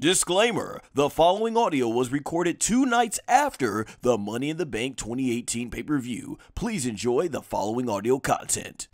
Disclaimer, the following audio was recorded 2 nights after the Money in the Bank 2018 pay-per-view. Please enjoy the following audio content.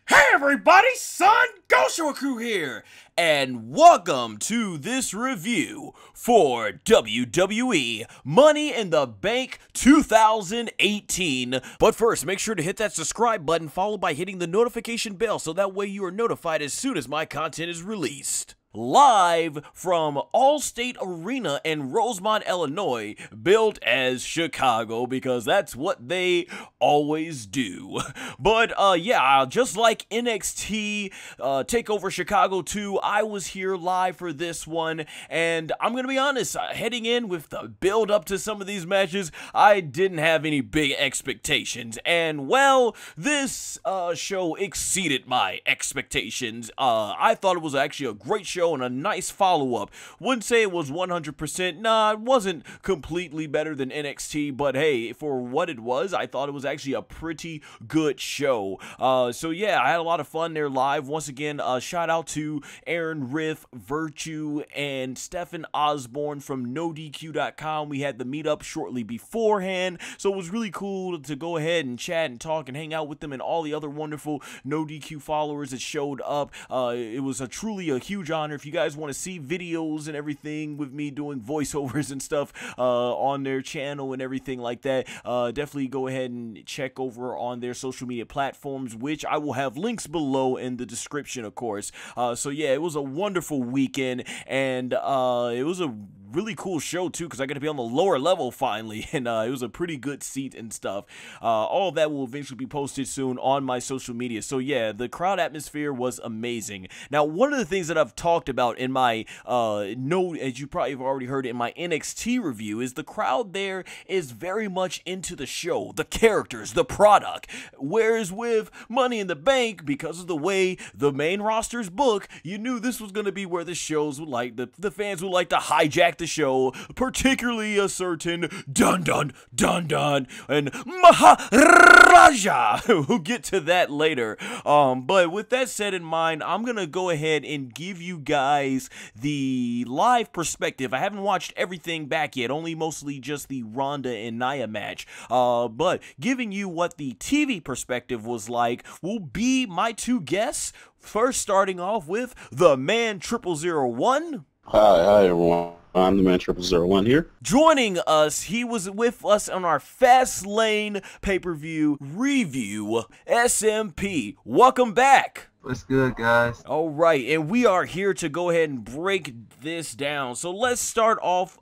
Hey everybody, SONGOSHUAKU'S here, and welcome to this review for WWE Money in the Bank 2018. But first, make sure to hit that subscribe button followed by hitting the notification bell so that way you are notified as soon as my content is released. Live from Allstate Arena in Rosemont, Illinois, built as Chicago because that's what they always do. But yeah, just like NXT TakeOver Chicago 2, I was here live for this one, and I'm gonna be honest, heading in with the build up to some of these matches, I didn't have any big expectations, and well, this show exceeded my expectations. I thought it was actually a great show and a nice follow-up. Wouldn't say it was 100%. Nah, it wasn't completely better than NXT, but hey, for what it was, I thought it was actually a pretty good show. So yeah, I had a lot of fun there live. Once again, shout out to Aaron Riff, Virtue, and Stephen Osborne from NODQ.com. We had the meetup shortly beforehand, so it was really cool to go ahead and chat and talk and hang out with them and all the other wonderful NoDQ followers that showed up. It was truly a huge honor. If you guys want to see videos and everything with me doing voiceovers and stuff on their channel and everything like that, definitely go ahead and check over on their social media platforms, which I will have links below in the description, of course. So yeah, it was a wonderful weekend, and it was a really cool show too, because I got to be on the lower level finally, and it was a pretty good seat and stuff. All of that will eventually be posted soon on my social media. So yeah, the crowd atmosphere was amazing. Now, one of the things that I've talked about in my as you probably have already heard in my NXT review, is the crowd there is very much into the show, the characters, the product. Whereas with Money in the Bank, because of the way the main roster's book, you knew this was going to be where the shows would like, the fans would like to hijack the show, particularly a certain Dun Dun Dun Dun and Maharaja. We'll get to that later. But with that said in mind, I'm gonna go ahead and give you guys the live perspective. I haven't watched everything back yet, only mostly just the Ronda and Nia match. But giving you what the TV perspective was like will be my two guests. First, starting off with the man0001. Hi everyone. I'm the man0001 here. Joining us, he was with us on our Fastlane pay-per-view review, SMP. Welcome back. What's good, guys? All right, and we are here to go ahead and break this down. So let's start off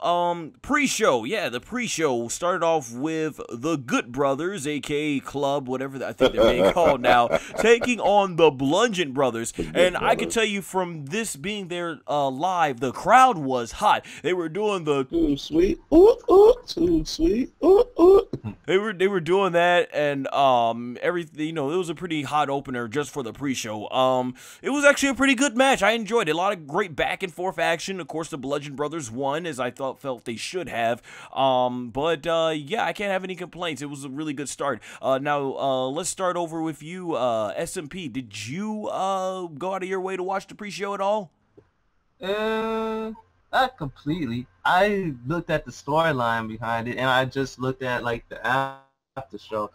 pre-show. Yeah, the pre-show started off with the Good Brothers, aka Club, whatever I think they're being called now, taking on the Bludgeon Brothers. And I can tell you from this being there live, the crowd was hot. They were doing the too sweet, ooh, ooh, too sweet, ooh, ooh. They were doing that, and everything. You know, it was a pretty hot opener just for the pre-show. It was actually a pretty good match. I enjoyed it. A lot of great back and forth action. Of course, the Bludgeon Brothers won, as I felt they should have. But yeah, I can't have any complaints. It was a really good start. Now, let's start over with you, SMP. Did you go out of your way to watch the pre-show at all? Not completely. I looked at the storyline behind it, and I just looked at like the after show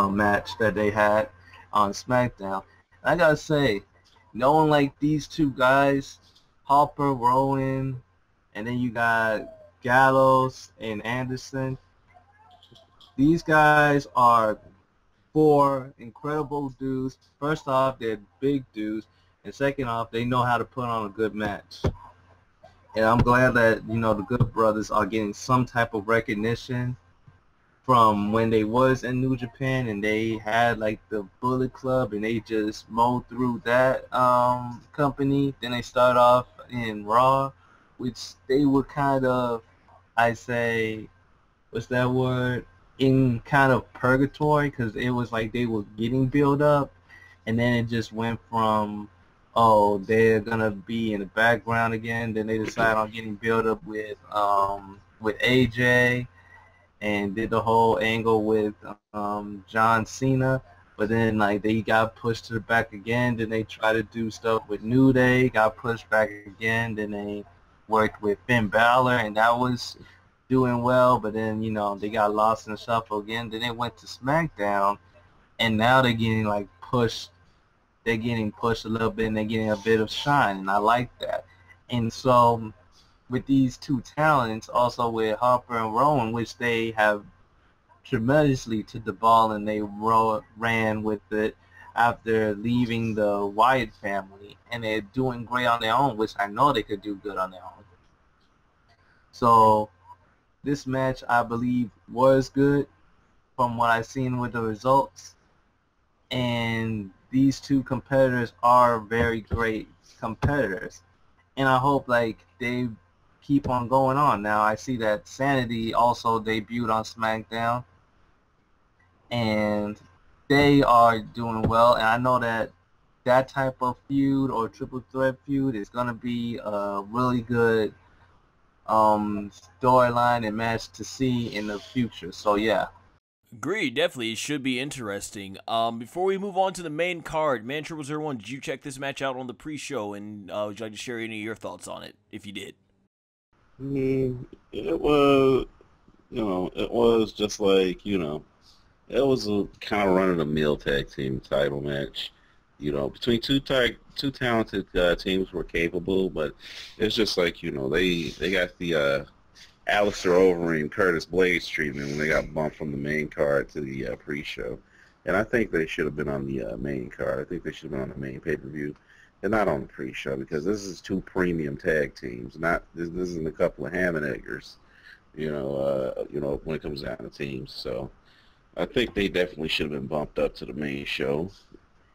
match that they had on SmackDown. I gotta say, knowing like these two guys, Harper, Rowan, and then you got Gallows and Anderson, these guys are four incredible dudes. First off, they're big dudes, and second off, they know how to put on a good match. And I'm glad that, you know, the Good Brothers are getting some type of recognition from when they was in New Japan, and they had like the Bullet Club, and they just mowed through that company. Then they start off in Raw, which they were kind of, I say, what's that word, in kind of purgatory, because it was like they were getting built up, and then it just went from, oh, they're gonna be in the background again. Then they decide on getting built up with AJ, and did the whole angle with John Cena. But then like they got pushed to the back again. Then they tried to do stuff with New Day, got pushed back again. Then they worked with Finn Balor, and that was doing well, but then, you know, they got lost in the shuffle again. Then they went to SmackDown, and now they're getting like pushed. They're getting pushed a little bit, and they're getting a bit of shine, and I like that. And so with these two talents, also with Harper and Rowan, which they have tremendously to the ball, and they ran with it after leaving the Wyatt family, and they're doing great on their own, which I know they could do good on their own. So this match, I believe, was good from what I've seen with the results, and these two competitors are very great competitors, and I hope like they keep on going on. Now I see that Sanity also debuted on SmackDown, and they are doing well, and I know that that type of feud or triple threat feud is going to be a really good storyline and match to see in the future. So yeah. Agreed, definitely. It should be interesting. Before we move on to the main card, man0001, did you check this match out on the pre-show, and would you like to share any of your thoughts on it, if you did? It was, it was just like, it was a kind of run-of-the-mill tag team title match. Between two talented teams were capable, but it's just like, they got the Alistair Overeem, Curtis Blades treatment when they got bumped from the main card to the pre-show. And I think they should have been on the main card. I think they should have been on the main pay-per-view and not on the pre-show, because this is two premium tag teams. This isn't a couple of ham and eggers, when it comes down to teams. So I think they definitely should have been bumped up to the main show.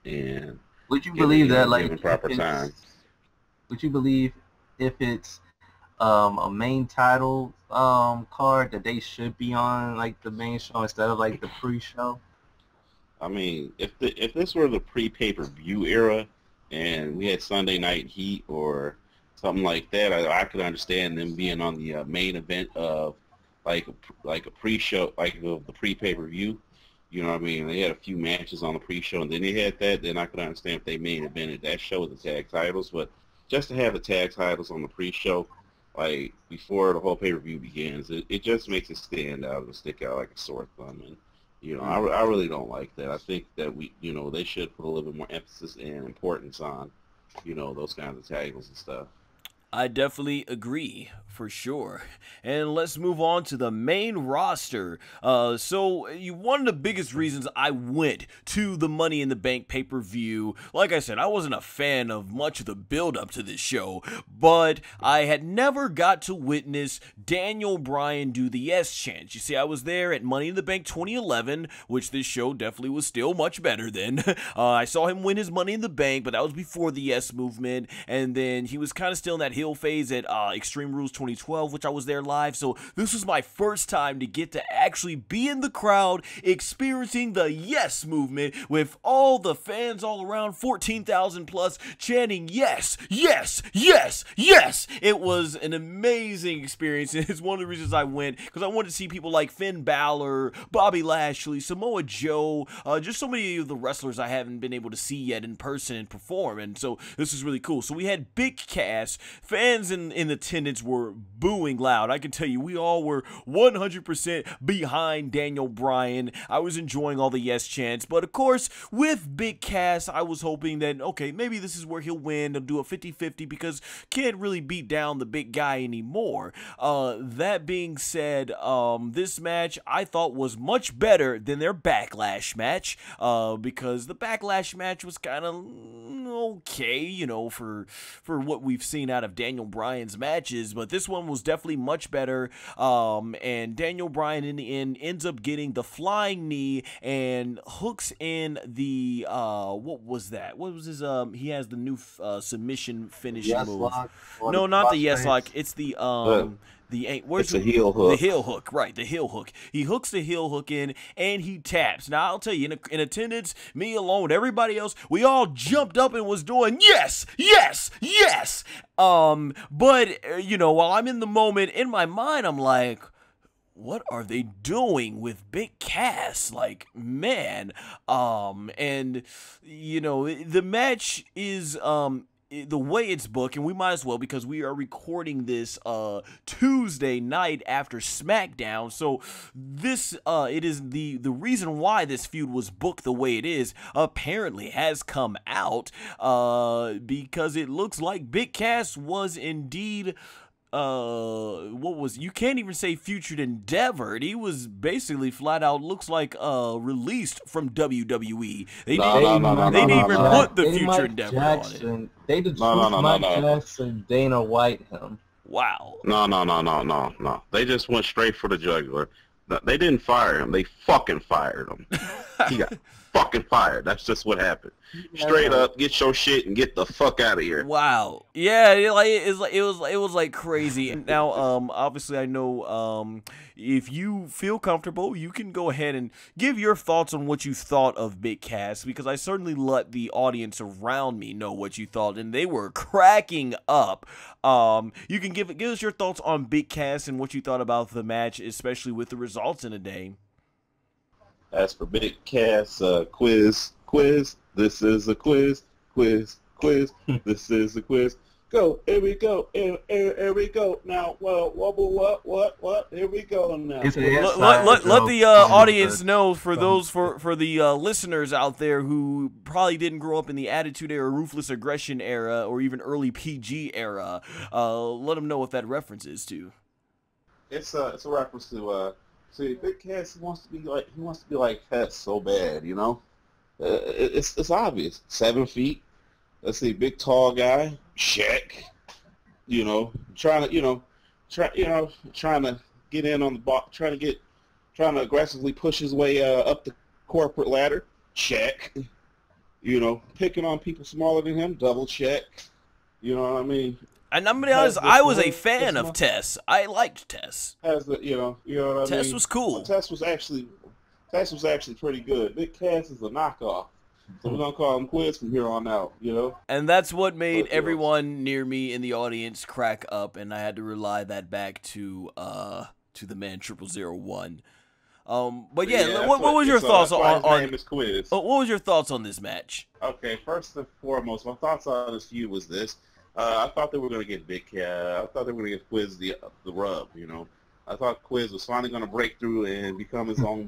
And would you believe that, like, given proper time? Would you believe if it's a main title card that they should be on like the main show instead of like the pre-show? I mean, if this were the pre-pay-per-view era and we had Sunday Night Heat or something like that, I could understand them being on the main event of like a pre-show, like of the pre-pay-per-view. You know what I mean? They had a few matches on the pre-show, and then they had that. Then I could understand if they main evented that show with the tag titles. But just to have the tag titles on the pre-show, like before the whole pay-per-view begins, it just makes it stand out and stick out like a sore thumb. And I really don't like that. I think that they should put a little bit more emphasis and importance on those kinds of titles and stuff. I definitely agree, for sure. And let's move on to the main roster. So one of the biggest reasons I went to the Money in the Bank pay-per-view, like I said, I wasn't a fan of much of the build-up to this show, but I had never got to witness Daniel Bryan do the yes chant. You see, I was there at Money in the Bank 2011, which this show definitely was still much better than. I saw him win his Money in the Bank, but that was before the yes movement, and then he was kind of still in that heel phase at Extreme Rules 2012, which I was there live. So this was my first time to get to actually be in the crowd experiencing the yes movement with all the fans all around, 14,000 plus, chanting yes, yes, yes, yes. It was an amazing experience, and it's one of the reasons I went, because I wanted to see people like Finn Balor, Bobby Lashley, Samoa Joe, just so many of the wrestlers I haven't been able to see yet in person and perform, and so this is really cool. So we had Big Cass. Fans in attendance were booing loud. I can tell you, we all were 100% behind Daniel Bryan. I was enjoying all the yes chants, but of course, with Big Cass, I was hoping that, okay, maybe this is where he'll win. He'll do a 50-50 because can't really beat down the big guy anymore. That being said, this match I thought was much better than their Backlash match, because the Backlash match was kind of okay, for what we've seen out of Daniel Bryan's matches, but this one was definitely much better, and Daniel Bryan in the end ends up getting the flying knee and hooks in the what was that? What was his he has the new submission finish yes move. Lock, no, not the yes lock. It's the it's a heel hook. The heel hook, right? The heel hook. He hooks the heel hook in, and he taps. Now I'll tell you, in attendance, me alone with everybody else, we all jumped up and was doing yes, yes, yes. But while I'm in the moment, in my mind, I'm like, what are they doing with Big Cass? Like, man. And the match is the way it's booked, and we might as well because we are recording this Tuesday night after SmackDown. So this it is the reason why this feud was booked the way it is apparently has come out because it looks like Big Cass was indeed you can't even say future endeavored. He was basically flat out looks like released from WWE. They didn't even put the future endeavor on it. They did Mike Jackson, Dana White him. Wow. No. They just went straight for the jugular. They didn't fire him. They fucking fired him. He got fucking fired. That's just what happened. Straight up, get your shit and get the fuck out of here. Wow. Yeah, it was like crazy. Now, obviously, I know if you feel comfortable, you can go ahead and give your thoughts on what you thought of Big Cass, because I certainly let the audience around me know what you thought, and they were cracking up. You can give us your thoughts on Big Cass and what you thought about the match, especially with the results in a day. As for Big Cass, quiz. This is a quiz. This is a quiz. Go, here we go, here we go. Now, what? Here we go now. Let the audience know, for those for the listeners out there who probably didn't grow up in the Attitude Era, Ruthless Aggression era, or even early PG era. Let them know what that reference is to. It's a reference to see, Big Cass wants to be like Hess so bad, you know. It's obvious. 7 feet. Let's see, big tall guy, check. You know, trying to get in on the box, trying to aggressively push his way up the corporate ladder, check. You know, picking on people smaller than him, double check. You know what I mean? And I'm gonna be honest, I was a fan of Tess. I liked Tess. You know what I mean? Tess was cool. Tess was actually pretty good. Big Cass is a knockoff. So we're going to call him quiz from here on out, you know? And that's what made everyone near me in the audience crack up, and I had to rely that back to the man 0001. But yeah, what was your thoughts on quiz? What was your thoughts on this match? Okay, first and foremost, my thoughts on this feud was this. I thought they were going to get Big Cass. I thought they were going to get Quiz the rub, you know? I thought Quiz was finally going to break through and become his own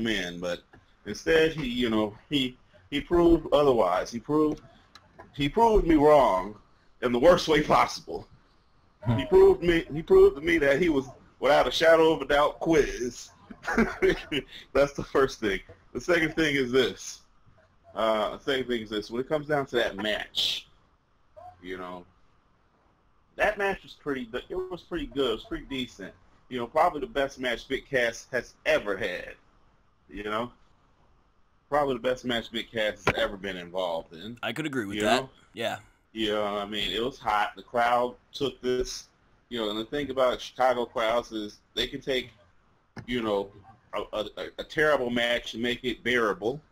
man, but instead he proved otherwise. He proved me wrong in the worst way possible. He proved to me that he was, without a shadow of a doubt, Quiz. That's the first thing. The second thing is this. When it comes down to that match, you know, that match was pretty good. It was pretty decent. You know, probably the best match Big Cass has ever had. You know? Probably the best match Big Cass has ever been involved in. I could agree with that. Know? Yeah. You know, I mean, it was hot. The crowd took this. You know, and the thing about Chicago crowds is they can take, you know, a terrible match and make it bearable.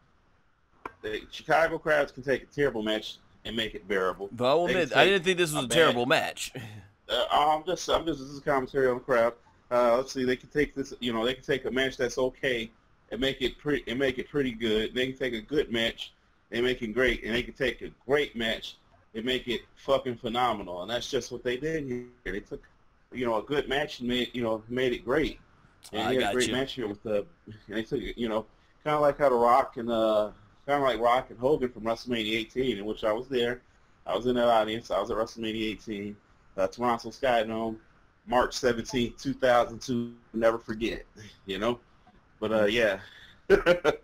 The Chicago crowds can take a terrible match and make it bearable. But I will admit, I didn't think this was a terrible match. This is commentary on the crowd. Let's see, they can take this. You know, they can take a match that's okay and make it pretty good. They can take a good match and make it great, and they can take a great match and make it fucking phenomenal. And that's just what they did here. They took, you know, a good match and made it great. And they had a great match here with and they took it, you know, kind of like how Rock and Hogan from WrestleMania 18, in which I was there. I was in that audience. I was at WrestleMania 18, Toronto Sky Dome, March 17, 2002. Never forget, you know. But yeah, but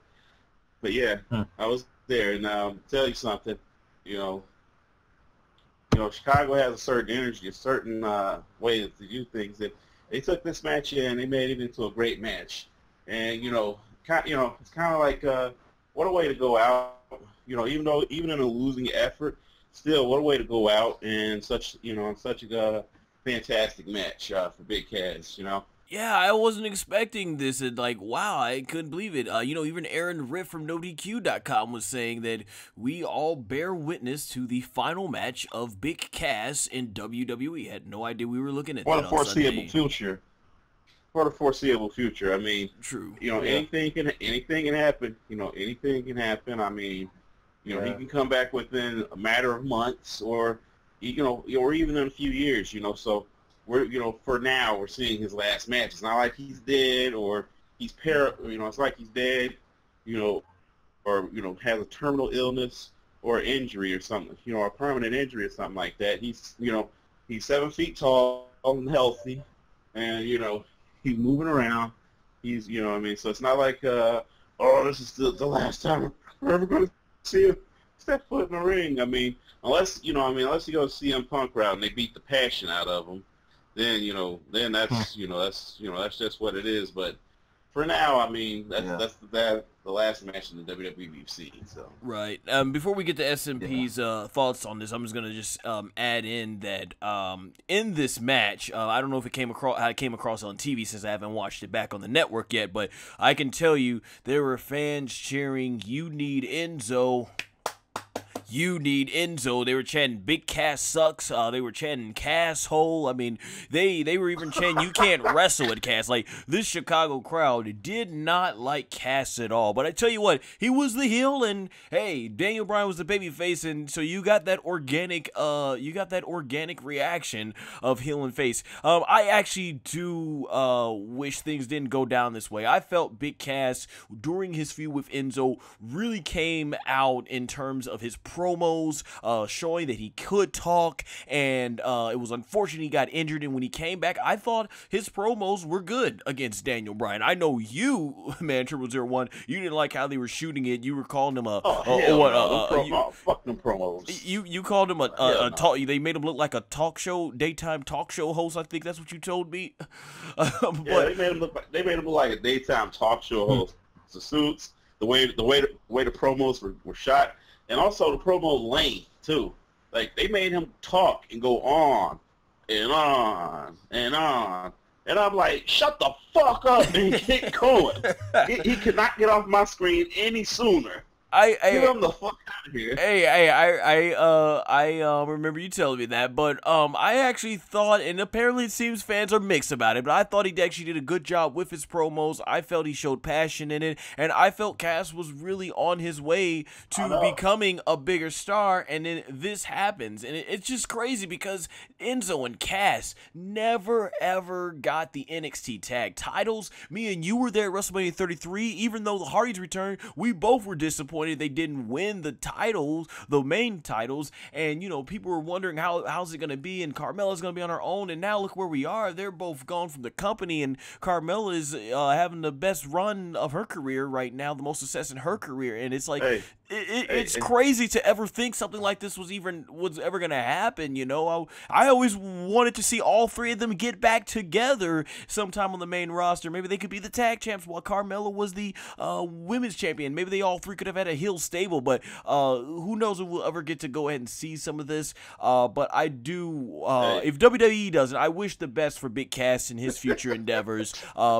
yeah, I was there, and tell you something, you know, Chicago has a certain energy, a certain way to do things. That they took this match and they made it into a great match, and it's kind of like what a way to go out. You know, even in a losing effort, still what a way to go out in such a fantastic match for Big Cass. You know. Yeah, I wasn't expecting this, and like, wow, I couldn't believe it. Even Aaron Riff from NODQ.com was saying that we all bear witness to the final match of Big Cass in WWE. Had no idea we were looking at that on Sunday. For the foreseeable future. I mean, true. Anything can happen. Anything can happen. I mean, You know, he can come back within a matter of months, or or even in a few years. So we're for now we're seeing his last match. It's not like he's dead or he's it's like he's dead, or has a terminal illness or injury or something, a permanent injury or something like that. He's 7 feet tall and healthy, and he's moving around. He's so it's not like this is the last time we're ever going to see him step foot in the ring. I mean, unless you go CM Punk route and they beat the passion out of him, then that's that's just what it is. But for now, I mean, that's the last match in the WWE we've seen. So right. Before we get to SMP's thoughts on this, I'm just gonna add in that in this match, I don't know if it came across on TV since I haven't watched it back on the network yet, but I can tell you there were fans cheering, "You need Enzo." You need Enzo. They were chanting "Big Cass sucks." They were chanting "Cass hole." I mean, they were even chanting "You can't wrestle at Cass." Like, this Chicago crowd did not like Cass at all. But I tell you what, he was the heel, and hey, Daniel Bryan was the babyface, and so you got that organic reaction of heel and face. I actually do wish things didn't go down this way. I felt Big Cass during his feud with Enzo really came out in terms of his promos, showing that he could talk, and it was unfortunate he got injured, and when he came back, I thought his promos were good against Daniel Bryan. I know you, man, 0001, you didn't like how they were shooting it. You were calling him fuck them promos. You called him they made him look like a daytime talk show host. I think that's what you told me. They made him look like a daytime talk show host. The suits, the way the promos were shot. And also the promo length, too. Like, they made him talk and go on and on and on. And I'm like, shut the fuck up and get going. He could not get off my screen any sooner. Get him the fuck out of here. I remember you telling me that, but I actually thought, and apparently it seems fans are mixed about it, but I thought he actually did a good job with his promos. I felt he showed passion in it, and I felt Cass was really on his way to becoming a bigger star, and then this happens, and it's just crazy because Enzo and Cass never ever got the NXT tag titles. Me and you were there at WrestleMania 33, even though the Hardys returned, we both were disappointed they didn't win the titles, the main titles, and people were wondering how's it going to be, and Carmella's going to be on her own, and now look where we are. They're both gone from the company, and Carmella is having the best run of her career right now, the most success in her career, and it's like it's crazy to ever think something like this was ever going to happen. I always wanted to see all three of them get back together sometime on the main roster. Maybe they could be the tag champs while Carmella was the women's champion. Maybe they all three could have had a heel stable, but who knows if we'll ever get to go ahead and see some of this. But I do, if WWE doesn't, I wish the best for Big Cass in his future endeavors,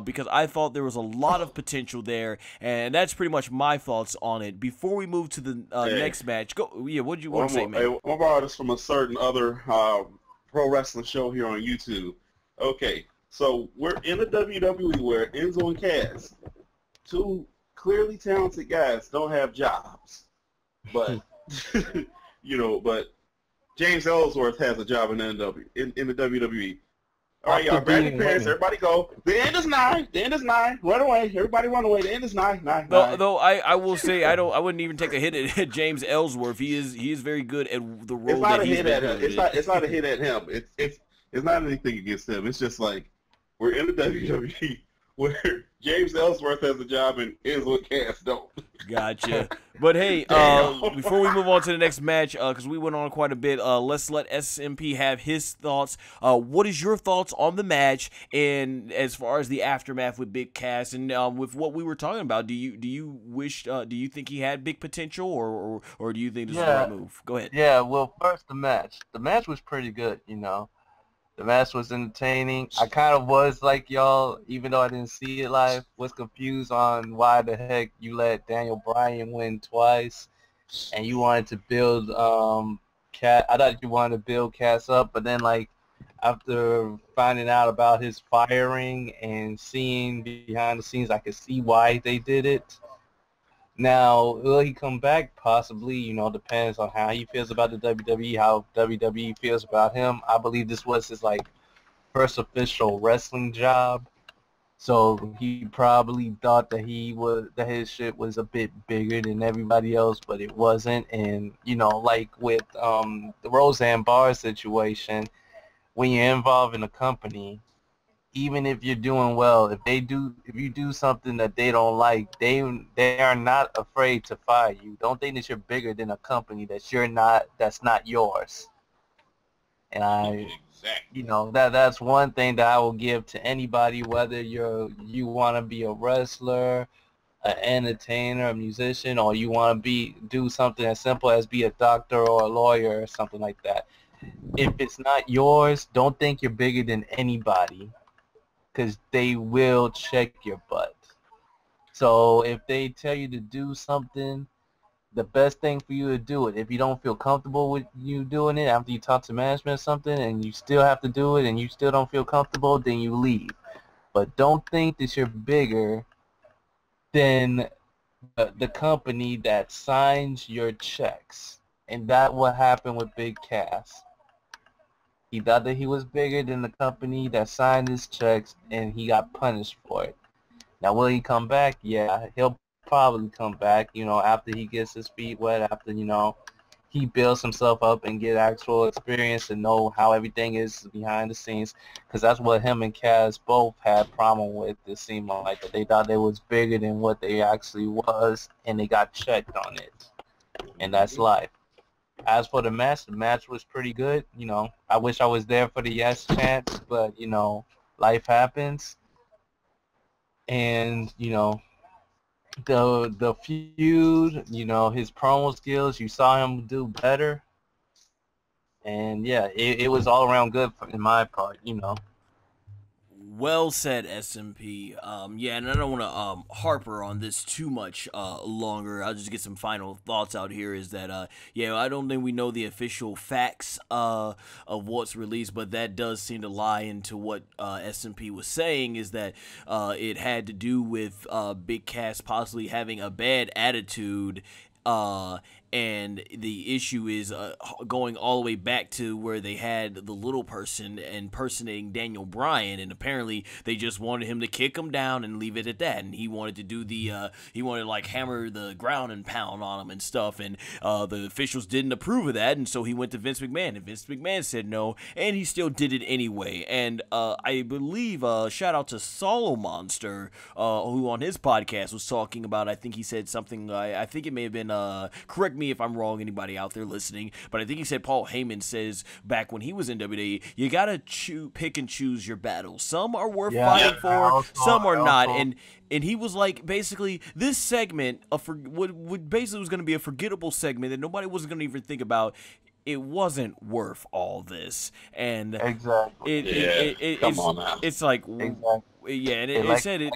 because I thought there was a lot of potential there, and that's pretty much my thoughts on it. Before we move to the next match, what do you want to say, man? I'm borrow this from a certain other pro wrestling show here on YouTube. Okay, so we're in the WWE where Enzo and Cass, two clearly talented guys, don't have jobs, but but James Ellsworth has a job in the WWE. All right, y'all, grab your pants, everybody go. The end is nigh. The end is nigh. Run away. Everybody run away. The end is nigh. Though I will say I wouldn't even take a hit at James Ellsworth. He is very good at the role that he's been doing. It's not a hit at him. It's not anything against him. It's just like we're in the WWE where James Ellsworth has a job and Enzo and Cass don't. Gotcha. But hey, before we move on to the next match, because we went on quite a bit, let's let SMP have his thoughts. What is your thoughts on the match, and as far as the aftermath with Big Cass, and with what we were talking about? Do you think he had big potential, or do you think this was the right move? Go ahead. Yeah. Well, first the match. The match was pretty good. The match was entertaining. I kind of was like y'all, even though I didn't see it live, was confused on why the heck you let Daniel Bryan win twice, and you wanted to build Cass. I thought you wanted to build Cass up, but then after finding out about his firing and seeing behind the scenes, I could see why they did it. Now, will he come back? Possibly. You know, depends on how he feels about the WWE, how WWE feels about him. I believe this was his like first official wrestling job. So he probably thought that his shit was a bit bigger than everybody else, but it wasn't. And you know, like with the Roseanne Barr situation, when you're involved in a company, even if you're doing well, if you do something that they don't like, they are not afraid to fire you. Don't think that you're bigger than a company that's not yours. And you know, that's one thing that I will give to anybody, whether you want to be a wrestler, an entertainer, a musician, or you want to do something as simple as be a doctor or a lawyer or something like that. If it's not yours, don't think you're bigger than anybody, because they will check your butt. So if they tell you to do something, the best thing for you to do it. If you don't feel comfortable with you doing it after you talk to management or something and you still have to do it and you still don't feel comfortable, then you leave. But don't think that you're bigger than the company that signs your checks. And that what happened with Big Cass. He thought that he was bigger than the company that signed his checks, and he got punished for it. Now, will he come back? Yeah, he'll probably come back, you know, after he gets his feet wet, after, you know, he builds himself up and get actual experience and know how everything is behind the scenes, because that's what him and Cass both had problem with. It seemed like that they thought they was bigger than what they actually was, and they got checked on it, and that's life. As for the match was pretty good. You know, I wish I was there for the yes chance, but, you know, life happens. And, you know, the feud, you know, his promo skills, you saw him do better. And, yeah, it was all around good in my part, you know. Well said, SMP. Yeah, and I don't want to harper on this too much longer. I'll just get some final thoughts out here. Is that yeah, I don't think we know the official facts of what's released, but that does seem to lie into what SMP was saying. Is that it had to do with Big Cass possibly having a bad attitude. And the issue is going all the way back to where they had the little person impersonating Daniel Bryan, and apparently they just wanted him to kick him down and leave it at that, and he wanted to do he wanted to like hammer the ground and pound on him and stuff, and the officials didn't approve of that, and so he went to Vince McMahon, and Vince McMahon said no, and he still did it anyway. And I believe shout out to Solo Monster, who on his podcast was talking about, I think he said something, I think it may have been correct me if I'm wrong, anybody out there listening, but I think he said Paul Heyman says back when he was in WWE, you gotta pick and choose your battles. Some are worth fighting for, some are not. And he was like, basically, this segment would basically was gonna be a forgettable segment that nobody was gonna even think about. It wasn't worth all this, and exactly. Come on now. It's like, exactly. Yeah, and it said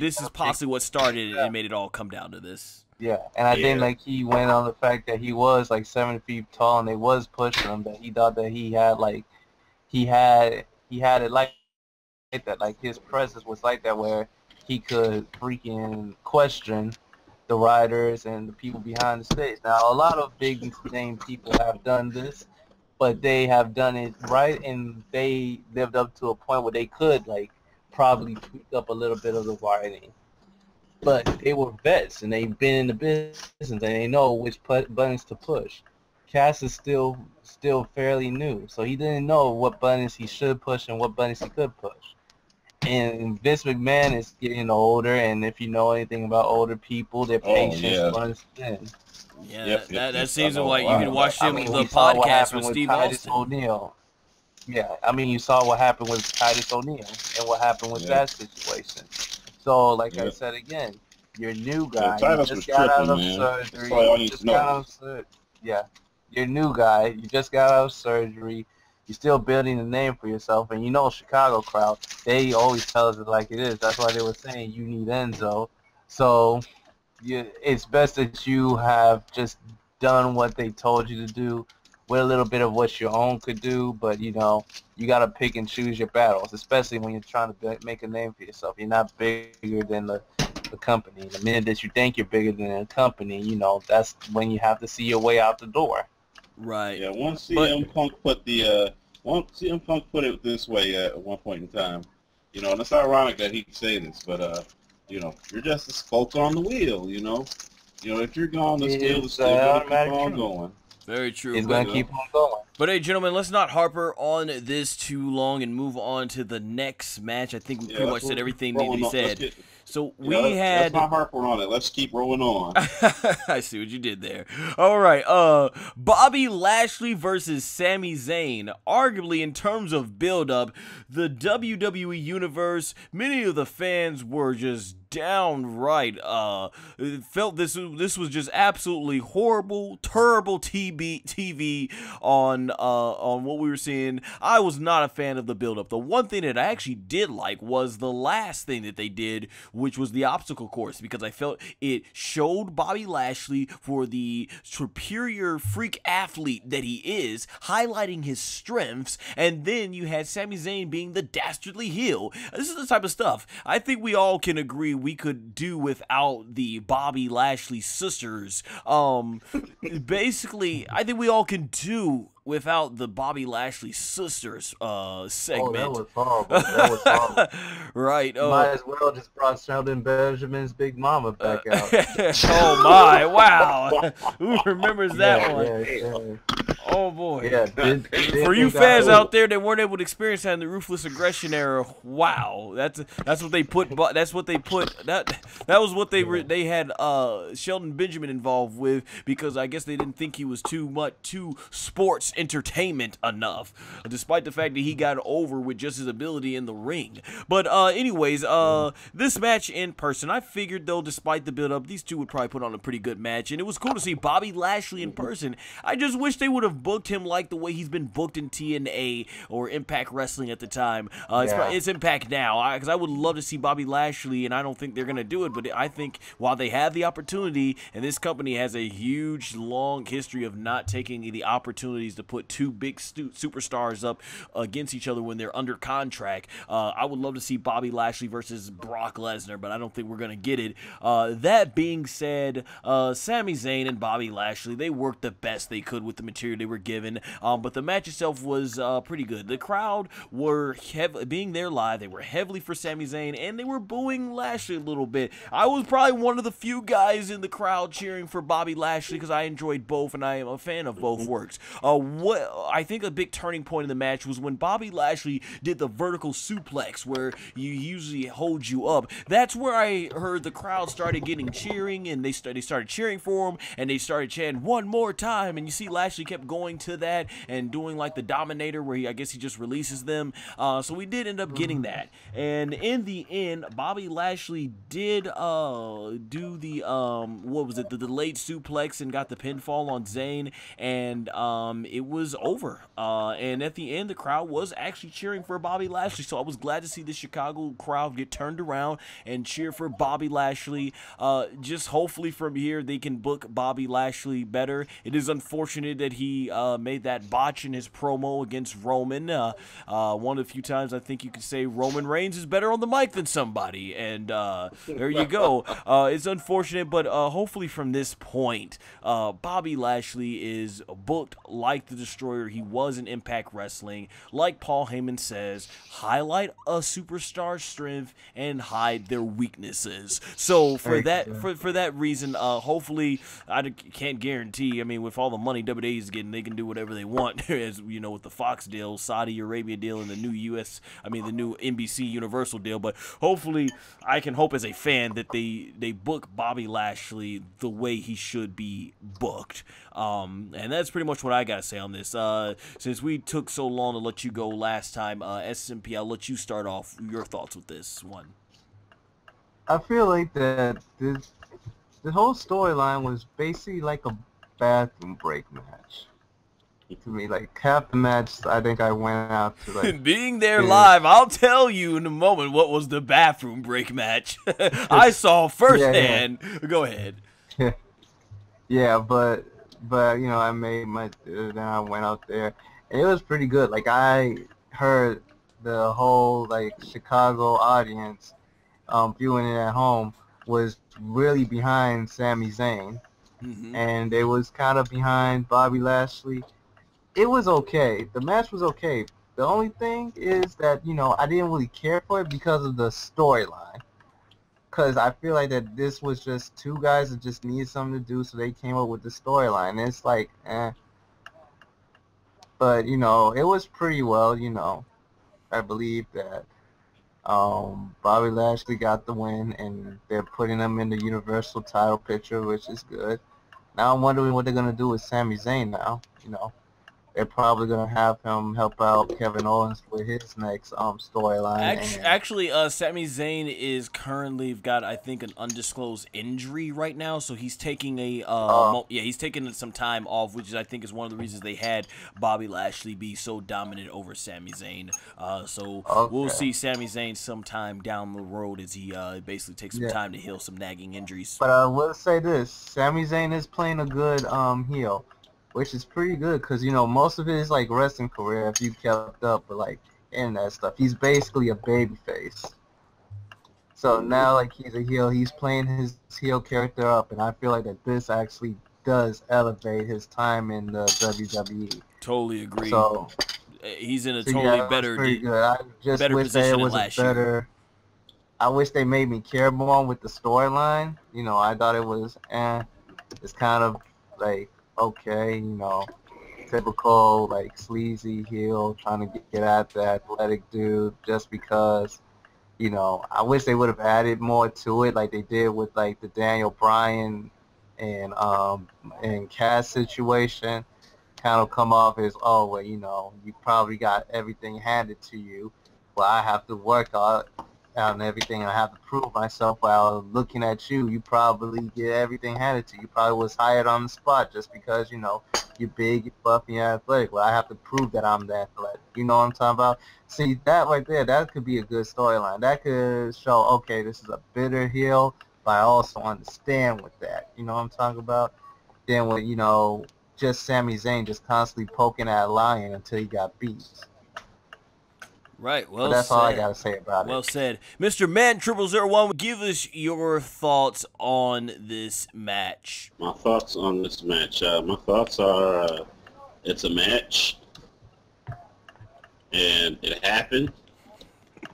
this is possibly what started it and made it all come down to this. Yeah, and I think like he went on the fact that he was like 7 feet tall and they was pushing him, that he thought that he had it like that, like his presence was like that, where he could freaking question the writers and the people behind the stage. Now, a lot of big name people have done this, but they have done it right, and they lived up to a point where they could like probably tweak up a little bit of the writing. But they were vets, and they've been in the business, and they know which buttons to push. Cass is still fairly new, so he didn't know what buttons he should push and what buttons he could push. And Vince McMahon is getting older, and if you know anything about older people, their patience runs thin. Yeah, that seems like you can watch the podcast with Steve Austin. O'Neil. Yeah, I mean, you saw what happened with Titus O'Neil and what happened with that situation. So, like I said again, you're a new guy. You just got out of surgery. You're a new guy. You just got out of surgery. You're still building a name for yourself. And you know, Chicago crowd, they always tell us it like it is. That's why they were saying you need Enzo. So, it's best that you have just done what they told you to do, with a little bit of what your own could do, but you know, you gotta pick and choose your battles, especially when you're trying to make a name for yourself. You're not bigger than the company. The minute that you think you're bigger than a company, you know, that's when you have to see your way out the door. Right. Yeah, once CM Punk put it this way at one point in time, you know, and it's ironic that he can say this, but you know, you're just a spoke on the wheel, you know. You know, if you're gone, the wheel is still going to keep on going. Very true. It's going to keep on going. But hey, gentlemen, let's not harper on this too long and move on to the next match. I think we pretty much said everything needed to be said. So we had... Let's not harper on it. Let's keep rolling on. I see what you did there. All right. Bobby Lashley versus Sami Zayn. Arguably, in terms of build-up, the WWE Universe, many of the fans were just downright felt this was just absolutely horrible, terrible TV on what we were seeing. I was not a fan of the build-up. The one thing that I actually did like was the last thing that they did, which was the obstacle course, because I felt it showed Bobby Lashley for the superior freak athlete that he is, highlighting his strengths, and then you had Sami Zayn being the dastardly heel. This is the type of stuff I think we all can agree we could do without the Bobby Lashley sisters. Basically, I think we all can do without the Bobby Lashley sisters segment. Oh, that was horrible. That was horrible. Right. Might as well just brought Sheldon Benjamin's Big Mama back out. Oh my! Wow. Who remembers that one? Yeah. Oh boy. Yeah. For you fans out there that weren't able to experience that in the Ruthless Aggression era, wow. That's what they put. That's what they put. That was what they had Sheldon Benjamin involved with, because I guess they didn't think he was too sports entertainment enough, despite the fact that he got over with just his ability in the ring. But anyways, this match in person, I figured though, despite the build up, these two would probably put on a pretty good match, and it was cool to see Bobby Lashley in person. I just wish they would have booked him like the way he's been booked in TNA or Impact Wrestling at the time. It's Impact now, because I would love to see Bobby Lashley, and I don't think they're gonna do it, but I think while they have the opportunity, and this company has a huge long history of not taking the opportunities to put two big superstars up against each other when they're under contract, I would love to see Bobby Lashley versus Brock Lesnar, but I don't think we're gonna get it. That being said, Sami Zayn and Bobby Lashley, they worked the best they could with the material they were given, but the match itself was pretty good. The crowd were being there live, they were heavily for Sami Zayn, and they were booing Lashley a little bit. I was probably one of the few guys in the crowd cheering for Bobby Lashley because I enjoyed both and I am a fan of both works. What I think a big turning point in the match was when Bobby Lashley did the vertical suplex, where you usually hold you up. That's where I heard the crowd started getting cheering, and they started cheering for him, and they started chanting one more time, and you see Lashley kept going to that and doing like the Dominator, where I guess he just releases them. So we did end up getting that, and in the end, Bobby Lashley did do the what was it, the delayed suplex, and got the pinfall on Zayn, and it was over. And at the end, the crowd was actually cheering for Bobby Lashley, so I was glad to see the Chicago crowd get turned around and cheer for Bobby Lashley. Just hopefully from here they can book Bobby Lashley better. It is unfortunate that he made that botch in his promo against Roman. One of the few times I think you could say Roman Reigns is better on the mic than somebody, and there you go. It's unfortunate, but hopefully from this point, Bobby Lashley is booked like the Destroyer he was in Impact Wrestling. Like Paul Heyman says, highlight a superstar's strength and hide their weaknesses. So for that reason, hopefully, I can't guarantee. I mean, with all the money WWE is getting, they can do whatever they want. As you know, with the Fox deal, Saudi Arabia deal, and the new the new NBC Universal deal. But hopefully, I can hope as a fan that they book Bobby Lashley the way he should be booked. And that's pretty much what I gotta say on this. Since we took so long to let you go last time, SMP, I'll let you start off your thoughts with this one. I feel like that the whole storyline was basically like a bathroom break match. To me, like half the match, I think I went out to like being there live. I'll tell you in a moment what was the bathroom break match. I saw firsthand. Yeah. Go ahead. Yeah, but you know, I made my then I went out there, and it was pretty good. Like I heard the whole like Chicago audience viewing it at home was really behind Sami Zayn, and they was kind of behind Bobby Lashley. It was okay. The match was okay. The only thing is that, you know, I didn't really care for it because of the storyline. Because I feel like that this was just two guys that just needed something to do, so they came up with the storyline. And it's like, eh. But, you know, it was pretty well, you know. I believe that Bobby Lashley got the win, and they're putting him in the Universal title picture, which is good. Now I'm wondering what they're going to do with Sami Zayn now, you know. They're probably going to have him help out Kevin Owens with his next storyline. Actually, Sami Zayn is currently got, I think, an undisclosed injury right now, so he's taking he's taking some time off, which I think is one of the reasons they had Bobby Lashley be so dominant over Sami Zayn. We'll see Sami Zayn sometime down the road as he basically takes some time to heal some nagging injuries. But I will say this: Sami Zayn is playing a good heel, which is pretty good because, you know, most of his, like, wrestling career, if you kept up with, like, internet stuff, he's basically a babyface. So now, like, he's a heel, he's playing his heel character up, and I feel like that this actually does elevate his time in the WWE. Totally agree. So he's in a totally better good. I just better wish position that it than was last a better year. I wish they made me care more with the storyline. You know, I thought it was it's kind of like, okay, you know, typical, like, sleazy heel trying to get at the athletic dude just because, you know. I wish they would have added more to it like they did with, like, the Daniel Bryan and Cass situation. Kind of come off as, oh, well, you know, you probably got everything handed to you. Well, I have to work out and everything, and I have to prove myself. While looking at you, you probably get everything handed to you. You probably was hired on the spot just because, you know, you're big, you're buffy, you're athletic. Well, I have to prove that I'm that athletic. You know what I'm talking about? See, that right there, that could be a good storyline. That could show, okay, this is a bitter heel, but I also understand with that. You know what I'm talking about? Then when, you know, just Sami Zayn just constantly poking at Lion until he got beat. Right, well but that's said. all I gotta say about it. Well said. Mr. Man0001, give us your thoughts on this match. My thoughts on this match. My thoughts are, it's a match, and it happened,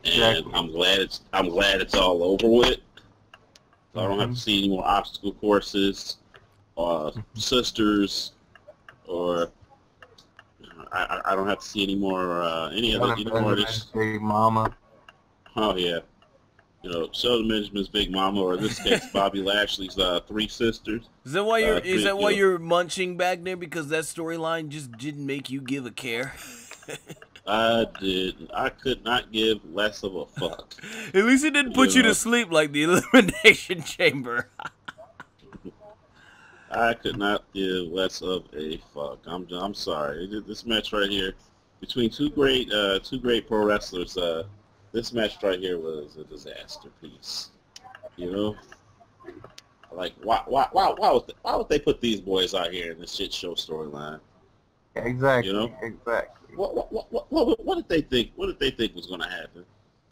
and exactly. I'm glad it's all over with. So I don't have to see any more obstacle courses, sisters, or I don't have to see any more any more of this. Big Mama. Oh yeah, you know, Sheldon Benjamin's Big Mama, or in this case, Bobby Lashley's three sisters. Is that why you're munching back there, because that storyline just didn't make you give a care? I did. I could not give less of a fuck. At least it didn't put you to sleep like the Elimination Chamber. I could not give less of a fuck. I'm sorry. This match right here, between two great pro wrestlers, this match right here was a disaster piece. You know, like why would they put these boys out here in this shit show storyline? Exactly. You know, exactly. What did they think? What did they think was going to happen?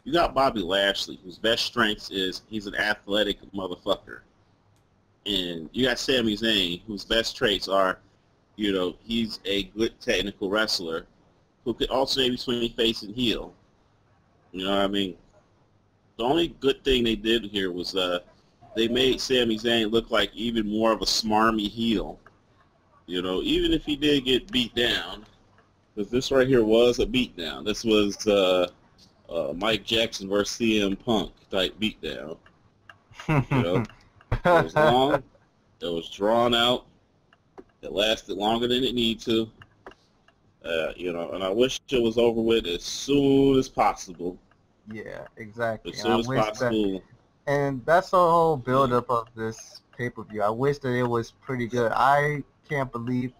You got Bobby Lashley, whose best strengths is he's an athletic motherfucker. And you got Sami Zayn, whose best traits are, you know, he's a good technical wrestler who could alternate between face and heel. You know what I mean? The only good thing they did here was they made Sami Zayn look like even more of a smarmy heel. You know, even if he did get beat down, because this right here was a beatdown. This was Mike Jackson versus CM Punk type beatdown. You know? It was long. It was drawn out. It lasted longer than it needed to. You know, and I wish it was over with as soon as possible. Yeah, exactly. As soon as possible. And that's the whole build-up of this pay-per-view. I wish that it was pretty good. I can't believe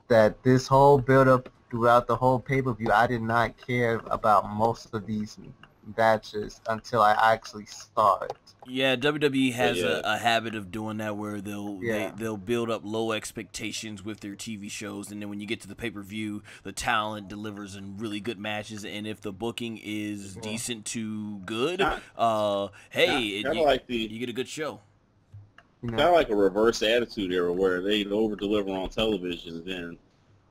that this whole build-up throughout the whole pay-per-view, I did not care about most of these matches until I actually saw it. Yeah, WWE has Yeah. a habit of doing that where Yeah. they'll build up low expectations with their TV shows, and then when you get to the pay-per-view, the talent delivers in really good matches, and if the booking is decent to good, hey, Kind of like you get a good show. You kind know? of like a reverse attitude era where they over deliver on television and then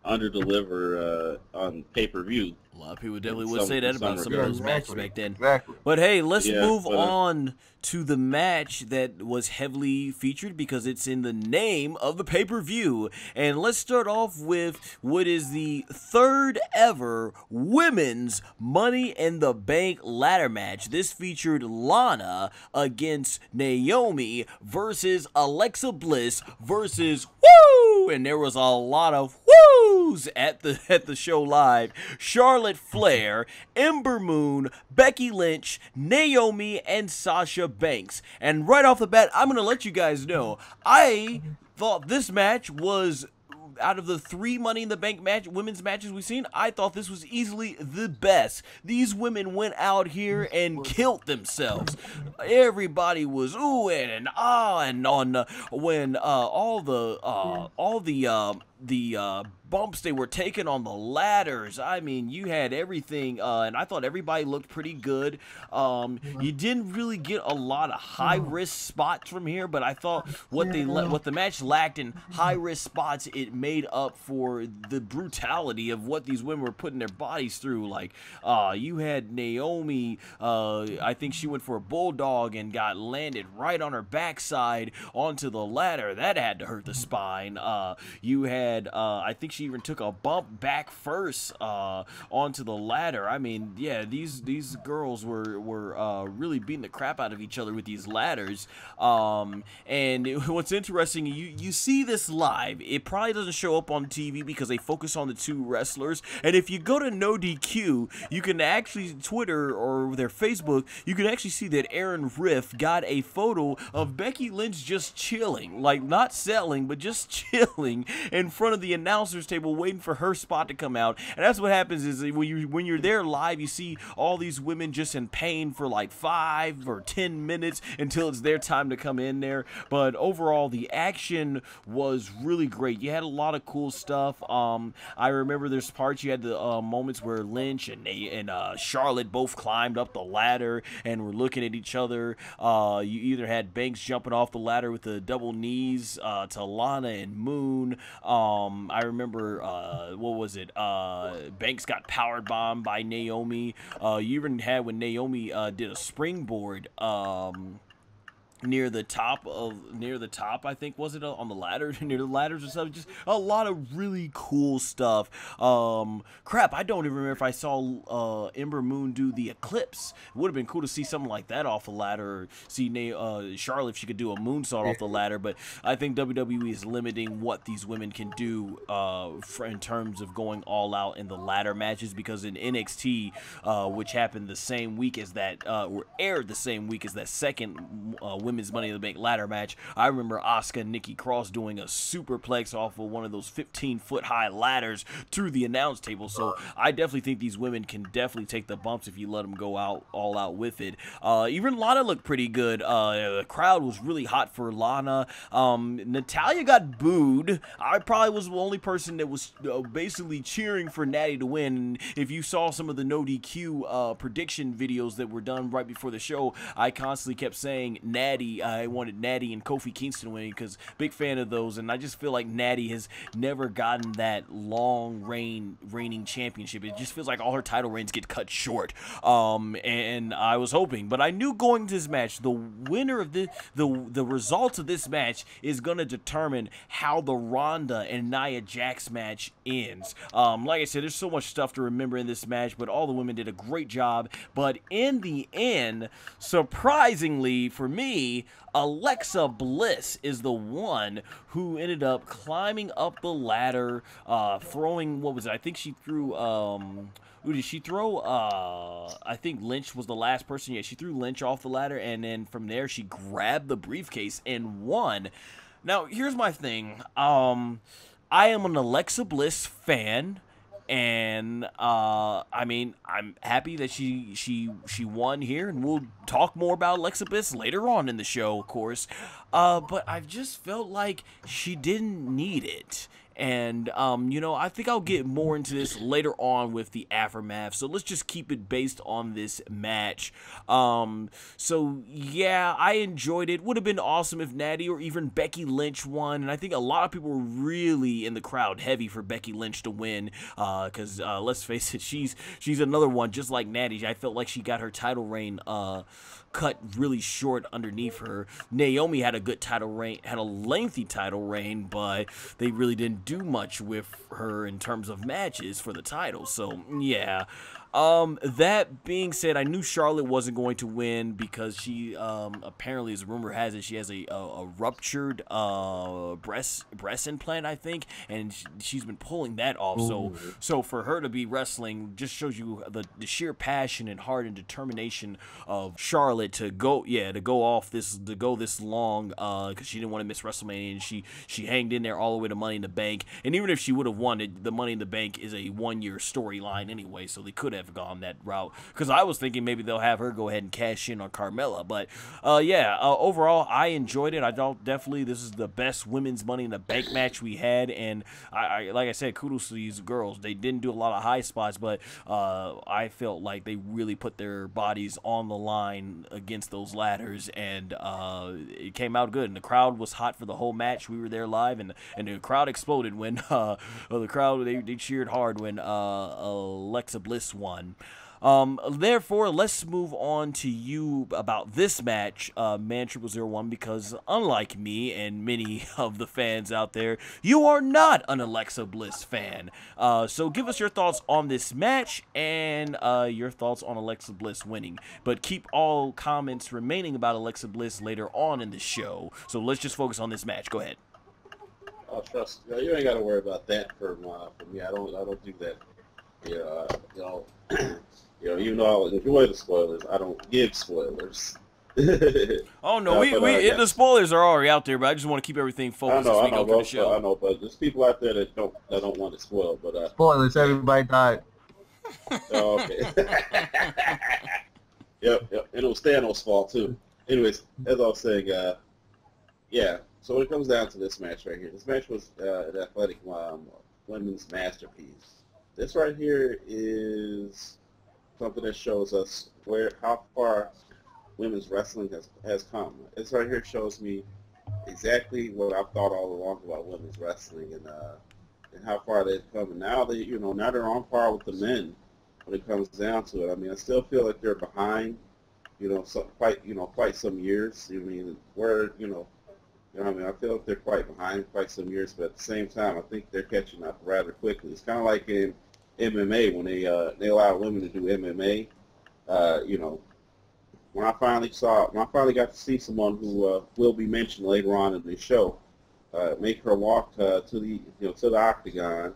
under deliver on pay-per-view. A lot of people definitely would say that about some of those matches back then. Exactly. But hey, let's Yeah, move but, on to the match that was heavily featured because it's in the name of the pay-per-view. And let's start off with what is the third ever women's Money in the Bank ladder match. This featured Lana against Naomi versus Alexa Bliss versus Woo! And there was a lot of woos at the show live. Charlotte Flair, Ember Moon, Becky Lynch, Naomi, and Sasha Banks. And right off the bat, I'm going to let you guys know, I thought this match was, out of the 3 Money in the Bank women's matches we've seen, I thought this was easily the best. These women went out here and killed themselves. Everybody was oohing and ahhing on when all the bumps they were taking on the ladders. I mean, you had everything, and I thought everybody looked pretty good. You didn't really get a lot of high-risk spots from here, but I thought what the match lacked in high-risk spots, it made up for the brutality of what these women were putting their bodies through. Like, you had Naomi, I think she went for a bulldog and got landed right on her backside onto the ladder. That had to hurt the spine. You had, I think she even took a bump back first onto the ladder. I mean, yeah, these girls were really beating the crap out of each other with these ladders. And what's interesting, you see this live. It probably doesn't show up on TV because they focus on the 2 wrestlers. And if you go to NODQ, you can actually, Twitter or their Facebook, you can actually see that Aaron Riff got a photo of Becky Lynch just chilling, like not selling, but just chilling in front of the announcer's table waiting for her spot to come out. And that's what happens is when you're there live, you see all these women just in pain for like 5 or 10 minutes until it's their time to come in there. But overall, the action was really great. You had a lot of cool stuff. I remember there's parts, you had the moments where Lynch and Charlotte both climbed up the ladder and were looking at each other. You either had Banks jumping off the ladder with the double knees to Lana and Moon. I remember, what was it? Banks got power bombed by Naomi. You even had when Naomi did a springboard near the top, I think, was it on the ladder, near the ladders or something? Just a lot of really cool stuff. Crap, I don't even remember if I saw Ember Moon do the Eclipse. It would have been cool to see something like that off the ladder, or see Charlotte if she could do a moonsault off the ladder, but I think WWE is limiting what these women can do in terms of going all out in the ladder matches, because in NXT, which happened the same week as that, or aired the same week as that second women's Money in the Bank ladder match, I remember Asuka and Nikki Cross doing a superplex off of one of those 15-foot high ladders through the announce table. So I definitely think these women can definitely take the bumps if you let them go all out with it. Even Lana looked pretty good. The crowd was really hot for Lana. Natalya got booed. I probably was the only person that was basically cheering for Natty to win. And if you saw some of the NODQ prediction videos that were done right before the show, I constantly kept saying Natty. I wanted Natty and Kofi Kingston winning because big fan of those, and I just feel like Natty has never gotten that long reigning championship. It just feels like all her title reigns get cut short. And I was hoping, but I knew going to this match, the winner of the results of this match is going to determine how the Ronda and Nia Jax match ends. Like I said, there's so much stuff to remember in this match, but all the women did a great job. But in the end, surprisingly for me, Alexa Bliss is the one who ended up climbing up the ladder, throwing, what was it? I think she threw, who did she throw? I think Lynch was the last person. Yeah, she threw Lynch off the ladder, and then from there she grabbed the briefcase and won. Now, here's my thing. I am an Alexa Bliss fan. And I mean, I'm happy that she won here, and we'll talk more about Alexa Bliss later on in the show, of course. But I've just felt like she didn't need it. And, you know, I think I'll get more into this later on with the aftermath. So let's just keep it based on this match. So, yeah, I enjoyed it. Would have been awesome if Natty or even Becky Lynch won. And I think a lot of people were really in the crowd heavy for Becky Lynch to win. Because, let's face it, she's another one just like Natty. I felt like she got her title reign, cut really short underneath her. Naomi had a good title reign, had a lengthy title reign, but they really didn't do much with her in terms of matches for the title. So yeah. That being said, I knew Charlotte wasn't going to win because she apparently, as rumor has it, she has a ruptured breast implant, I think, and she's been pulling that off. Ooh. So for her to be wrestling just shows you the sheer passion and heart and determination of Charlotte to go this long, because she didn't want to miss WrestleMania, and she hanged in there all the way to Money in the Bank. And even if she would have won it, the Money in the Bank is a one-year storyline anyway, so they could have gone that route, because I was thinking maybe they'll have her go ahead and cash in on Carmella. But overall I enjoyed it. I thought definitely this is the best women's Money in the Bank match we had, and I like I said, kudos to these girls. They didn't do a lot of high spots, but I felt like they really put their bodies on the line against those ladders, and it came out good, and the crowd was hot for the whole match. We were there live, and the crowd exploded when the crowd they cheered hard when Alexa Bliss won. Therefore, let's move on to you about this match, Man0001, because unlike me and many of the fans out there, you are not an Alexa Bliss fan. So give us your thoughts on this match and your thoughts on Alexa Bliss winning. But keep all comments remaining about Alexa Bliss later on in the show. So let's just focus on this match. Go ahead. Oh, trust me, you ain't got to worry about that for me. I don't do that. You know, if you want the spoilers, I don't give spoilers. Oh no, the spoilers are already out there, but I just want to keep everything focused as we go through the show. I know, but there's people out there that don't want it spoiled. But spoilers, everybody died. Oh, okay. Yep, and it was Thanos' fault too. Anyways, as I was saying, yeah. So when it comes down to this match right here, this match was an athletic women's masterpiece. This right here is something that shows us how far women's wrestling has come. This right here shows me exactly what I've thought all along about women's wrestling, and how far they've come. And now now they're on par with the men when it comes down to it. I mean, I still feel like they're behind, quite some years. I mean, I feel like they're quite behind quite some years, but at the same time, I think they're catching up rather quickly. It's kind of like in MMA when they allow women to do MMA. When I finally got to see someone who will be mentioned later on in the show, make her walk to the octagon.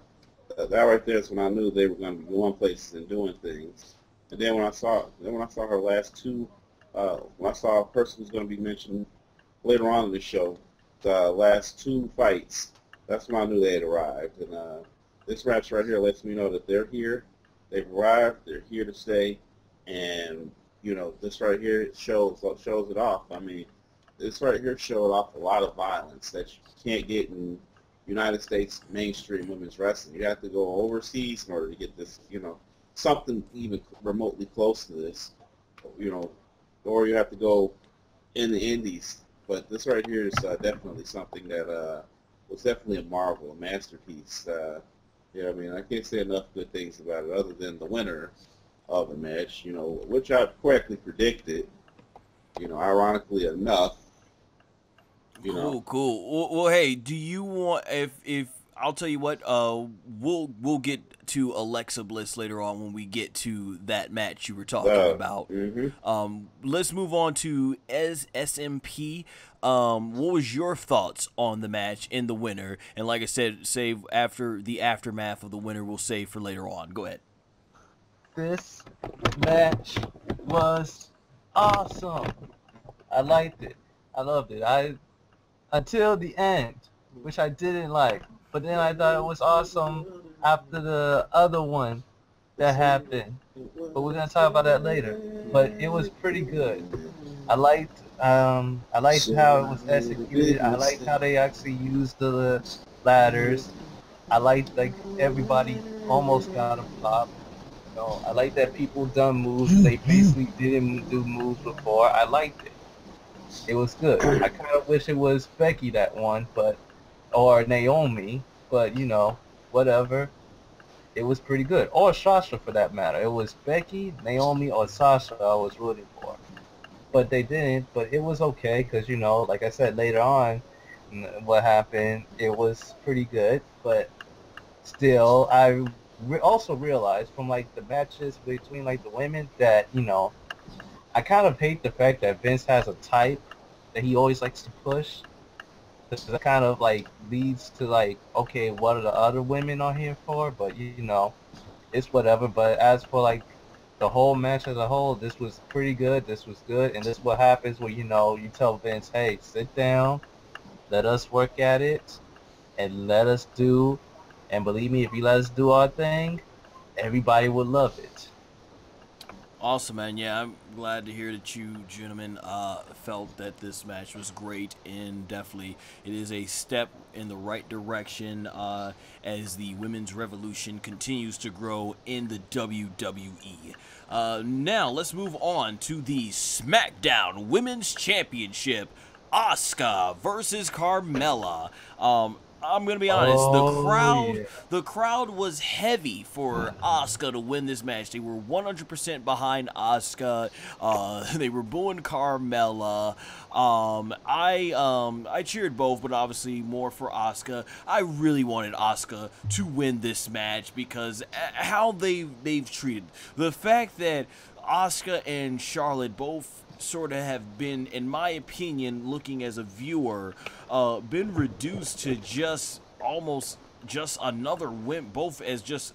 That right there is when I knew they were going to be going places and doing things. And then when I saw her last two, when I saw a person who's going to be mentioned later on in the show, the last two fights, that's when I knew they had arrived. And this match right here lets me know that they're here, they've arrived, they're here to stay, and this right here shows it off. I mean, this right here showed off a lot of violence that you can't get in United States mainstream women's wrestling. You have to go overseas in order to get this, something even remotely close to this, or you have to go in the indies. But this right here is definitely something that was definitely a marvel, a masterpiece. I mean, I can't say enough good things about it other than the winner of the match, which I correctly predicted, ironically enough. Cool. Well, hey, do you want, if I'll tell you what, we'll get to Alexa Bliss later on when we get to that match you were talking about. Mm-hmm. Let's move on to SMP. What was your thoughts on the match and the winner? And like I said, save after the aftermath of the winner, we'll save for later on. Go ahead. This match was awesome. I liked it. I loved it. Until the end, which I didn't like. But then I thought it was awesome after the other one that happened. But we're gonna talk about that later. But it was pretty good. I liked how it was executed. I liked how they actually used the ladders. I liked like everybody almost got a pop. You know, I like that people done moves they basically didn't do moves before. I liked it. It was good. I kind of wish it was Becky that won, or Naomi, but you know, whatever. It was pretty good. Or Sasha for that matter. It was Becky, Naomi, or Sasha I was rooting for. But they didn't, but it was okay because, you know, like I said, later on, what happened, it was pretty good. But still, I also realized from, like, the matches between, like, the women that, you know, I kind of hate the fact that Vince has a type that he always likes to push. That kind of like leads to like, okay, what are the other women on here for? But you know, it's whatever. But as for like the whole match as a whole, this was pretty good. This was good, and this is what happens when, you know, you tell Vince, hey, sit down, let us work at it, and let us do. And believe me, if you let us do our thing, everybody will love it. Awesome, man. Yeah, I'm glad to hear that you gentlemen felt that this match was great, and definitely it is a step in the right direction as the women's revolution continues to grow in the WWE. Now, let's move on to the SmackDown Women's Championship. Asuka versus Carmella. I'm gonna be honest. The crowd was heavy for Asuka to win this match. They were 100% behind Asuka. They were booing Carmella. I cheered both, but obviously more for Asuka. I really wanted Asuka to win this match because how they've treated the fact that Asuka and Charlotte both sort of have been, in my opinion, looking as a viewer, been reduced to just almost just another win, both as just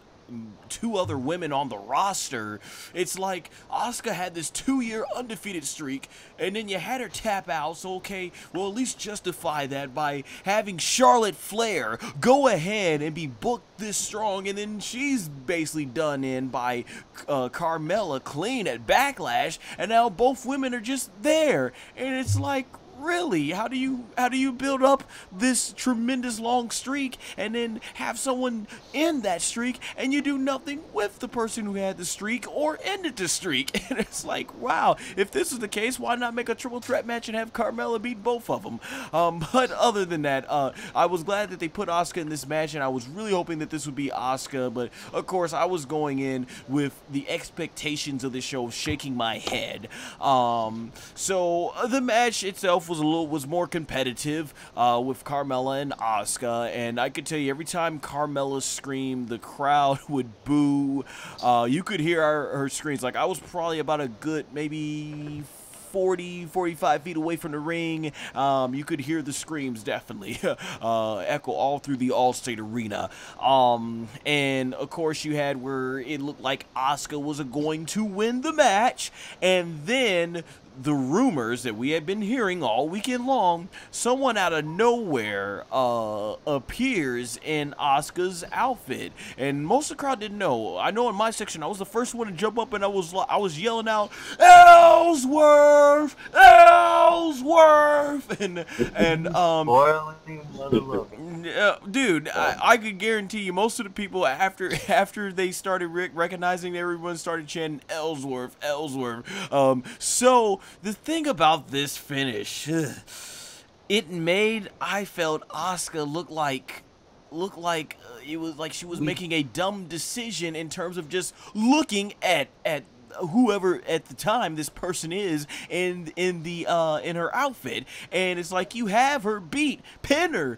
two other women on the roster. It's like Asuka had this 2-year undefeated streak, and then you had her tap out, so okay, well, at least justify that by having Charlotte Flair go ahead and be booked this strong, and then she's basically done in by Carmella clean at Backlash, and now both women are just there, and it's like, really, how do you build up this tremendous long streak and then have someone end that streak and you do nothing with the person who had the streak or ended the streak? And it's like, wow, if this is the case, why not make a triple threat match and have Carmella beat both of them? But other than that, I was glad that they put Asuka in this match, and I was really hoping that this would be Asuka, but of course I was going in with the expectations of the show shaking my head. So the match itself was more competitive with Carmella and Asuka, and I could tell you every time Carmella screamed, the crowd would boo. You could hear her screams. Like, I was probably about a good maybe 45 feet away from the ring. You could hear the screams definitely echo all through the Allstate Arena. And of course you had where it looked like Asuka was going to win the match, and then the rumors that we had been hearing all weekend long, someone out of nowhere appears in Asuka's outfit, and most of the crowd didn't know. I know in my section I was the first one to jump up, and I was yelling out, Ellsworth, Ellsworth, and dude, I could guarantee you most of the people after they started recognizing, everyone started chanting Ellsworth, Ellsworth. So the thing about this finish, it made, I felt, Asuka look like it was like she was making a dumb decision in terms of just looking at whoever at the time this person is in her outfit, and it's like you have her beat, pin her.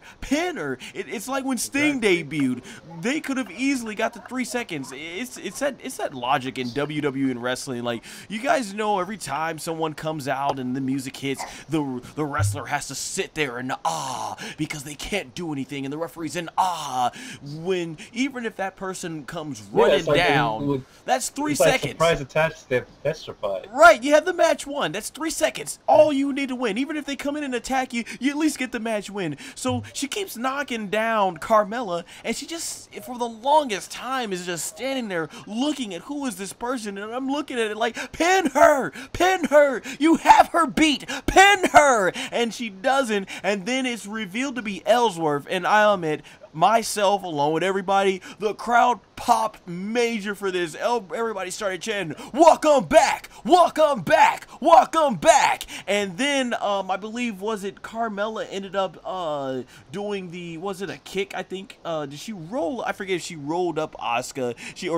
It's like when Sting debuted, they could have easily got the 3 seconds. It's that logic in WWE and wrestling. Like, you guys know, every time someone comes out and the music hits, the wrestler has to sit there in awe because they can't do anything, and the referee's in awe. When even if that person comes running down, that's 3 seconds. match that's your fight. Right, you have the match won. That's 3 seconds. All you need to win. Even if they come in and attack you, you at least get the match win. So she keeps knocking down Carmella, and she just, for the longest time, is just standing there looking at who is this person, and I'm looking at it like, pin her! Pin her! You have her beat! Pin her! And she doesn't, and then it's revealed to be Ellsworth, and I admit, myself along with everybody, the crowd popped major for this. Everybody started chanting, welcome back, welcome back, welcome back. And then I believe, was it Carmella ended up doing the, was it a kick? I think did she roll? I forget if she rolled up Asuka.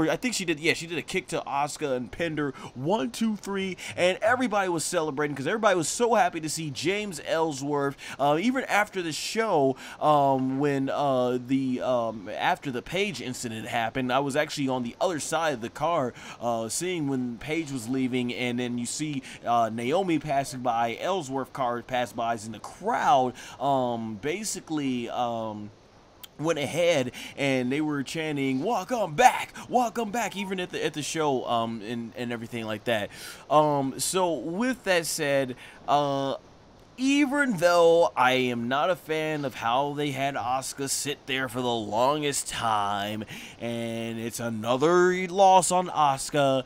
I think she did. Yeah, she did a kick to Asuka and pinned her 1, 2, 3, and everybody was celebrating because everybody was so happy to see James Ellsworth. Even after the show, when after the Paige incident happened, I was actually on the other side of the car, seeing when Paige was leaving, and then you see Naomi passing by, Ellsworth car passed by, and the crowd basically went ahead and they were chanting welcome back, even at the show, and everything like that. So with that said, even though I am not a fan of how they had Asuka sit there for the longest time, and it's another loss on Asuka,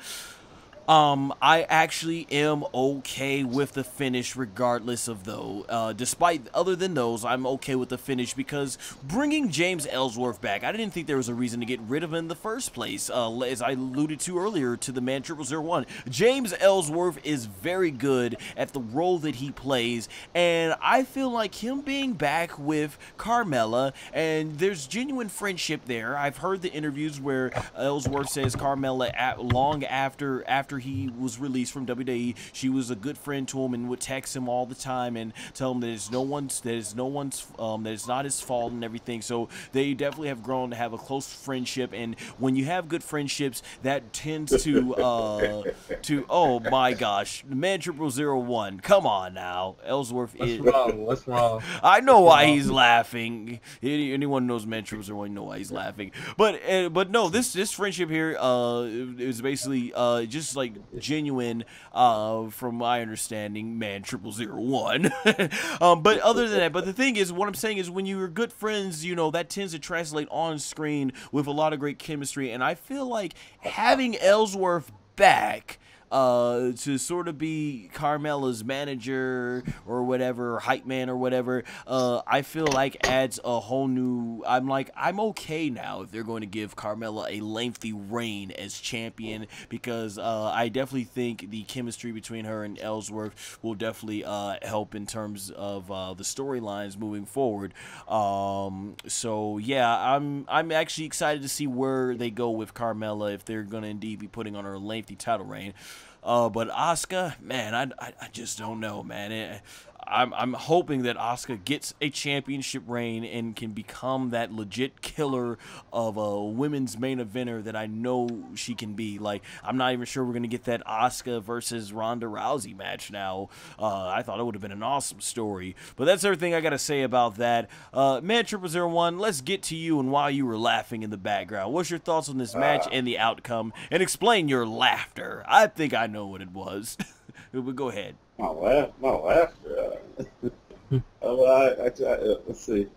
I actually am okay with the finish regardless of other than those, I'm okay with the finish because bringing James Ellsworth back, I didn't think there was a reason to get rid of him in the first place. As I alluded to earlier to the man 0001, James Ellsworth is very good at the role that he plays, and I feel like him being back with Carmella, and there's genuine friendship there. I've heard the interviews where Ellsworth says Carmella, long after he was released from WWE, she was a good friend to him and would text him all the time and tell him that it's not his fault and everything. So they definitely have grown to have a close friendship, and when you have good friendships, that tends to oh my gosh, the man 0001, come on now, Ellsworth is What's wrong? I know why he's laughing. Anyone knows man 0001 know why he's laughing. But no, this friendship here is basically just like genuine, from my understanding, man 0001. But other than that, but the thing is, what I'm saying is, when you're good friends, you know, that tends to translate on screen with a lot of great chemistry, and I feel like having Ellsworth back to sort of be Carmella's manager or whatever, hype man or whatever, I feel like adds a whole new, I'm okay now if they're going to give Carmella a lengthy reign as champion, because I definitely think the chemistry between her and Ellsworth will definitely help in terms of the storylines moving forward. So yeah, I'm actually excited to see where they go with Carmella, if they're going to indeed be putting on her lengthy title reign. But Asuka, man, I just don't know, man. I'm hoping that Asuka gets a championship reign and can become that legit killer of a women's main eventer that I know she can be. Like, I'm not even sure we're going to get that Asuka versus Ronda Rousey match now. I thought it would have been an awesome story. But that's everything I got to say about that. Man 0001, let's get to you and why you were laughing in the background. What's your thoughts on this match and the outcome? And explain your laughter. I think I know what it was. But go ahead. My laughter. Let's see.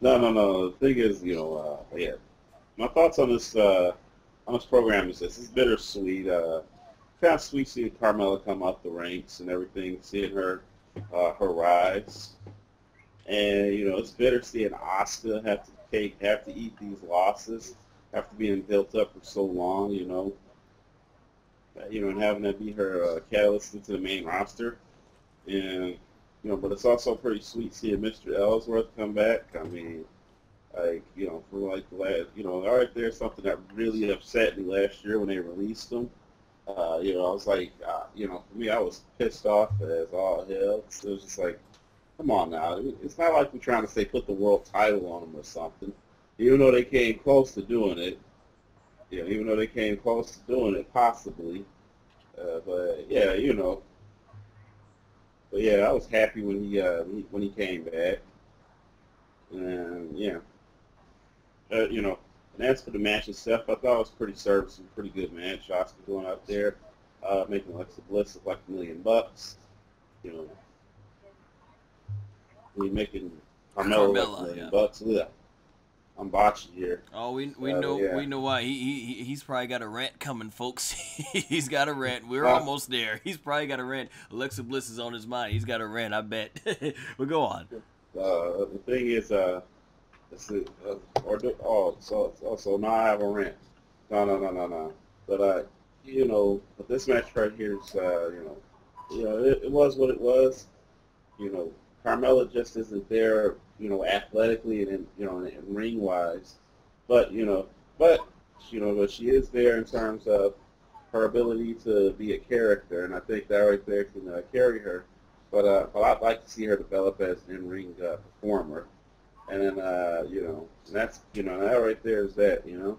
No. The thing is, yeah. My thoughts on this program is this is bittersweet. Kind of sweet seeing Carmella come up the ranks and everything, seeing her rise, and it's bitter seeing Asuka have to eat these losses after being built up for so long. And having that be her catalyst into the main roster. And, but it's also pretty sweet seeing Mr. Ellsworth come back. I mean, for like the last, all right, there's something that really upset me last year when they released him. I was like, for me, I was pissed off as all hell. It was just like, come on now. It's not like we're trying to say put the world title on him or something. Even though they came close to doing it. Even though they came close to doing it, possibly. But yeah, But yeah, I was happy when he came back. And yeah, and as for the match itself, I thought it was pretty serviceable, pretty good match. Asuka going out there, making Alexa Bliss look like $1 million bucks. You know, we making Carmella like $1 million bucks. Yeah. I'm botching here. Oh, we know why. He's probably got a rant coming, folks. He's got a rant. We're almost there. He's probably got a rant. Alexa Bliss is on his mind. He's got a rant, I bet. But go on. The thing is, so now I have a rant. No. But you know, but this match right here is, it was what it was. You know, Carmella just isn't there, you know, athletically and in ring wise, but she is there in terms of her ability to be a character, and I think that right there can carry her. But I'd like to see her develop as an in-ring performer, and then that right there is that, you know.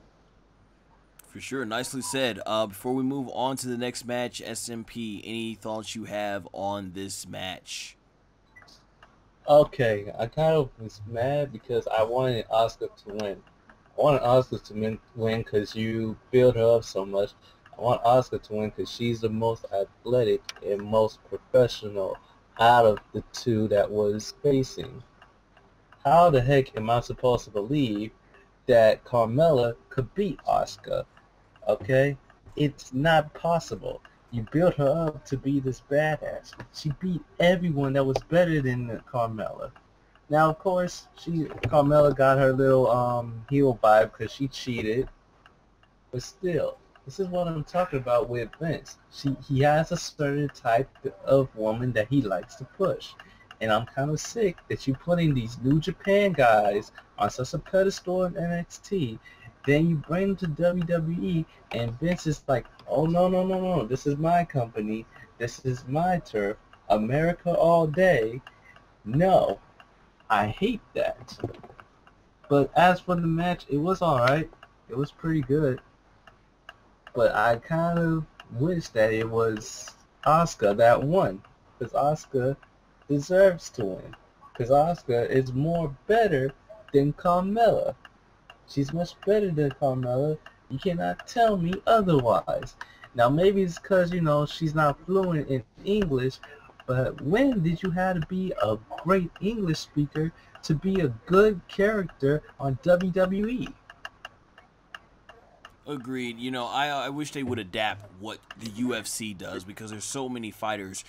For sure, nicely said. Before we move on to the next match, SMP, any thoughts you have on this match? Okay, I kind of was mad because I wanted Asuka to win. I wanted Asuka to win because you build her up so much. I want Asuka to win because she's the most athletic and most professional out of the two that was facing. How the heck am I supposed to believe that Carmella could beat Asuka? Okay? It's not possible. You built her up to be this badass. She beat everyone that was better than Carmella. Now, of course, Carmella got her little heel vibe because she cheated. But still, this is what I'm talking about with Vince. He has a certain type of woman that he likes to push. And I'm kind of sick that you're putting these New Japan guys on such a pedestal in NXT. Then you bring them to WWE, and Vince is like, oh, no, this is my company, this is my turf, America all day. No, I hate that. But as for the match, it was alright. It was pretty good. But I kind of wish that it was Asuka that won, because Asuka deserves to win, because Asuka is more better than Carmella. She's much better than Carmella. You cannot tell me otherwise. Now, maybe it's because, she's not fluent in English, but when did you have to be a great English speaker to be a good character on WWE? Agreed. I wish they would adapt what the UFC does, because there's so many fighters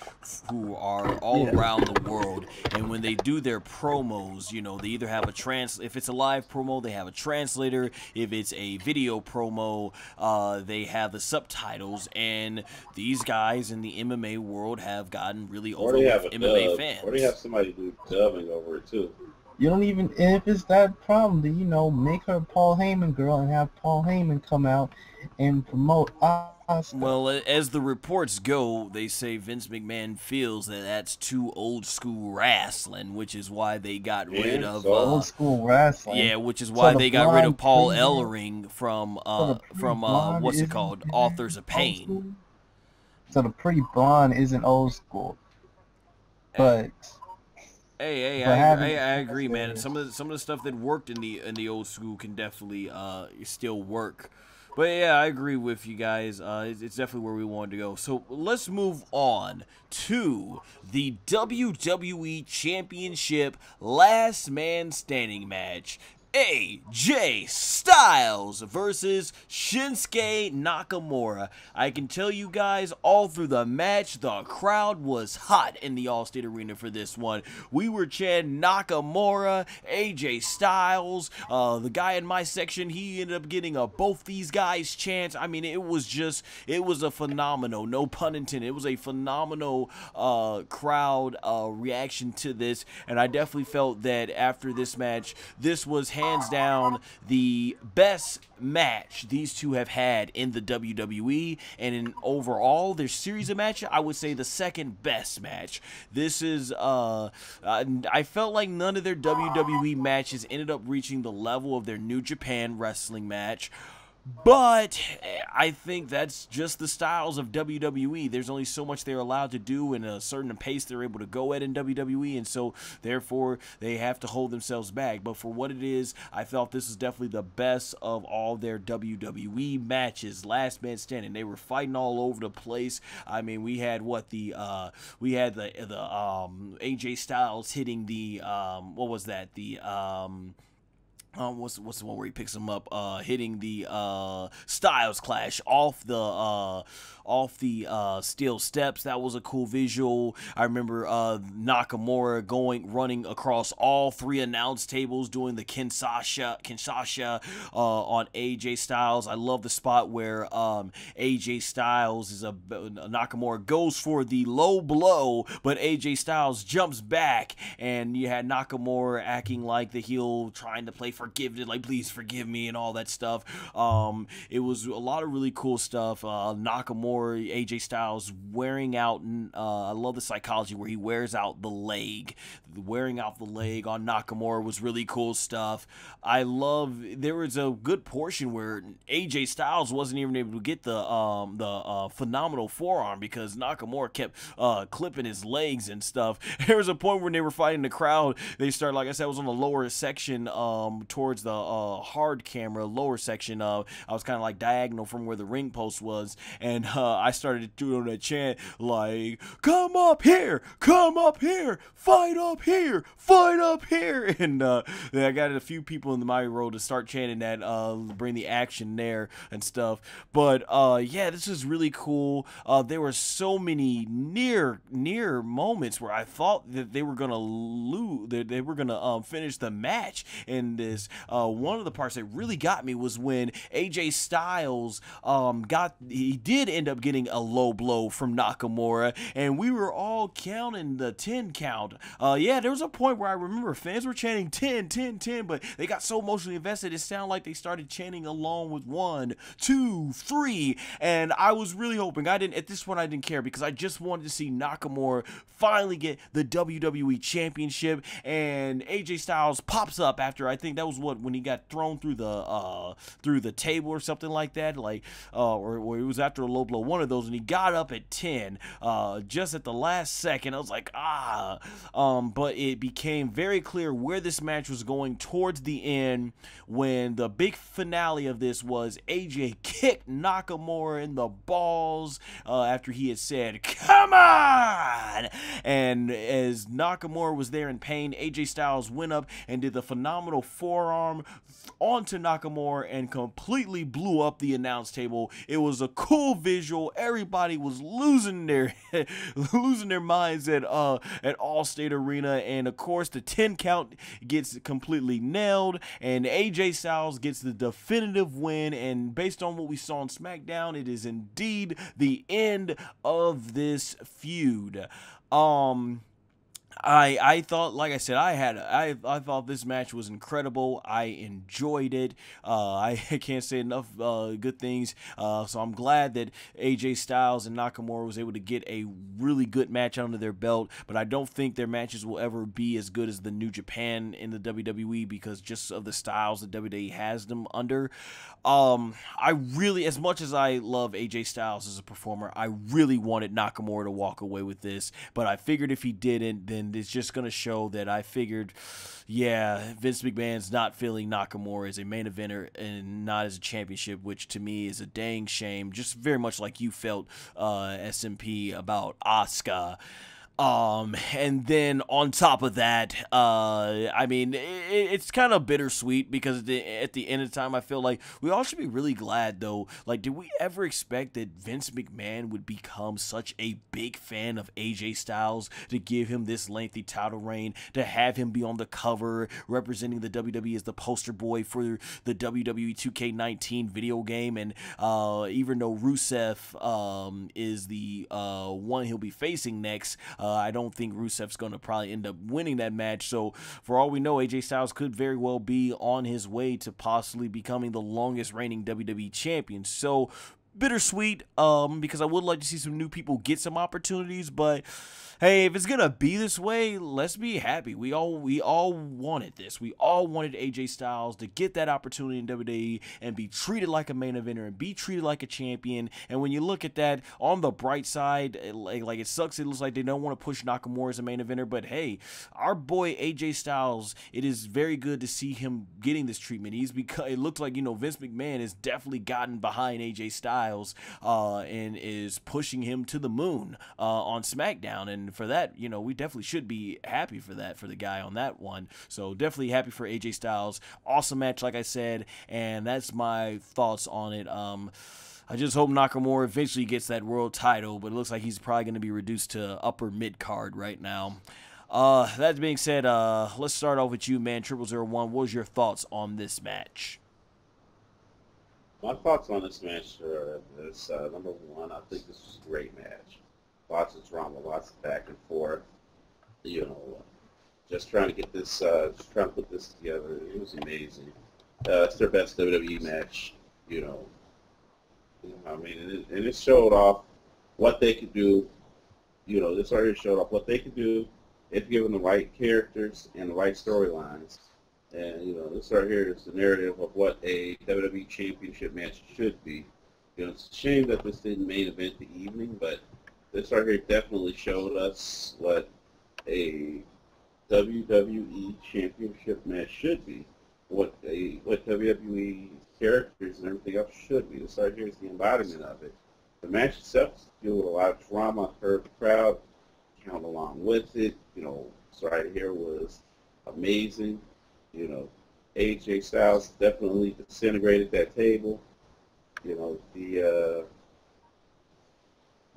who are all around the world, and when they do their promos, they either have if it's a live promo, they have a translator. If it's a video promo, they have the subtitles, and these guys in the MMA world have gotten really over with MMA fans. Or they have somebody do dubbing over it too. You don't even, if it's that problem, then, make her a Paul Heyman girl and have Paul Heyman come out and promote Asuka. Well, as the reports go, they say Vince McMahon feels that that's too old school wrestling, which is why they got rid of old school wrestling. Yeah, which is why they got rid of Paul Ellering from what's it called, Authors of Pain. So the pretty blonde isn't old school, but. Hey, I agree, man. Some of the stuff that worked in the old school can definitely still work. But yeah, I agree with you guys. It's definitely where we wanted to go. So let's move on to the WWE Championship Last Man Standing match. AJ Styles versus Shinsuke Nakamura. I can tell you guys, all through the match, the crowd was hot in the Allstate Arena for this one. We were chanting Nakamura, AJ Styles. The guy in my section, he ended up getting both these guys chants. I mean, it was a phenomenal, no pun intended, it was a phenomenal crowd reaction to this, and I definitely felt that after this match, this was hands down the best match these two have had in the WWE, and in overall their series of matches, I would say the second best match. This is I felt like none of their WWE matches ended up reaching the level of their New Japan Wrestling match. But I think that's just the styles of WWE. There's only so much they're allowed to do in a certain pace they're able to go at in WWE, and so therefore they have to hold themselves back. But for what it is, I felt this was definitely the best of all their WWE matches. Last man standing. They were fighting all over the place. I mean, we had the AJ Styles hitting the what was that? What's the one where he picks him up, hitting the Styles Clash off the steel steps. That was a cool visual. I remember Nakamura running across all 3 announce tables, doing the Kinshasa on AJ Styles. I love the spot where AJ Styles Nakamura goes for the low blow, but AJ Styles jumps back, and you had Nakamura acting like the heel, trying to play forgiveness, like please forgive me and all that stuff. It was a lot of really cool stuff. Nakamura, AJ Styles wearing out, I love the psychology where he wears out the leg. Wearing out the leg on Nakamura was really cool stuff. There was a good portion where AJ Styles wasn't even able to get the phenomenal forearm because Nakamura kept clipping his legs and stuff. There was a point when they were fighting the crowd. They started, like I said, I was on the lower section towards the hard camera lower section. I was kind of like diagonal from where the ring post was, and I started doing a chant like, come up here, fight up here, fight up here. And I got a few people in the Mighty Road to start chanting that, bring the action there and stuff. But yeah, this is really cool. There were so many near moments where I thought that they were gonna lose, that they were gonna finish the match in this. One of the parts that really got me was when AJ Styles he did end up getting a low blow from Nakamura, and we were all counting the 10 count. Yeah, there was a point where I remember fans were chanting 10, 10, 10, but they got so emotionally invested, it sounded like they started chanting along with 1, 2, 3, and I was really hoping, at this point I didn't care because I just wanted to see Nakamura finally get the WWE Championship, and AJ Styles pops up after, I think that was when he got thrown through the table or something like that, like or it was after a low blow, one of those, and he got up at 10 just at the last second. I was like, but it became very clear where this match was going towards the end when the big finale of this was AJ kicked Nakamura in the balls after he had said, come on! And as Nakamura was there in pain, AJ Styles went up and did the phenomenal forearm onto Nakamura and completely blew up the announce table. It was a cool visual. Everybody was losing their minds at Allstate Arena, and of course the 10 count gets completely nailed, and AJ Styles gets the definitive win. And based on what we saw on SmackDown, it is indeed the end of this feud. I thought, like I said, I thought this match was incredible. I enjoyed it. I can't say enough good things. So I'm glad that AJ Styles and Nakamura was able to get a really good match under their belt. But I don't think their matches will ever be as good as the New Japan in the WWE because just of the styles that WWE has them under. I really, as much as I love AJ Styles as a performer, I really wanted Nakamura to walk away with this. But I figured if he didn't, then it's just going to show that I figured, yeah, Vince McMahon's not feeling Nakamura as a main eventer and not as a championship, which to me is a dang shame. Just very much like you felt, SMP, about Asuka. And then on top of that, I mean, it's kind of bittersweet because at the end of the time, I feel like we all should be really glad, though. Like, did we ever expect that Vince McMahon would become such a big fan of AJ Styles to give him this lengthy title reign, to have him be on the cover representing the WWE as the poster boy for the WWE 2K19 video game? And even though Rusev is the one he'll be facing next, I don't think Rusev's going to probably end up winning that match. So for all we know, AJ Styles could very well be on his way to possibly becoming the longest reigning WWE champion. So bittersweet, because I would like to see some new people get some opportunities, but hey, if it's gonna be this way, let's be happy. We all wanted this. We all wanted AJ Styles to get that opportunity in WWE and be treated like a main eventer and be treated like a champion. And when you look at that, on the bright side, like it sucks. It looks like they don't want to push Nakamura as a main eventer, but hey, our boy AJ Styles, it is very good to see him getting this treatment. It looks like, Vince McMahon has definitely gotten behind AJ Styles and is pushing him to the moon on SmackDown. And for that, we definitely should be happy for that, for the guy on that one. So definitely happy for AJ Styles. Awesome match, like I said, and that's my thoughts on it. I just hope Nakamura eventually gets that world title, but it looks like he's probably going to be reduced to upper mid-card right now. That being said, let's start off with you, man. 0001, what was your thoughts on this match? My thoughts on this match are this. Number one, I think this was a great match. Lots of drama, lots of back and forth. Just trying to get this, just trying to put this together. It was amazing. It's their best WWE match. I mean, and it showed off what they could do. This already showed off what they could do if given the right characters and the right storylines. And, this right here is the narrative of what a WWE Championship match should be. It's a shame that this didn't main event the evening, but this right here definitely showed us what a WWE Championship match should be. What WWE characters and everything else should be. This right here is the embodiment of it. The match itself is filled with a lot of drama. I heard the crowd count along with it. This right here was amazing. AJ Styles definitely disintegrated that table.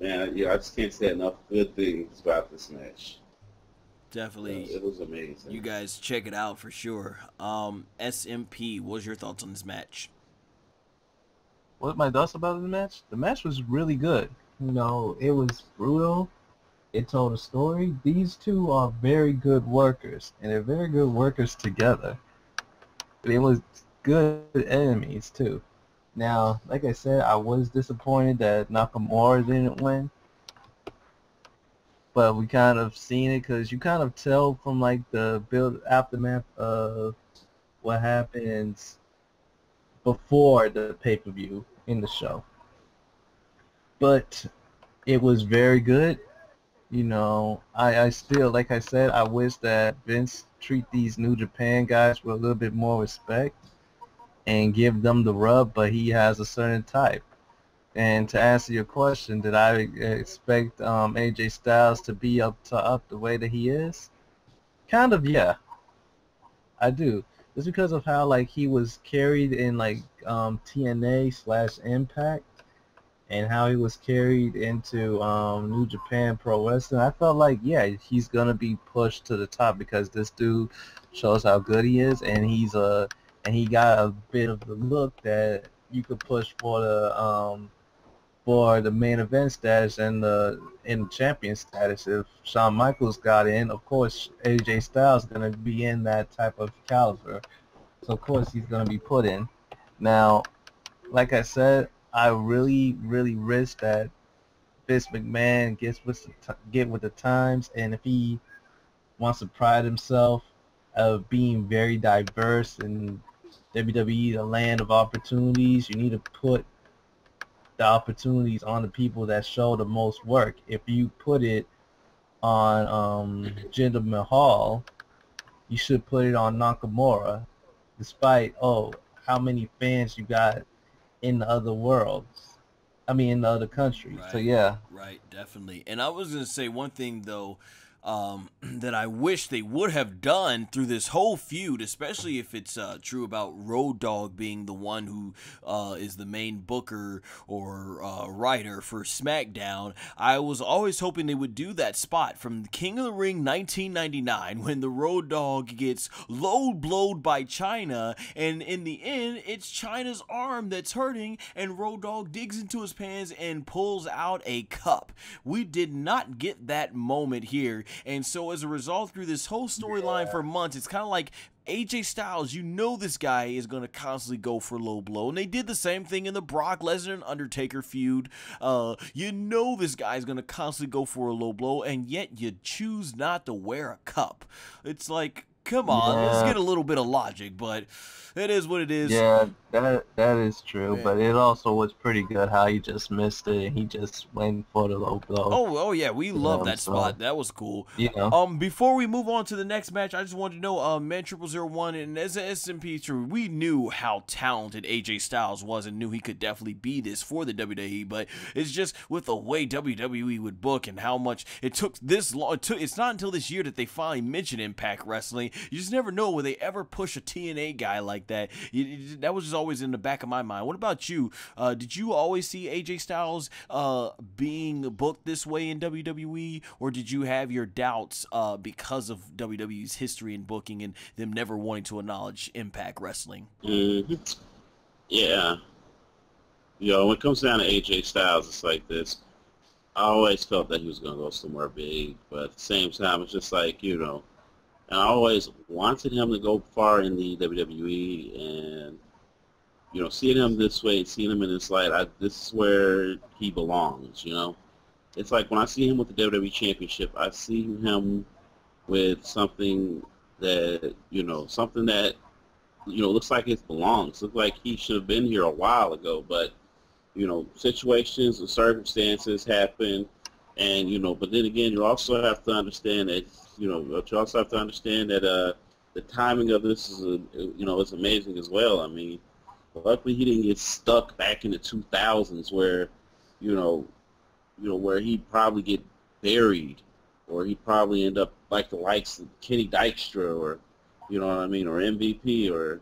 Man, I just can't say enough good things about this match. Definitely. It was amazing. You guys check it out for sure. SMP, what was your thoughts on this match? What my thoughts about the match? The match was really good. It was brutal. It told a story. These two are very good workers, and they're very good workers together. They was good enemies too. Now, like I said, I was disappointed that Nakamura didn't win, but we kind of seen it because you kind of tell from like the aftermath of what happens before the pay-per-view in the show. But it was very good. I still, like I said, I wish that Vince treat these New Japan guys with a little bit more respect and give them the rub, but he has a certain type. And to answer your question, did I expect AJ Styles to be up the way that he is? Kind of, yeah. I do. Just because of how he was carried in TNA/Impact. And how he was carried into New Japan Pro Wrestling, I felt like, yeah, he's gonna be pushed to the top because this dude shows how good he is, and he got a bit of the look that you could push for the main event status and the champion status. If Shawn Michaels got in, of course AJ Styles is gonna be in that type of caliber, so of course he's gonna be put in. Now, like I said, I really, really wish that Vince McMahon get with the times, and if he wants to pride himself of being very diverse in WWE, the land of opportunities, you need to put the opportunities on the people that show the most work. If you put it on Jinder Mahal, you should put it on Nakamura, despite how many fans you got in the other worlds. In the other countries. Right, so yeah. Right, definitely. And I was going to say one thing, though, that I wish they would have done through this whole feud, especially if it's true about Road Dogg being the one who is the main booker or writer for SmackDown. I was always hoping they would do that spot from King of the Ring 1999 when the Road Dogg gets low-blowed by China, and in the end, it's China's arm that's hurting, and Road Dogg digs into his pants and pulls out a cup. We did not get that moment here. And so as a result, through this whole storyline for months, it's kind of like AJ Styles, you know this guy is going to constantly go for low blow. And they did the same thing in the Brock Lesnar and Undertaker feud. You know this guy is going to constantly go for a low blow, and yet you choose not to wear a cup. It's like, come on, let's get a little bit of logic, but it is what it is. Yeah, that is true, but it also was pretty good how he just missed it and he just went for the low blow. Oh yeah, we love that spot. That was cool. You know. Before we move on to the next match, I just wanted to know, man0001, and as an SMP true, we knew how talented AJ Styles was and knew he could definitely be this for the WWE, but it's just with the way WWE would book and how much it took this long. It's not until this year that they finally mention Impact Wrestling. You just never know, will they ever push a TNA guy like that? That was just always in the back of my mind. What about you? Did you always see AJ Styles being booked this way in WWE, or did you have your doubts because of WWE's history in booking and them never wanting to acknowledge Impact Wrestling? Yeah. When it comes down to AJ Styles, it's like this. I always felt that he was going to go somewhere big, but at the same time, it's just like, and I always wanted him to go far in the WWE, and seeing him this way, seeing him in this light, this is where he belongs. It's like when I see him with the WWE Championship, I see him with something that looks like it belongs. Looks like he should have been here a while ago, but situations and circumstances happen, and but then again, you also have to understand that. The timing of this is, it's amazing as well. I mean, luckily he didn't get stuck back in the 2000s where, where he'd probably get buried, or he'd probably end up like the likes of Kenny Dykstra, or, or MVP, or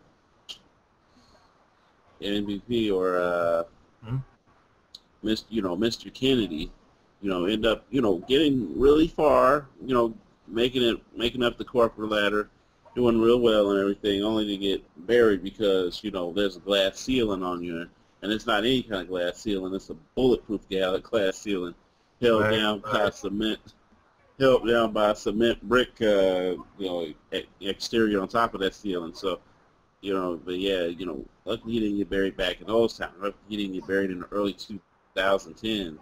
Mr. Kennedy, end up, getting really far, making up the corporate ladder, doing real well and everything, only to get buried because, there's a glass ceiling on you. And it's not any kind of glass ceiling, it's a bulletproof glass ceiling held down by a cement brick, exterior on top of that ceiling. So, but yeah, luckily he didn't get buried back in those times. Luckily he didn't get buried in the early 2010,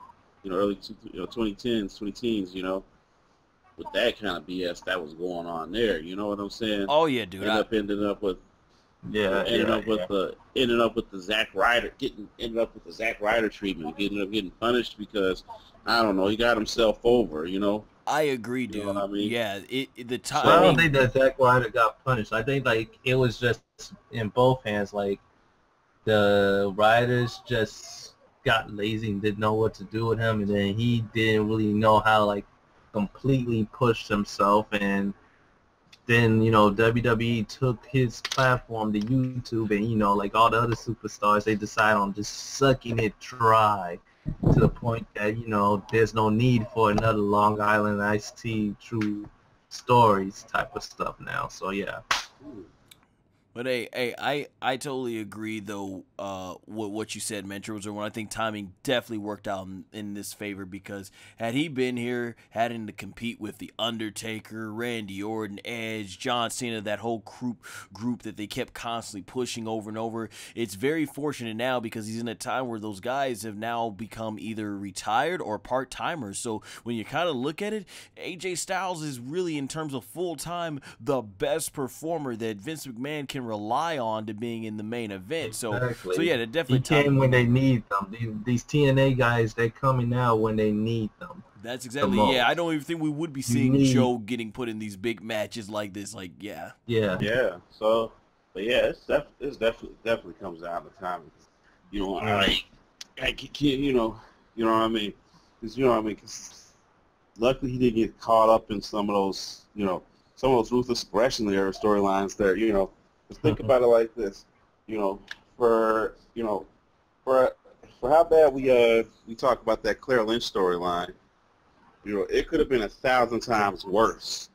early 2010s, 2010s, with that kind of BS that was going on there. You know what I'm saying? Oh yeah, dude. Ended up with the Zack Ryder Zack Ryder treatment, getting punished because I don't know, he got himself over. I agree, dude. You know what I mean? Yeah, the time. I don't think that Zack Ryder got punished. I think it was just in both hands. Like the Riders just got lazy and didn't know what to do with him, and then he didn't really know how to completely push himself, and then WWE took his platform to YouTube, and all the other superstars, they decide on just sucking it dry to the point that there's no need for another Long Island Iced Tea True Stories type of stuff now. So yeah. But hey, I totally agree though with what you said, man0001. I think timing definitely worked out in this favor, because had he been here having to compete with The Undertaker, Randy Orton, Edge, John Cena, that whole group that they kept constantly pushing over and over, it's very fortunate now because he's in a time where those guys have now become either retired or part-timers. So when you kind of look at it, AJ Styles is really, in terms of full-time, the best performer that Vince McMahon can rely on to being in the main event. So yeah, that definitely. He came when they need them. These TNA guys, they're coming now when they need them. That's exactly. Yeah, I don't even think we would be seeing Joe getting put in these big matches like this. Like, yeah. So, but yeah, it's definitely comes down to time. I can't, you know what I mean? Because luckily he didn't get caught up in some of those ruthless aggression era storylines there. Just think about it like this, for how bad we talk about that Claire Lynch storyline, it could have been 1,000 times worse.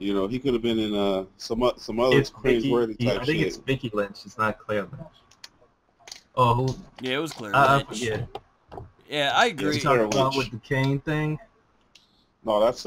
He could have been in some other cringeworthy type shit. I think it's Vicky Lynch. It's not Claire Lynch. Oh, yeah, it was Claire Lynch. Yeah, I agree. You talking about with the Kane thing? No, that's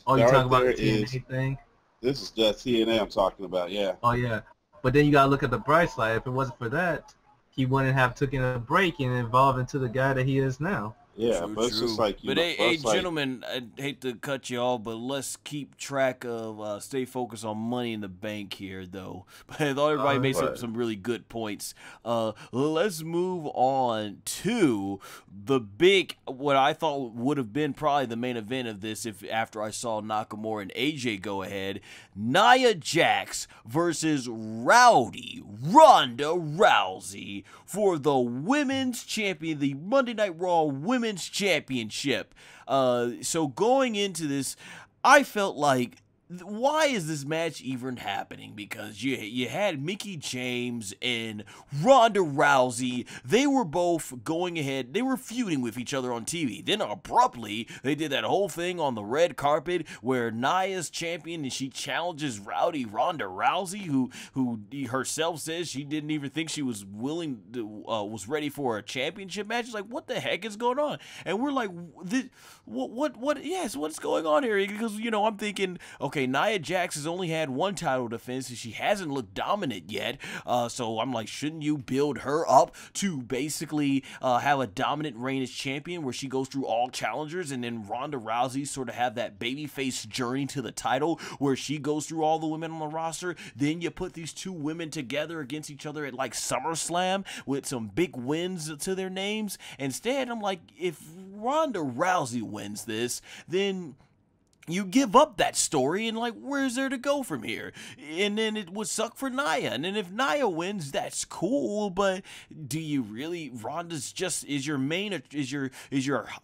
Oh, you talking about the TNA thing? This is the TNA I'm talking about, yeah. Oh yeah, but then you gotta look at the bright side. If it wasn't for that, he wouldn't have taken a break and evolved into the guy that he is now. Yeah, True, but it's just like, but hey, gentlemen, I hate to cut you off, but let's keep track of, stay focused on Money in the Bank here, though. But I thought everybody made some really good points. Let's move on to the big, what I thought would have been probably the main event of this if after I saw Nakamura and AJ go ahead. Nia Jax versus Rowdy Ronda Rousey for the Women's Champion, the Monday Night Raw Women's Championship. So going into this, I felt like, why is this match even happening? Because you had Mickie James and Ronda Rousey. They were both going ahead. They were feuding with each other on TV. Then abruptly, they did that whole thing on the red carpet where Nia's champion and she challenges Ronda Rousey, who herself says she didn't even think she was willing to, was ready for a championship match. It's like, what the heck is going on? And we're like, what's going on here? Because, I'm thinking, okay, Nia Jax has only had one title defense and she hasn't looked dominant yet. So I'm like, shouldn't you build her up to basically have a dominant reign as champion where she goes through all challengers, and then Ronda Rousey sort of have that babyface journey to the title where she goes through all the women on the roster. Then you put these two women together against each other at like SummerSlam with some big wins to their names. Instead, I'm like, if Ronda Rousey wins this, then you give up that story, and like, where's there to go from here? And then it would suck for Nia. And then if Nia wins, that's cool, but do you really? Ronda's just is your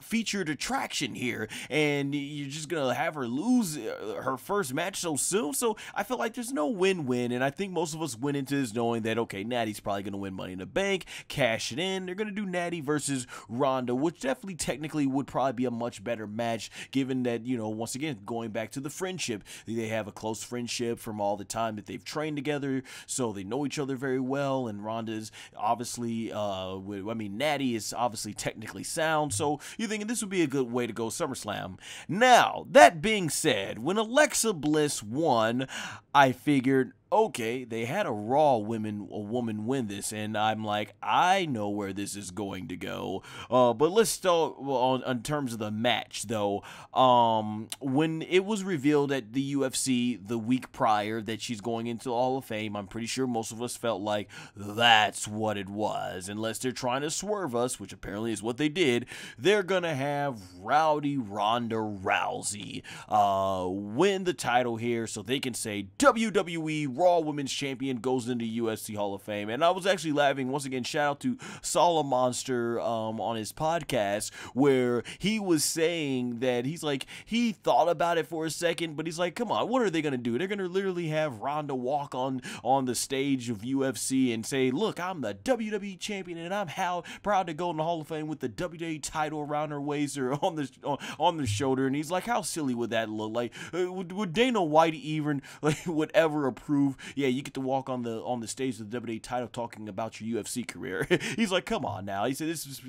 featured attraction here, and you're just gonna have her lose her first match so soon. So I feel like there's no win-win, and I think most of us went into this knowing that, okay, Natty's probably gonna win Money in the Bank, cash it in. They're gonna do Natty versus Ronda, which definitely technically would probably be a much better match, given that, once again, going back to the friendship, they have a close friendship from all the time that they've trained together, so they know each other very well. And Ronda's obviously, Natty is obviously technically sound, so you're thinking this would be a good way to go SummerSlam. Now, that being said, when Alexa Bliss won, I figured, okay, they had a Raw woman win this, and I'm like, I know where this is going to go. But let's start on terms of the match, though. When it was revealed at the UFC the week prior that she's going into the Hall of Fame, I'm pretty sure most of us felt like that's what it was. Unless they're trying to swerve us, which apparently is what they did, they're gonna have Rowdy Ronda Rousey win the title here so they can say WWE Raw Women's Champion goes into UFC Hall of Fame. And I was actually laughing, once again, shout out to Solid Monster on his podcast, where he was saying that he's like, he thought about it for a second, but he's like, come on, what are they gonna do? They're gonna literally have Ronda walk on the stage of UFC and say, look, I'm the WWE champion and I'm proud to go in the Hall of Fame with the WWE title around her waist or on the shoulder. And he's like, how silly would that look? Like, would Dana White even would ever approve? Yeah, you get to walk on the stage of the WWE title talking about your UFC career. He's like, come on now. He said, this is,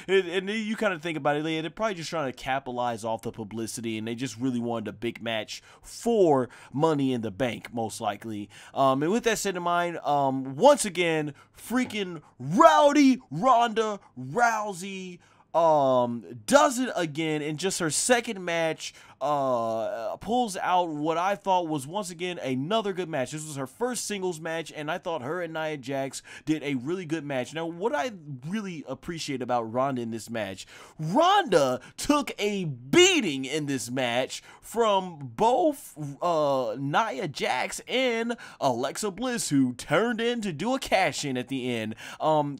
and you kind of think about it, they're probably just trying to capitalize off the publicity, and they just really wanted a big match for Money in the Bank, most likely. And with that said in mind, once again, freaking Rowdy Ronda Rousey does it again in just her second match. Pulls out what I thought was, once again, another good match. This was her first singles match, and I thought her and Nia Jax did a really good match. Now, what I really appreciate about Ronda in this match, Ronda took a beating in this match from both Nia Jax and Alexa Bliss, who turned in to do a cash-in at the end.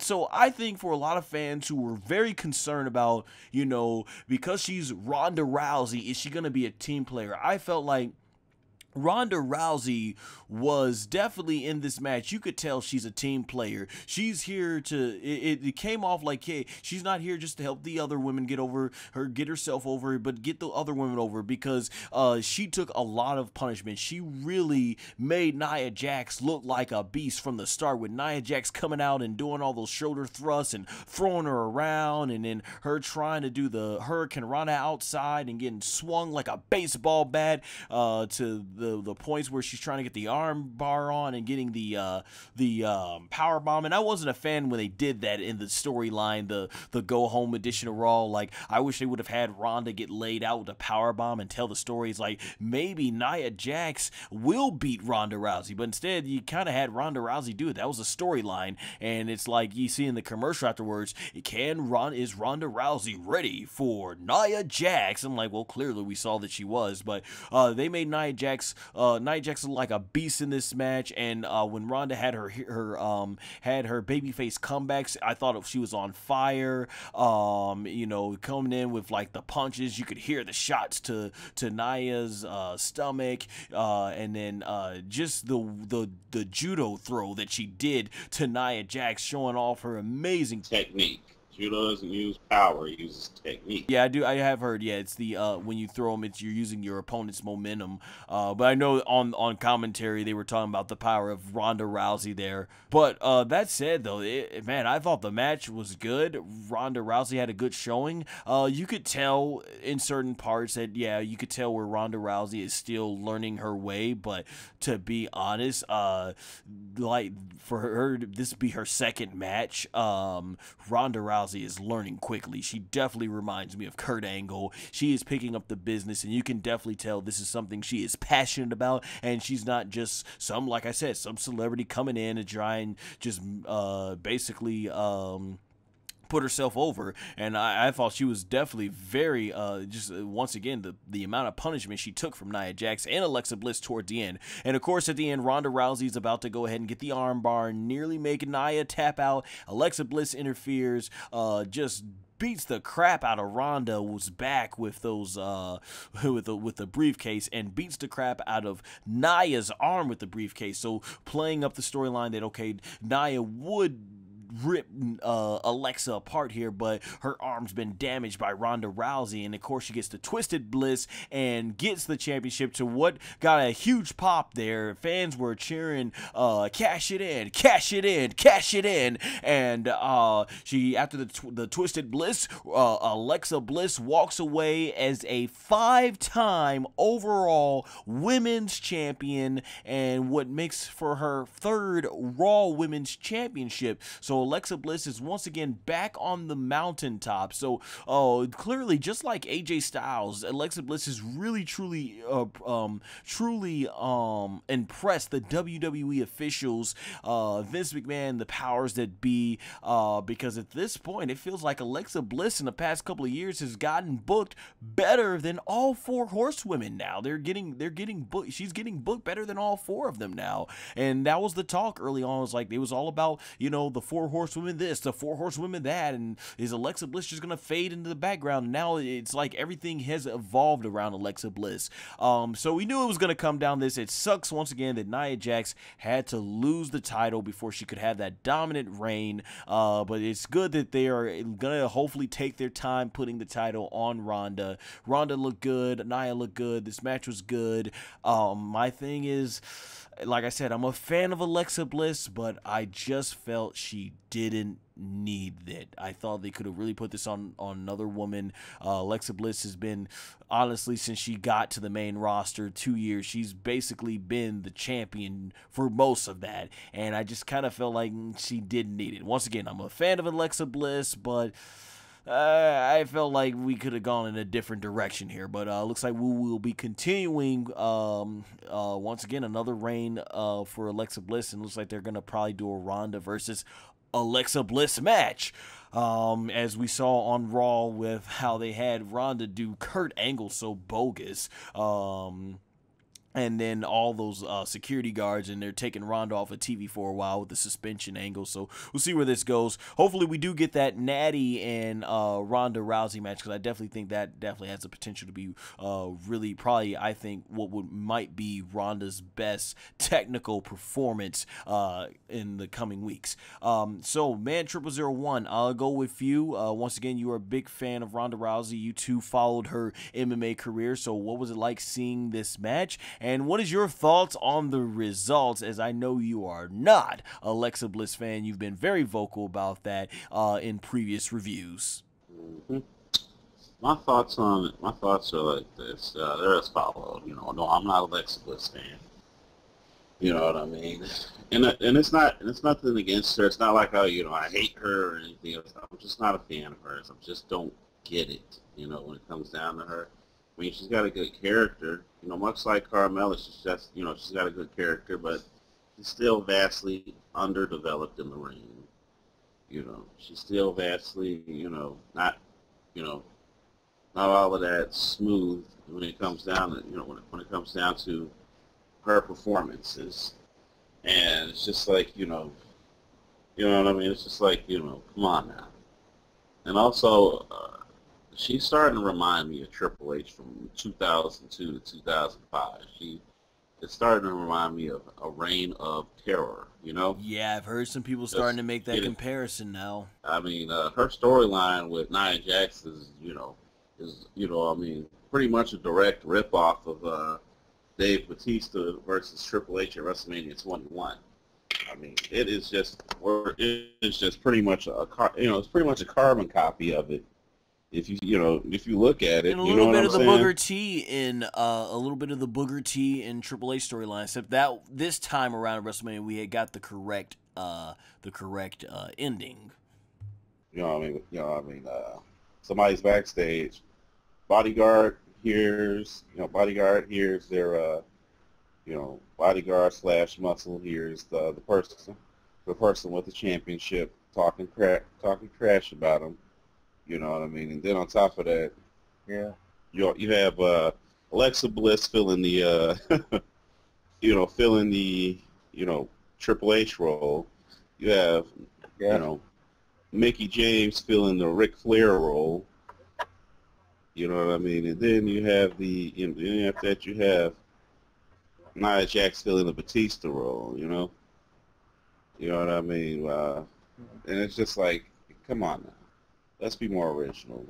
So I think for a lot of fans who were very concerned about, because she's Ronda Rousey, is she going to be a team player? I felt like Ronda Rousey was definitely in this match. You could tell she's a team player. She's here to, it came off like, hey, she's not here just to help the other women get herself over, but get the other women over, because she took a lot of punishment. She really made Nia Jax look like a beast from the start, with Nia Jax coming out and doing all those shoulder thrusts and throwing her around, and then her trying to do the Hurricane Rana outside and getting swung like a baseball bat to the points where she's trying to get the arm bar on and getting the power bomb, and I wasn't a fan when they did that in the storyline, the go home edition of Raw. Like, I wish they would have had Ronda get laid out with a power bomb and tell the stories like maybe Nia Jax will beat Ronda Rousey, but instead you kind of had Ronda Rousey do it. That was a storyline, and it's like you see in the commercial afterwards, is Ronda Rousey ready for Nia Jax? I'm like, well, clearly we saw that she was, but they made Nia Jax look like a beast in this match, and when Ronda had her babyface comebacks, I thought she was on fire. You know, coming in with like the punches, you could hear the shots to Nia's stomach, and then just the judo throw that she did to Nia Jax, showing off her amazing technique. Judo doesn't use power; it uses technique. Yeah, I have heard. Yeah, it's the when you throw them, you're using your opponent's momentum. But I know on commentary they were talking about the power of Ronda Rousey there. But that said, though, man, I thought the match was good. Ronda Rousey had a good showing. You could tell in certain parts that you could tell where Ronda Rousey is still learning her way. But to be honest, like for her, this be her second match. Ronda Rousey is learning quickly. She definitely reminds me of Kurt Angle. She is picking up the business, and you can definitely tell this is something she is passionate about, and she's not just like I said, some celebrity coming in and try and just basically put herself over. And I thought she was definitely very just once again the amount of punishment she took from Nia Jax and Alexa Bliss toward the end. And of course at the end, Ronda Rousey's about to go ahead and get the arm bar, nearly making Nia tap out. Alexa Bliss interferes, just beats the crap out of Ronda's back with those with the briefcase, and beats the crap out of Nia's arm with the briefcase. So playing up the storyline that okay, Nia would rip Alexa apart here, but her arm's been damaged by Ronda Rousey, and of course she gets the Twisted Bliss and gets the championship to what got a huge pop there. Fans were cheering, cash it in, cash it in, cash it in, and she, after the Twisted Bliss, Alexa Bliss walks away as a 5-time overall women's champion, and what makes for her 3rd Raw Women's Championship. So Alexa Bliss is once again back on the mountaintop. So clearly, just like AJ Styles, Alexa Bliss has really truly impressed the WWE officials, Vince McMahon, the powers that be, because at this point it feels like Alexa Bliss in the past couple of years has gotten booked better than all 4 horsewomen now. They're getting booked. She's getting booked better than all 4 of them now. And that was the talk early on. It was like, it was all about, you know, the 4 horsewomen this, the 4 horsewomen that, and is Alexa Bliss just gonna fade into the background? And now it's like everything has evolved around Alexa Bliss. So we knew it was gonna come down this. It sucks once again that Nia Jax had to lose the title before she could have that dominant reign. But it's good that they are gonna hopefully take their time putting the title on Ronda. Ronda looked good, Nia looked good, this match was good. My thing is, like I said, I'm a fan of Alexa Bliss, but I just felt she didn't need it. I thought they could have really put this on another woman. Alexa Bliss has been, honestly, since she got to the main roster 2 years, she's basically been the champion for most of that, and I just kind of felt like she didn't need it. Once again, I'm a fan of Alexa Bliss, but I felt like we could have gone in a different direction here, but looks like we will be continuing once again another reign for Alexa Bliss, and looks like they're gonna probably do a Ronda versus Alexa Bliss match, as we saw on Raw with how they had Ronda do Kurt Angle so bogus. And then all those security guards, and they're taking Ronda off of TV for a while with the suspension angle. So we'll see where this goes. Hopefully we do get that Natty and Ronda Rousey match, because I definitely think that definitely has the potential to be really, probably, I think, what might be Ronda's best technical performance in the coming weeks. So man0001, I'll go with you. Once again, you are a big fan of Ronda Rousey. You too followed her MMA career. So what was it like seeing this match? And what is your thoughts on the results, as I know you are not a Alexa Bliss fan. You've been very vocal about that in previous reviews. My thoughts on it. My thoughts are like this. They're as follows. You know, no, I'm not a Alexa Bliss fan. You know what I mean? And it's not, and it's nothing against her. It's not like I hate her or anything else. I'm just not a fan of hers. I just don't get it. You know, when it comes down to her. I mean, she's got a good character. You know, much like Carmella, she's just, she's got a good character, but she's still vastly underdeveloped in the ring. You know, she's still vastly, not, not all of that smooth when it comes down to, when it comes down to her performances. And it's just like, you know what I mean? It's just like, come on now. And also, she's starting to remind me of Triple H from 2002 to 2005. It's starting to remind me of a reign of terror, Yeah, I've heard some people starting to make that comparison now. I mean, her storyline with Nia Jax is, pretty much a direct ripoff of Dave Bautista versus Triple H at WrestleMania 21. I mean, it is just pretty much it's pretty much a carbon copy of it. If you look at it, and a little bit of the Booker T in Triple H storyline, except that this time around at WrestleMania we had got the correct ending. Somebody's backstage, bodyguard hears their bodyguard / muscle hears the person with the championship talking trash about him. You know what I mean? And then on top of that, yeah, you have Alexa Bliss filling the Triple H role. You have Mickey James filling the Ric Flair role. You know what I mean? And then you have after that you have Nia Jax filling the Batista role. You know what I mean? And it's just like, come on now. Let's be more original.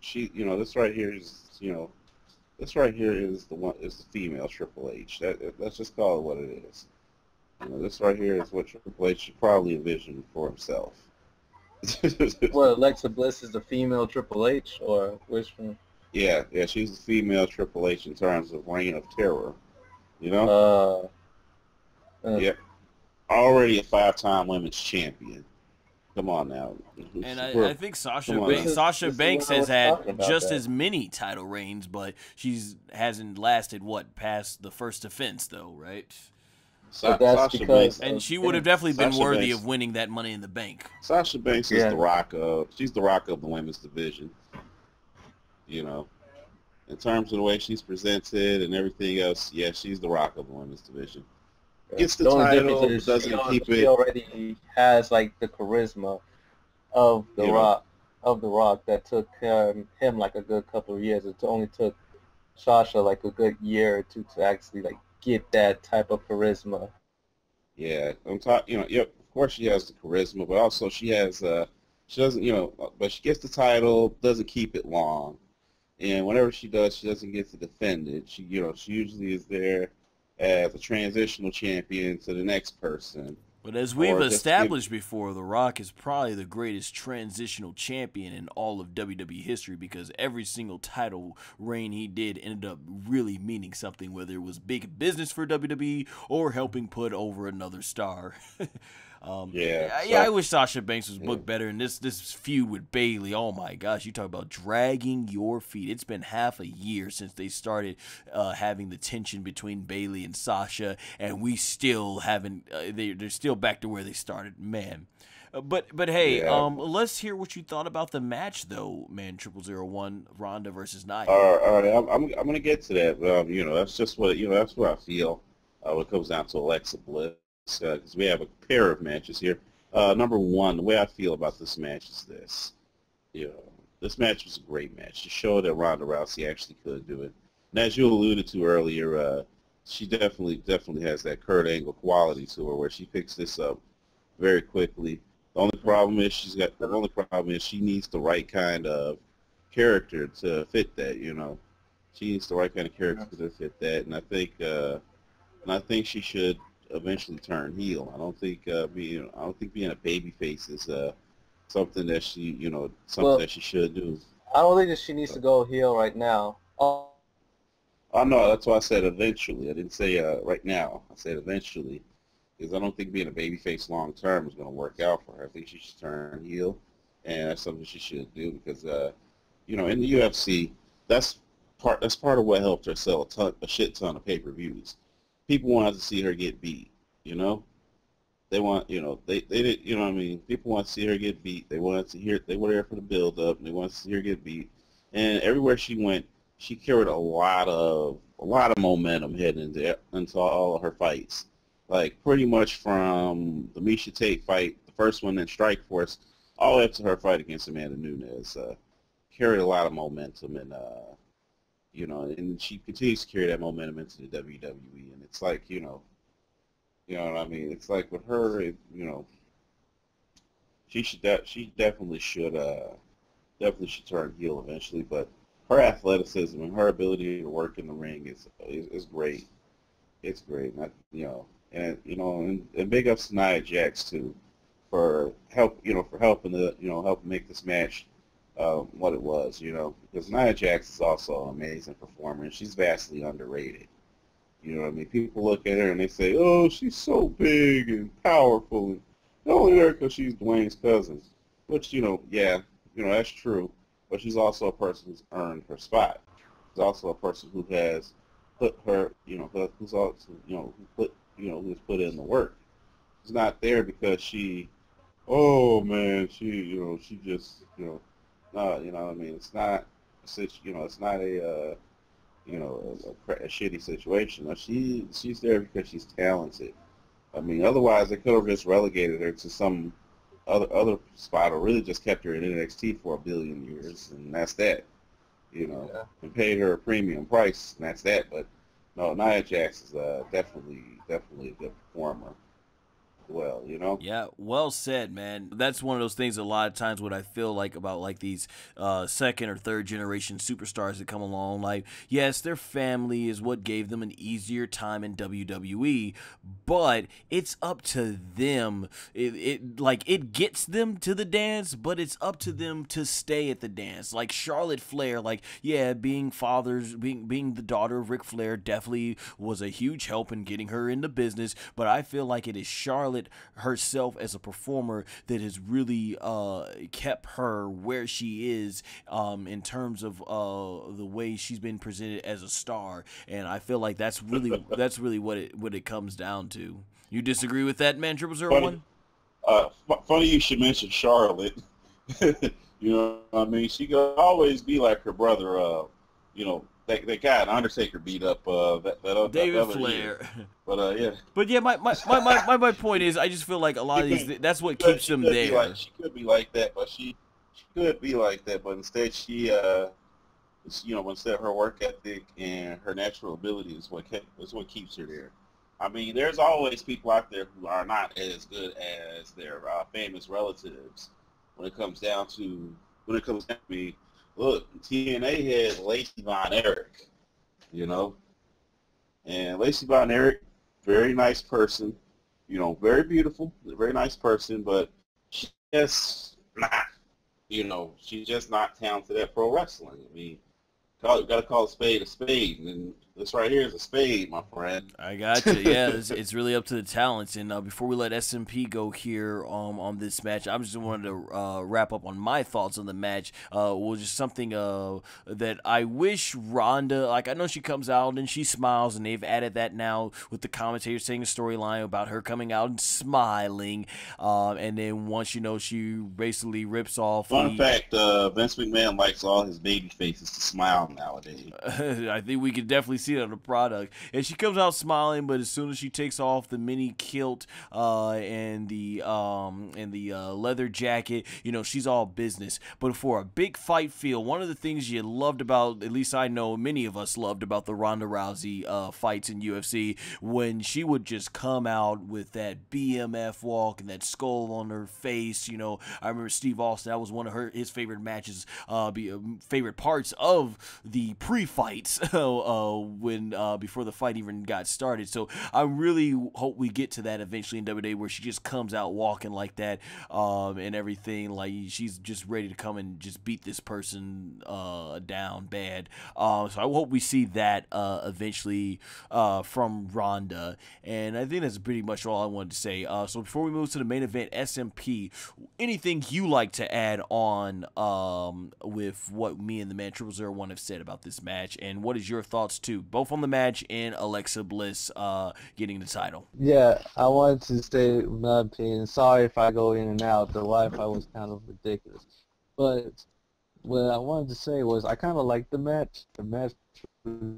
This right here is the female Triple H. Let's just call it what it is. This right here is what Triple H should probably envision for himself. What, Alexa Bliss is the female Triple H, or which one? Yeah, she's the female Triple H in terms of reign of terror. Yeah. Already a 5-time women's champion. Come on now. And I think Sasha Banks has had just as many title reigns, but hasn't lasted past the first defense though, right? Sasha Banks, and she would have definitely been worthy of winning that Money in the Bank. Sasha Banks is the Rock of the women's division. In terms of the way she's presented and everything else, yeah, she's the Rock of the women's division. Gets the title, doesn't keep it. She already has like the charisma of the Rock that took him like a good couple of years. It only took Sasha like a good year or two to actually like get that type of charisma. Yeah, I'm talking. Of course she has the charisma, but also she has she doesn't, but she gets the title, doesn't keep it long, and whenever she does, she doesn't get to defend it. She usually is there as a transitional champion to the next person. But as we've established before, The Rock is probably the greatest transitional champion in all of WWE history, because every single title reign he did ended up really meaning something, whether it was big business for WWE or helping put over another star. I wish Sasha Banks was booked better. And this feud with Bayley, oh my gosh, you talk about dragging your feet. It's been half a year since they started having the tension between Bayley and Sasha, and we still haven't. They're still back to where they started, man. But hey, let's hear what you thought about the match, though, man. 0001 Ronda versus Nia. All right, I'm gonna get to that. That's just what that's what I feel when it comes down to Alexa Bliss. Because we have a pair of matches here. Number one, the way I feel about this match is this. This match was a great match to show that Ronda Rousey actually could do it. And as you alluded to earlier, she definitely has that Kurt Angle quality to her, where she picks this up very quickly. The only problem is she needs the right kind of character to fit that. She needs the right kind of character to fit that, and I think she should eventually turn heel. I don't think being a babyface is something that she that she should do. I don't think that she needs to go heel right now. Oh, I know, that's why I said eventually. I didn't say right now. I said eventually. Because I don't think being a babyface long term is going to work out for her. I think she should turn heel, and that's something she should do because, you know, in the UFC, that's part of what helped her sell a shit ton of pay-per-views. People wanted to see her get beat, you know. They want, you know, they did, you know what I mean. People want to see her get beat. They wanted to hear, they were there for the build-up, and they wanted to see her get beat. And everywhere she went, she carried a lot of momentum heading into all of her fights. Like pretty much from the Miesha Tate fight, the first one in Strikeforce, all the way up to her fight against Amanda Nunes, carried a lot of momentum, and you know, and she continues to carry that momentum into the WWE. And it's like, you know what I mean. It's like with her, you know, she definitely should turn heel eventually. But her athleticism and her ability to work in the ring is great. It's great, you know. And you know, and big ups to Nia Jax too, for helping help make this match what it was, you know, because Nia Jax is also an amazing performer, and she's vastly underrated. You know what I mean? People look at her and they say, "Oh, she's so big and powerful, and only there because she's Dwayne's cousin," which, you know, yeah, you know, that's true, but she's also a person who's earned her spot. She's also a person who has put her, you know, who's also, you know, who's put in the work. She's not there because oh man, she just, no, you know what I mean? It's not, it's not a shitty situation. No, she's there because she's talented. I mean, otherwise they could have just relegated her to some other spot, or really just kept her in NXT for a billion years, and that's that. You know, yeah. and paid her a premium price, and that's that. But no, Nia Jax is definitely a good performer. Well, you know. Yeah, well said, man. That's one of those things a lot of times what I feel like about like these second or third generation superstars that come along. Like, yes, their family is what gave them an easier time in WWE, but it's up to them. It gets them to the dance, but it's up to them to stay at the dance. Like Charlotte Flair, like, yeah, being the daughter of Ric Flair definitely was a huge help in getting her into business, but I feel like it is Charlotte herself as a performer that has really kept her where she is in terms of the way she's been presented as a star, and I feel like that's really what it comes down to. You disagree with that, man? 0001? Funny you should mention Charlotte. You know what I mean? She could always be like her brother. You know, that guy, the Undertaker, beat up David Flair. But yeah. But yeah, my point is, I just feel like a lot of these, that's what keeps them there. She could be like that, but she could be like that, but instead instead her work ethic and her natural ability is what keeps her there. I mean, there's always people out there who are not as good as their famous relatives when it comes down to me. Look, TNA had Lacey Von Erich, you know, and Lacey Von Erich, very nice person, you know, very beautiful, very nice person, but she's just not, she's just not talented at pro wrestling. I mean, you got to call a spade, and this right here is a spade, my friend. I got you. Yeah, it's really up to the talents. And before we let SMP go here on this match, I just wanted to wrap up on my thoughts on the match. Was just something that I wish Ronda, like, I know she comes out and she smiles, and they've added that now with the commentators saying a storyline about her coming out and smiling. And then once, she basically rips off. Fun fact, Vince McMahon likes all his baby faces to smile nowadays. I think we can definitely see it on the product. And she comes out smiling, but as soon as she takes off the mini kilt and the leather jacket, she's all business. But for a big fight feel, one of the things you loved about, at least I know many of us loved about the Ronda Rousey fights in UFC, when she would just come out with that BMF walk and that skull on her face. I remember Steve Austin, that was one of his favorite matches, favorite parts of the pre-fights when before the fight even got started. So I really hope we get to that eventually in WWE, where she just comes out walking like that and everything, like she's just ready to come and just beat this person down bad. So I hope we see that eventually from Ronda, and I think that's pretty much all I wanted to say. So before we move to the main event, SMP, anything you like to add on with what me and the man 0001 have said about this match, and what is your thoughts too, both on the match and Alexa Bliss getting the title? Yeah, I wanted to say my opinion. Sorry if I go in and out. The Wi-Fi was kind of ridiculous. But what I wanted to say was I kind of liked the match. The match was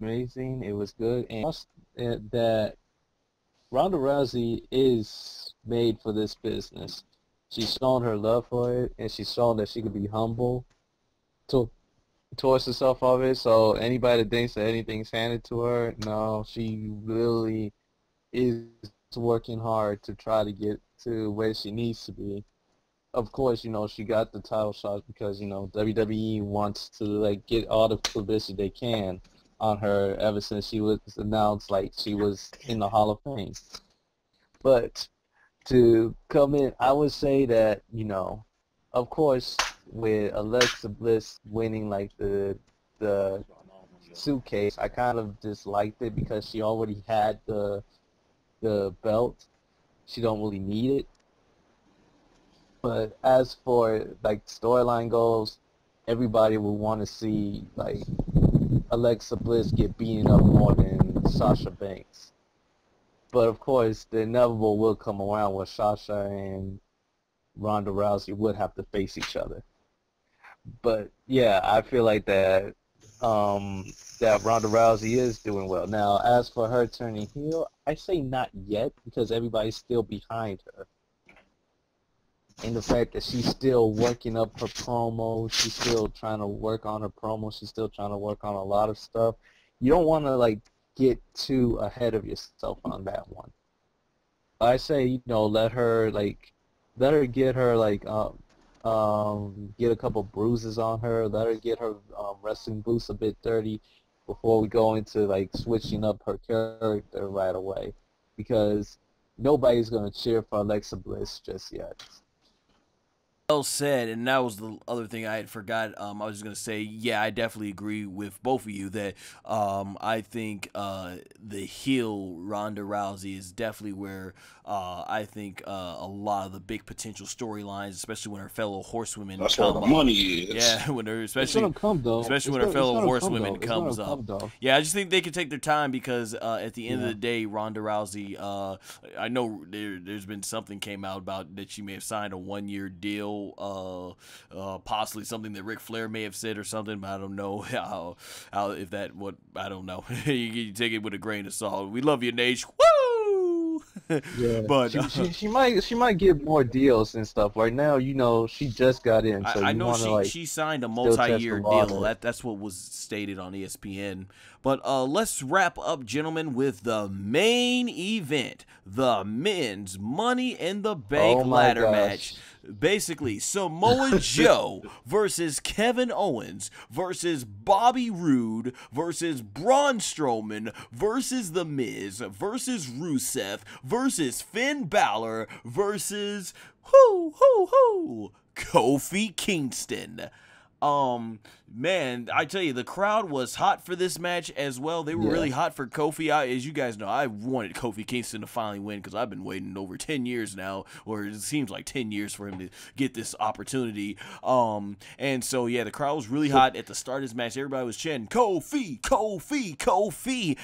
amazing. It was good. And that Ronda Rousey is made for this business. She's shown her love for it, and she's shown that she can be humble towards herself of it. So anybody that thinks that anything's handed to her, no, she really is working hard to try to get to where she needs to be. Of course, you know, she got the title shot because, you know, WWE wants to, like, get all the publicity they can on her ever since she was announced, like, she was in the Hall of Fame. But to come in, I would say that, you know, of course, with Alexa Bliss winning, like, the suitcase, I kind of disliked it because she already had the belt. She don't really need it. But as for, like, storyline goes, everybody would want to see, like, Alexa Bliss get beaten up more than Sasha Banks. But of course, the inevitable will come around where Sasha and Ronda Rousey would have to face each other. But yeah, I feel like that that Ronda Rousey is doing well. Now, as for her turning heel, I say not yet because everybody's still behind her. And the fact that she's still working up her promo, she's still trying to work on her promo, she's still trying to work on a lot of stuff. You don't want to, like, get too ahead of yourself on that one. I say, you know, let her get her, like, get a couple bruises on her, let her get her wrestling boots a bit dirty before we go into, like, switching up her character right away. Because nobody's going to cheer for Alexa Bliss just yet. Well said, and that was the other thing I had forgot. I was just going to say, yeah, I definitely agree with both of you that I think the heel Ronda Rousey is definitely where I think a lot of the big potential storylines, especially when her fellow horsewomen That's come where the up. money is. Yeah, when her, It's gonna come, though. especially when her fellow horsewomen comes up. Yeah, I just think they can take their time because at the end of the day, Ronda Rousey, I know there's been something came out about that she may have signed a 1-year deal, possibly something that Ric Flair may have said or something, but I don't know how if that what I don't know. you take it with a grain of salt. We love you, Nate. Woo! Yeah, but she might get more deals and stuff. Right now, you know, she just got in, so I know wanna, like, she signed a multi-year deal. water. That's what was stated on ESPN. But let's wrap up, gentlemen, with the main event, the men's Money in the Bank ladder match. Basically, Samoa Joe versus Kevin Owens versus Bobby Roode versus Braun Strowman versus The Miz versus Rusev versus Finn Balor versus Kofi Kingston. Man, I tell you, the crowd was hot for this match as well. They were really hot for Kofi. As you guys know, I wanted Kofi Kingston to finally win because I've been waiting over 10 years now, or it seems like 10 years for him to get this opportunity. And so, yeah, the crowd was really hot at the start of this match. Everybody was chanting, Kofi, Kofi, Kofi.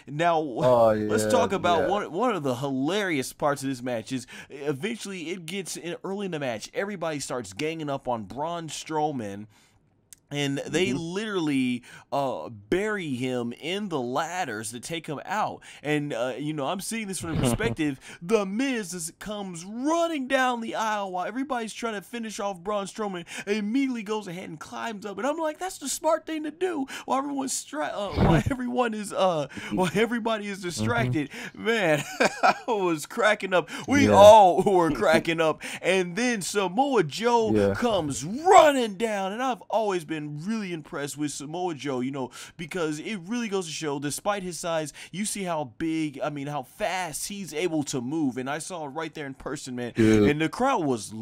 Now, let's talk about one of the hilarious parts of this match is eventually it gets early in the match. Everybody starts ganging up on Braun Strowman. And they literally bury him in the ladders to take him out. And, you know, I'm seeing this from the perspective. The Miz comes running down the aisle while everybody's trying to finish off Braun Strowman and immediately goes ahead and climbs up. And I'm like, that's the smart thing to do while everyone's while everybody is distracted. Man, I was cracking up. We all were cracking up. And then Samoa Joe comes running down. And I've always been been really impressed with Samoa Joe, you know, because it really goes to show, despite his size, you see how big, I mean, how fast he's able to move. And I saw it right there in person, man. Dude. And the crowd was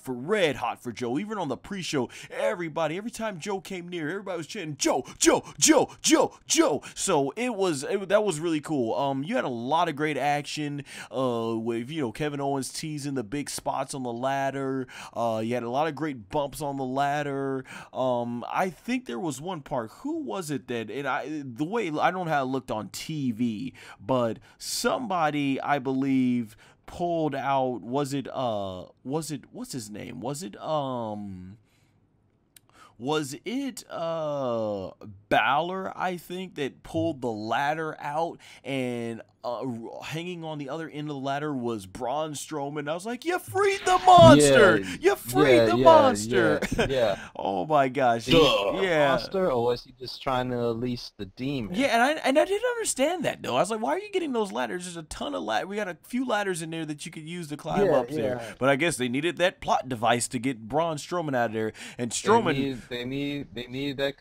red hot for Joe. Even on the pre-show, every time Joe came near, everybody was chanting, Joe, Joe, Joe, Joe, Joe. So that was really cool. You had a lot of great action with, you know, Kevin Owens teasing the big spots on the ladder. You had a lot of great bumps on the ladder. I think there was one part. Who was it that? And the way I don't know how it looked on TV, but somebody, I believe, pulled out. Was it what's his name? Was it Balor, I think, that pulled the ladder out, and hanging on the other end of the ladder was Braun Strowman. I was like, you freed the monster! Yeah, You freed the monster! Yeah. Oh my gosh. Yeah. Monster, or was he just trying to release the demon? Yeah, and I didn't understand that, though. I was like, why are you getting those ladders? There's a ton of ladders. We got a few ladders in there that you could use to climb up there. But I guess they needed that plot device to get Braun Strowman out of there. And Strowman... They need that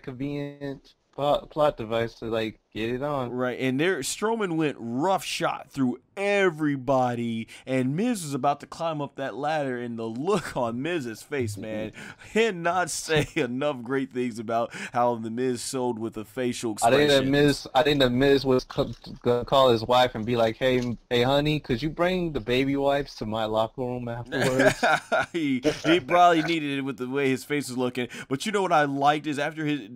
convenient plot device to, like, get it on. Right, and Strowman went rough shot through everybody, and Miz was about to climb up that ladder, and the look on Miz's face, man, cannot say enough great things about how the Miz sold with a facial expression. I think that Miz was gonna call his wife and be like, hey honey, could you bring the baby wipes to my locker room afterwards? he probably needed it with the way his face was looking. But you know what I liked is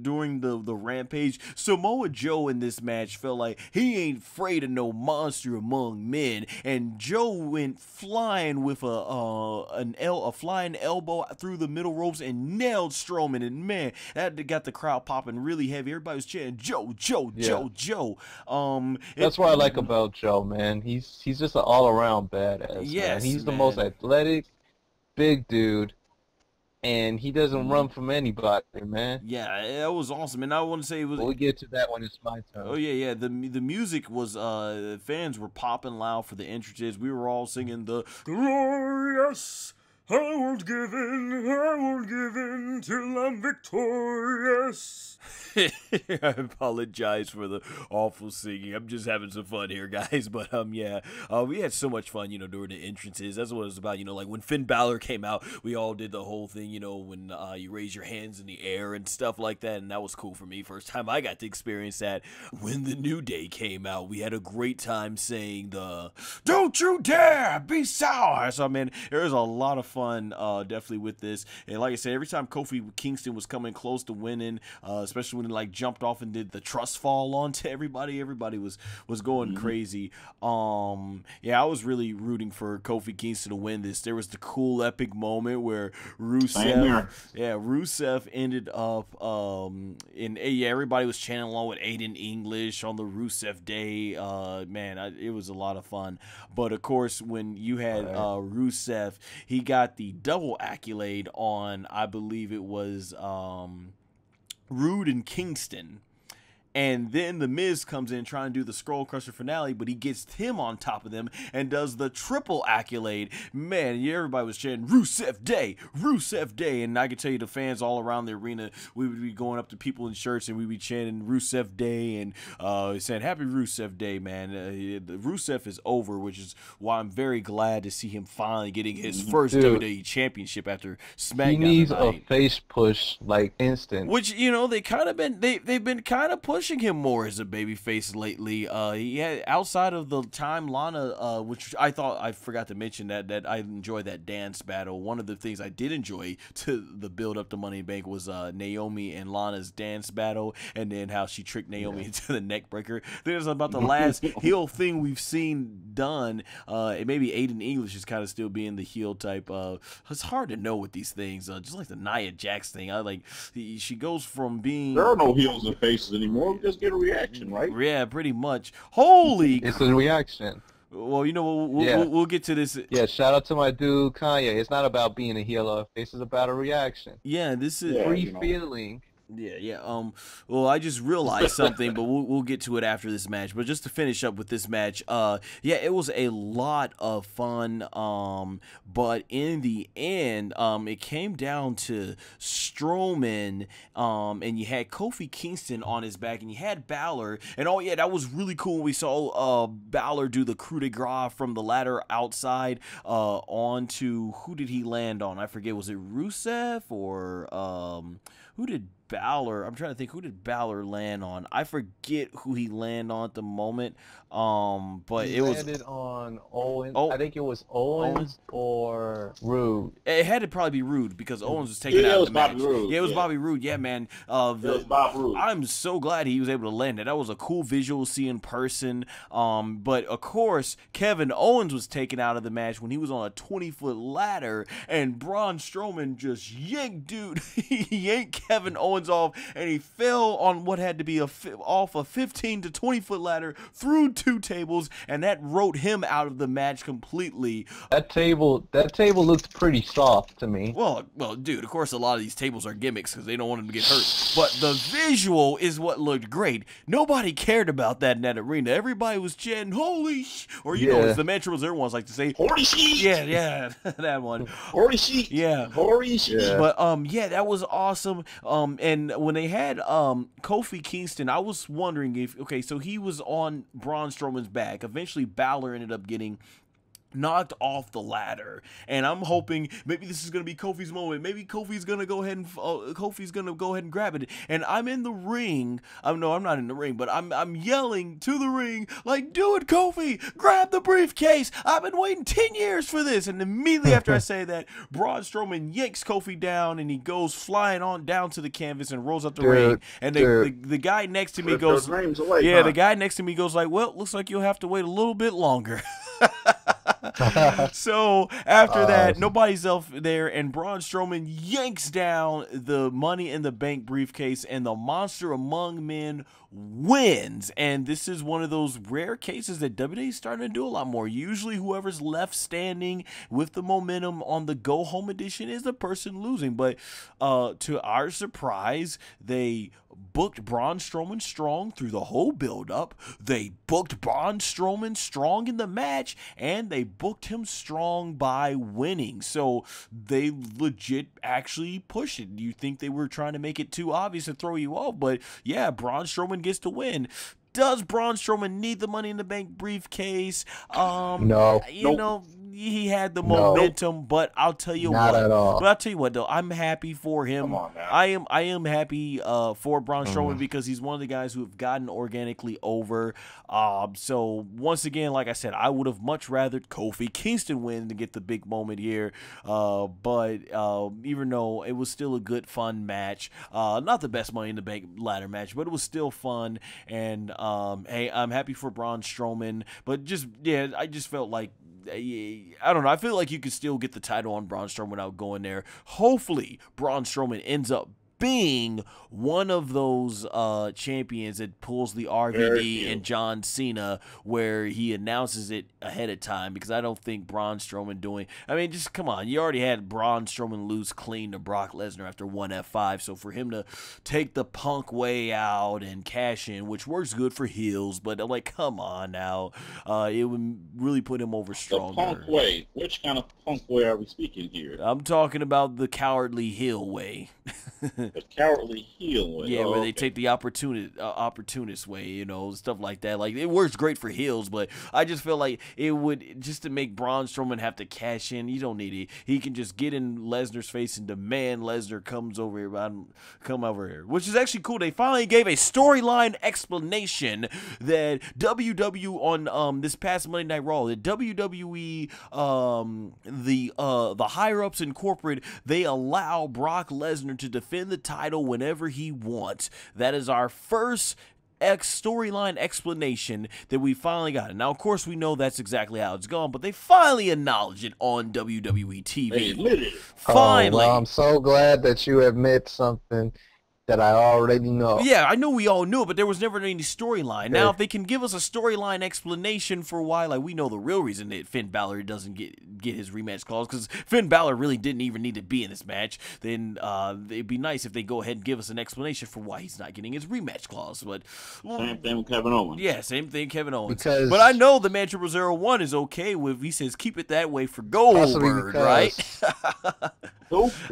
during the rampage, Samoa Joe in this match felt like he ain't afraid of no monster among men, and Joe went flying with a flying elbow through the middle ropes and nailed Strowman, and man, that got the crowd popping really heavy. Everybody was chanting Joe, Joe, Joe, Joe. That's what I like about Joe, man. He's just an all-around badass. Yes, man. He's the most athletic, big dude, and he doesn't run from anybody, man. Yeah, that was awesome, and I want to say it was. We'll get to that when it's my turn. Oh yeah. The music was fans were popping loud for the entrances. We were all singing the glorious. I won't give in till I'm victorious. I apologize for the awful singing. I'm just having some fun here, guys. But yeah, we had so much fun, you know, during the entrances. That's what it was about, you know, like when Finn Balor came out, we all did the whole thing, you know, when you raise your hands in the air and stuff like that, and that was cool for me. First time I got to experience that. When the New Day came out, we had a great time saying the "Don't you dare be sour." So, I mean, there was a lot of fun, definitely with this. And like I said, every time Kofi Kingston was coming close to winning, especially when he like jumped off and did the trust fall onto everybody was going crazy. Yeah, I was really rooting for Kofi Kingston to win this. There was the cool epic moment where Rusev ended up in everybody was chanting along with Aiden English on the Rusev Day. Man, it was a lot of fun. But of course, when you had Rusev, he got the double accolade on, I believe it was Rude and Kingston. And then The Miz comes in trying to do the Skull Crusher finale, but he gets him on top of them and does the triple accolade. Man, everybody was chanting, Rusev Day, Rusev Day. And I can tell you the fans all around the arena, we would be going up to people in shirts and we'd be chanting Rusev Day and saying, Happy Rusev Day, man. Rusev is over, which is why I'm very glad to see him finally getting his first WWE Championship after SmackDown. He needs a face push, like, instant. Which, you know, they've been kind of pushing him more as a babyface lately. He had, outside of the time Lana, which I forgot to mention that I enjoyed that dance battle. One of the things I did enjoy to the build up to Money in the Bank was Naomi and Lana's dance battle, and then how she tricked Naomi into the neck breaker. There's about the last heel thing we've seen done. And maybe Aiden English is kind of still being the heel type. It's hard to know with these things. Just like the Nia Jax thing, she goes from being, there are no heels and faces anymore. We just get a reaction, right? Yeah, pretty much. Holy, it's a reaction. Well, you know, we'll get to this. Yeah, shout out to my dude Kanye. It's not about being a heel or a face; it's about a reaction. Yeah, this is free feeling. Yeah. Well, I just realized something, but we'll get to it after this match. But just to finish up with this match, yeah, it was a lot of fun. But in the end, it came down to Strowman, and you had Kofi Kingston on his back, and you had Balor, and oh yeah, that was really cool. We saw Balor do the coup de grace from the ladder outside, onto, who did he land on? I forget. Was it Rusev or who did Balor? I'm trying to think, who did Balor land on? I forget who he landed on at the moment. But he it was landed on Owens. Oh, I think it was Owens or Rude. It had to probably be Rude because Owens was taken out of the match. Rude. Yeah, it was Bobby Roode. Yeah, man. It was Bob Roode. I'm so glad he was able to land it. That was a cool visual to see in person. But of course, Kevin Owens was taken out of the match when he was on a 20-foot ladder, and Braun Strowman just yanked he yanked Kevin Owens off, and he fell on what had to be off a 15 to 20-foot ladder through 2 tables, and that wrote him out of the match completely. That table looked pretty soft to me. Well, dude, of course a lot of these tables are gimmicks because they don't want him to get hurt. But the visual is what looked great. Nobody cared about that in that arena. Everybody was chanting, holy sh... Or, you know, it's the mantras everyone likes to say. Holy shit! Yeah, that one. Holy shit! Yeah. Holy shit! Yeah. But, yeah, that was awesome. And when they had Kofi Kingston, I was wondering if... Okay, so he was on Braun Strowman's back. Eventually, Balor ended up getting knocked off the ladder, and I'm hoping maybe this is gonna be Kofi's moment. Maybe Kofi's gonna go ahead and grab it. And I'm in the ring. No, I'm not in the ring, but I'm yelling to the ring like, "Do it, Kofi! Grab the briefcase! I've been waiting 10 years for this." And immediately after I say that, Braun Strowman yanks Kofi down, and he goes flying on down to the canvas and rolls up the ring. And the guy next to me goes, the guy next to me goes like, "Well, looks like you'll have to wait a little bit longer." So after that, nobody's else there, and Braun Strowman yanks down the Money in the Bank briefcase, and the Monster Among Men wins. And this is one of those rare cases that WWE is starting to do a lot more. Usually whoever's left standing with the momentum on the go home edition is the person losing, but to our surprise, they booked Braun Strowman strong through the whole build-up. They booked Braun Strowman strong in the match, and they booked him strong by winning. So they legit actually pushed it. You think they were trying to make it too obvious to throw you off, but yeah, Braun Strowman gets to win. Does Braun Strowman need the Money in the Bank briefcase? No. You know, he had the momentum, but I'll tell you Not what. at all. But I'll tell you what, though, I'm happy for him. Come on, man. I am happy for Braun Strowman because he's one of the guys who have gotten organically over. So once again, like I said, I would have much rather Kofi Kingston win to get the big moment here. But even though it was still a good, fun match, not the best Money in the Bank ladder match, but it was still fun. And hey, I'm happy for Braun Strowman, but I just felt like, I don't know. I feel like you could still get the title on Braun Strowman without going there. Hopefully, Braun Strowman ends up being one of those champions that pulls the RVD and John Cena, where he announces it ahead of time, because I don't think Braun Strowman just come on, you already had Braun Strowman lose clean to Brock Lesnar after one F5, so for him to take the Punk way out and cash in, which works good for heels, but like, come on now, it would really put him over stronger. The Punk way? Which kind of Punk way are we speaking here? I'm talking about the cowardly heel way. The cowardly heel way. Yeah, where they take the opportunist way, stuff like that. Like, it works great for heels, but I just feel like it would, just to make Braun Strowman have to cash in, you don't need it. He can just get in Lesnar's face and demand Lesnar come over here, which is actually cool. They finally gave a storyline explanation that on this past Monday Night Raw, that WWE, the higher ups in corporate, they allow Brock Lesnar to defend the title whenever he wants. That is our first storyline explanation that we finally got. And now, of course, we know that's exactly how it's gone, but they finally acknowledged it on WWE TV. They admitted it. Finally. Oh, well, I'm so glad that you admit something that I already know. Yeah, I know we all knew it, but there was never any storyline. Now, if they can give us a storyline explanation for why, like, we know the real reason that Finn Balor doesn't get his rematch clause, because Finn Balor really didn't even need to be in this match, then it'd be nice if they go ahead and give us an explanation for why he's not getting his rematch clause. But Same thing with Kevin Owens. Yeah, same thing, Kevin Owens. Because but I know the man 0001 is okay with, he says, keep it that way for Goldberg, right?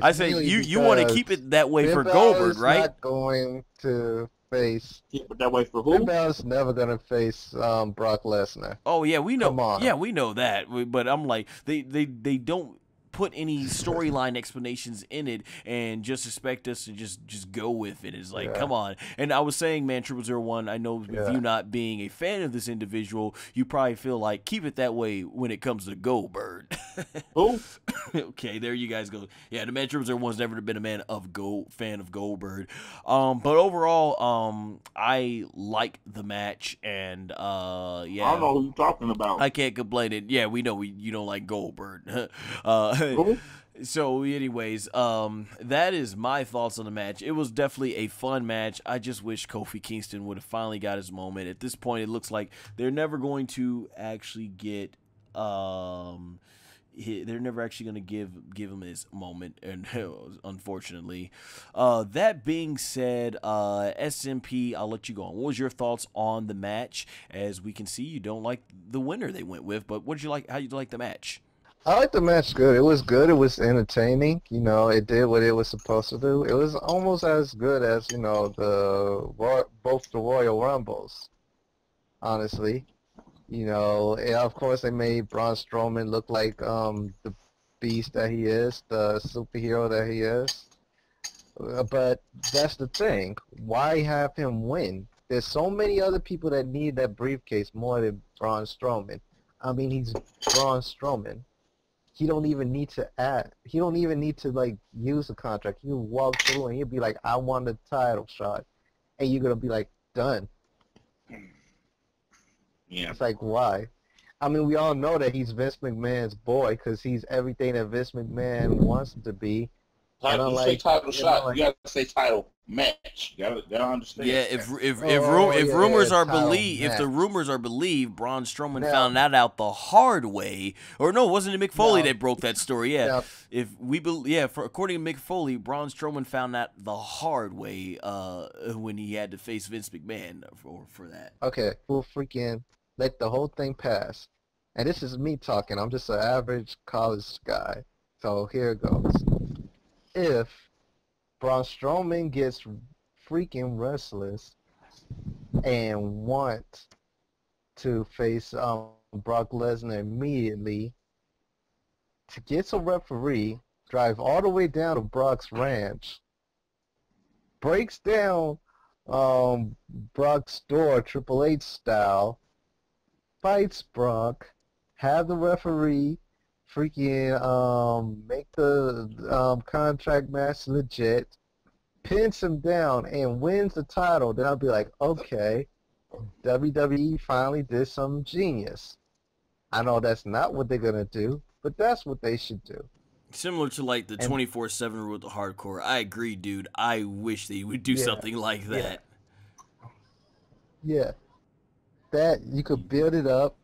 I say, you want to keep it that way Finn for Balor's Goldberg, right? Not going to face. Keep it that way for who? Finn Balor's never gonna face Brock Lesnar. Oh yeah, we know. Come on. Yeah, we know that. But I'm like, they don't put any storyline explanations in it and just expect us to just go with it. It's like, come on. And I was saying, man, 0001, I know with you not being a fan of this individual, you probably feel like keep it that way when it comes to Goldberg. Who? Okay, there you guys go. Yeah, the man 0001's never been a fan of Goldberg. But overall, I like the match, and yeah. I don't know who you're talking about. I can't complain it. Yeah, we know you don't like Goldberg. So anyways, that is my thoughts on the match. It was definitely a fun match. I just wish Kofi Kingston would have finally got his moment. At this point, it looks like they're never going to actually get they're never actually going to give him his moment, and unfortunately. That being said, SMP, I'll let you go on. What was your thoughts on the match? As we can see, you don't like the winner they went with, but what did you like? How did you like the match? I like the match good. It was good. It was entertaining. You know, it did what it was supposed to do. It was almost as good as, you know, both the Royal Rumbles, honestly. You know, and of course they made Braun Strowman look like the beast that he is, the superhero that he is. But that's the thing. Why have him win? There's so many other people that need that briefcase more than Braun Strowman. I mean, he's Braun Strowman. He don't even need to add. He don't even need to, like, use a contract. He'll walk through and he'll be like, I want a title shot. And you're going to be like, done. Yeah. It's like, why? I mean, we all know that he's Vince McMahon's boy because he's everything that Vince McMahon wants him to be. You say title shot, you got to say title match. You gotta understand. Yeah, if rumors are believed, if the rumors are believed, Braun Strowman found that out the hard way, or no, wasn't it Mick Foley that broke that story? Yeah, if we according to Mick Foley, Braun Strowman found that the hard way when he had to face Vince McMahon for that. Okay, we'll freaking let the whole thing pass. And this is me talking. I'm just an average college guy. So here it goes. If Braun Strowman gets freaking restless and wants to face Brock Lesnar immediately, to get a referee, drive all the way down to Brock's ranch, breaks down Brock's door Triple H style, fights Brock, have the referee freaking make the contract match legit, pins him down, and wins the title, then I'll be like, okay, WWE finally did something genius. I know that's not what they're going to do, but that's what they should do. Similar to like the 24/7 rule with the hardcore. I agree, dude. I wish they would do something like that. Yeah. That, you could build it up.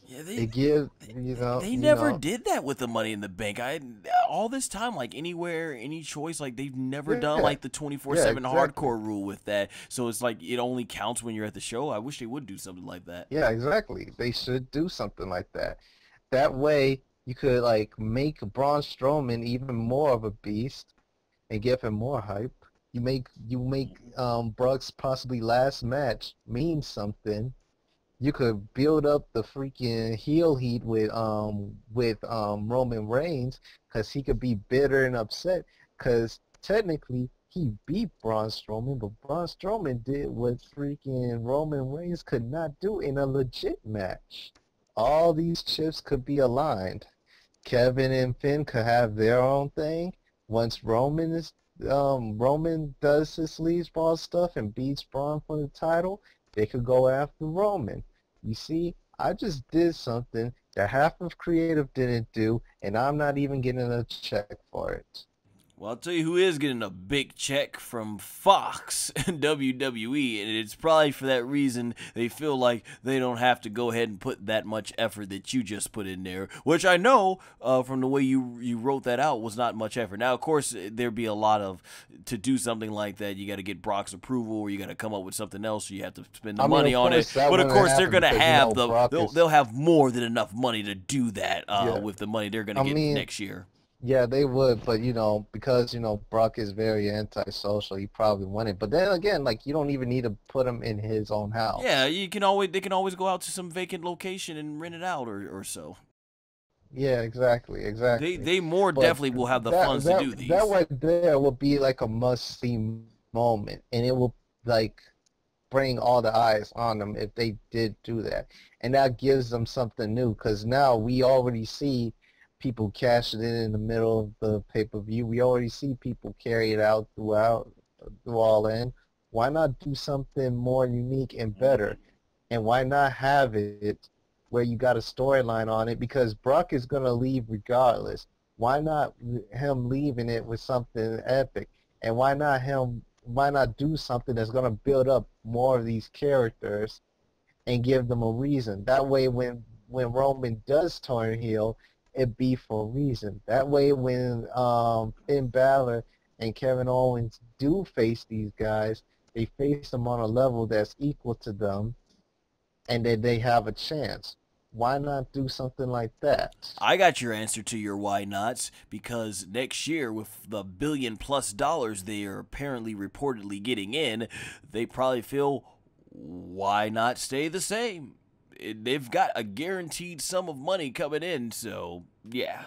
Yeah, they never did that with the Money in the Bank. All this time, like anywhere, any choice, like they've never done like the 24/7 hardcore rule with that. So it's like it only counts when you're at the show. I wish they would do something like that. Yeah, exactly. They should do something like that. That way, you could like make Braun Strowman even more of a beast and give him more hype. You make Brock's possibly last match mean something. You could build up the freaking heel heat with Roman Reigns, because he could be bitter and upset, because technically he beat Braun Strowman, but Braun Strowman did what freaking Roman Reigns could not do in a legit match. All these chips could be aligned. Kevin and Finn could have their own thing. Once Roman does his sleazeball stuff and beats Braun for the title, they could go after Roman. You see, I just did something that half of creative didn't do, and I'm not even getting a check for it. Well, I'll tell you who is getting a big check from Fox and WWE, and it's probably for that reason they feel like they don't have to go ahead and put that much effort that you just put in there, which I know from the way you wrote that out was not much effort. Now, of course, there'd be a lot of, to do something like that, you got to get Brock's approval, or you got to come up with something else, or you have to spend the money on it. But of course, they're going to have they'll have more than enough money to do that with the money they're going to get next year. Yeah, they would, but because Brock is very antisocial, he probably wouldn't. But then again, like, you don't even need to put him in his own house. Yeah, they can always go out to some vacant location and rent it out or so. Yeah, exactly. They definitely will have the funds to do these. That right there will be like a must-see moment, and it will like bring all the eyes on them if they did do that, and that gives them something new. Because now we already see people cashing in the middle of the pay-per-view. We already see people carry it out through All In. Why not do something more unique and better? And why not have it where you got a storyline on it? Because Brock is going to leave regardless. Why not him leaving it with something epic? And why not do something that's going to build up more of these characters and give them a reason? That way when Roman does turn heel, it be for a reason. That way when Finn Balor and Kevin Owens do face these guys, they face them on a level that's equal to them, and that they have a chance. Why not do something like that? I got your answer to your why nots, because next year, with the $1 billion+ they are apparently reportedly getting in, they probably feel, why not stay the same? They've got a guaranteed sum of money coming in, so yeah.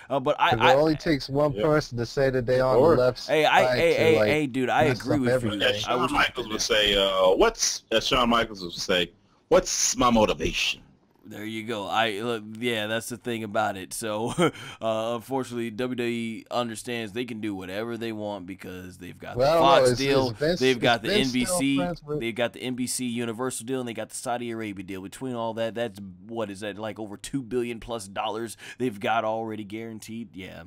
But it only takes one person to say that they on the left side. Hey, dude, I agree with you. As Shawn Michaels would say, what's my motivation? There you go. Yeah, that's the thing about it. So, unfortunately, WWE understands they can do whatever they want because they've got the Fox deal, they've got the NBC, they've got the NBC Universal deal, and they got the Saudi Arabia deal. Between all that, that's what is that, like over $2 billion+ they've got already guaranteed. Yeah.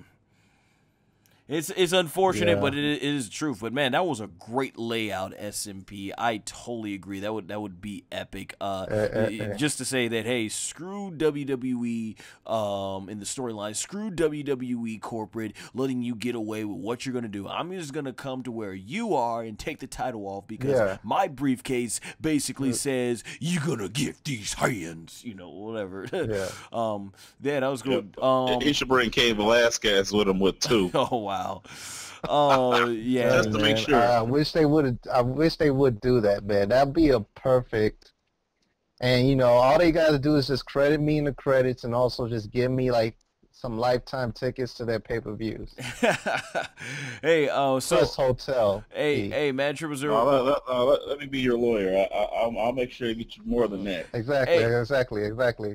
It's unfortunate, but it is the truth. But man, that was a great layout, SMP. I totally agree. That would be epic. Just to say that, hey, screw WWE in the storyline. Screw WWE corporate letting you get away with what you're gonna do. I'm just gonna come to where you are and take the title off because my briefcase basically says you're gonna get these hands. Whatever. Yeah. That was good. He should bring Cain Velasquez with him too. Oh wow. Oh yeah. Just to make sure. I wish they would do that, man. That'd be a perfect. And all they gotta do is just credit me in the credits, and also just give me like some lifetime tickets to their pay-per-views. Hey, Plus hotel. Hey, man, Triple Zero. Let me be your lawyer. I'll make sure to get you more than that. Exactly.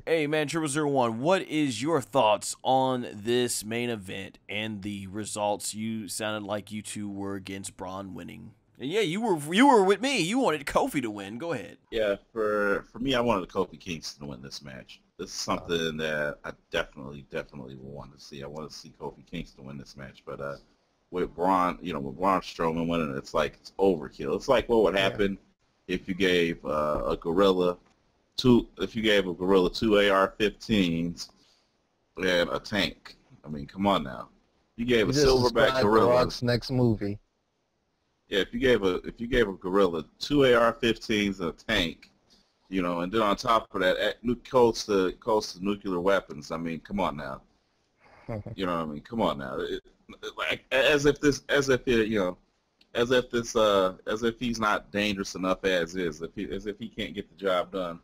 Hey, man, 0001. What is your thoughts on this main event and the results? You sounded like you two were against Braun winning. And yeah, you were with me. You wanted Kofi to win. Go ahead. Yeah, for me, I wanted Kofi Kingston to win this match. This is something that I definitely want to see. I want to see Kofi Kingston win this match, but with Braun, with Braun Strowman winning, it's like it's overkill. It's like what would happen if you gave a gorilla two AR-15s and a tank. I mean, come on now. You gave a silverback gorilla. The Rock's next movie. Yeah, if you gave a gorilla 2 AR-15s and a tank, and then on top of that, close to nuclear weapons. I mean, come on now. You know what I mean? Come on now. Like as if he's not dangerous enough as is. As if he can't get the job done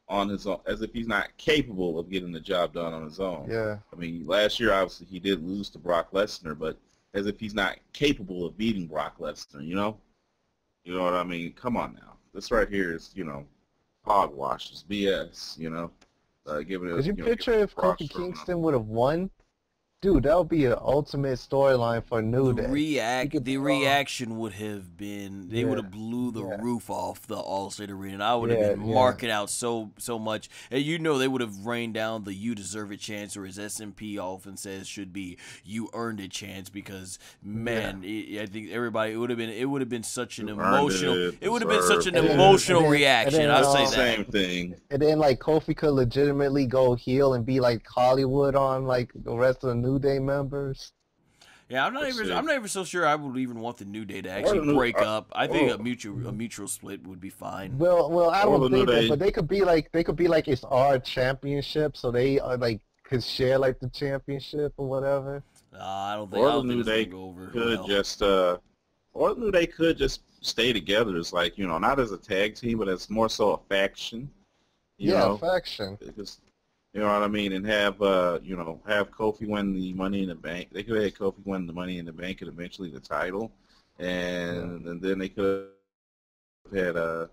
on his own. As if he's not capable of getting the job done on his own. Yeah. I mean, last year obviously he did lose to Brock Lesnar, but as if he's not capable of beating Brock Lesnar. You know what I mean? Come on now. This right here is hogwash. It's BS. Could you picture if Kofi Kingston would have won? Dude, that would be an ultimate storyline for New Day. The reaction would have been, they would have blew the roof off the All-State Arena. And I would have been marking out so much. And you know they would have rained down the "you deserve it" chance, or as SMP often says should be "you earned it" chance, because man, I think everybody, it would have been such an emotional, reaction. I'll say that. Same thing. And then like Kofi could legitimately go heel and be like Hollywood on like the rest of the New Day members. Yeah, I'm not even so sure I would even want the New Day to actually break up. I think a mutual split would be fine. Well, I don't think that, but they could be like it's our championship, so they are like could share like the championship or whatever. I don't think. Or the New Day could just stay together. It's like, you know, not as a tag team, but it's more so a faction. You know? Faction. Because, you know what I mean, and have you know, have Kofi win the Money in the Bank. They could have Kofi win the Money in the Bank and eventually the title, and then they could have had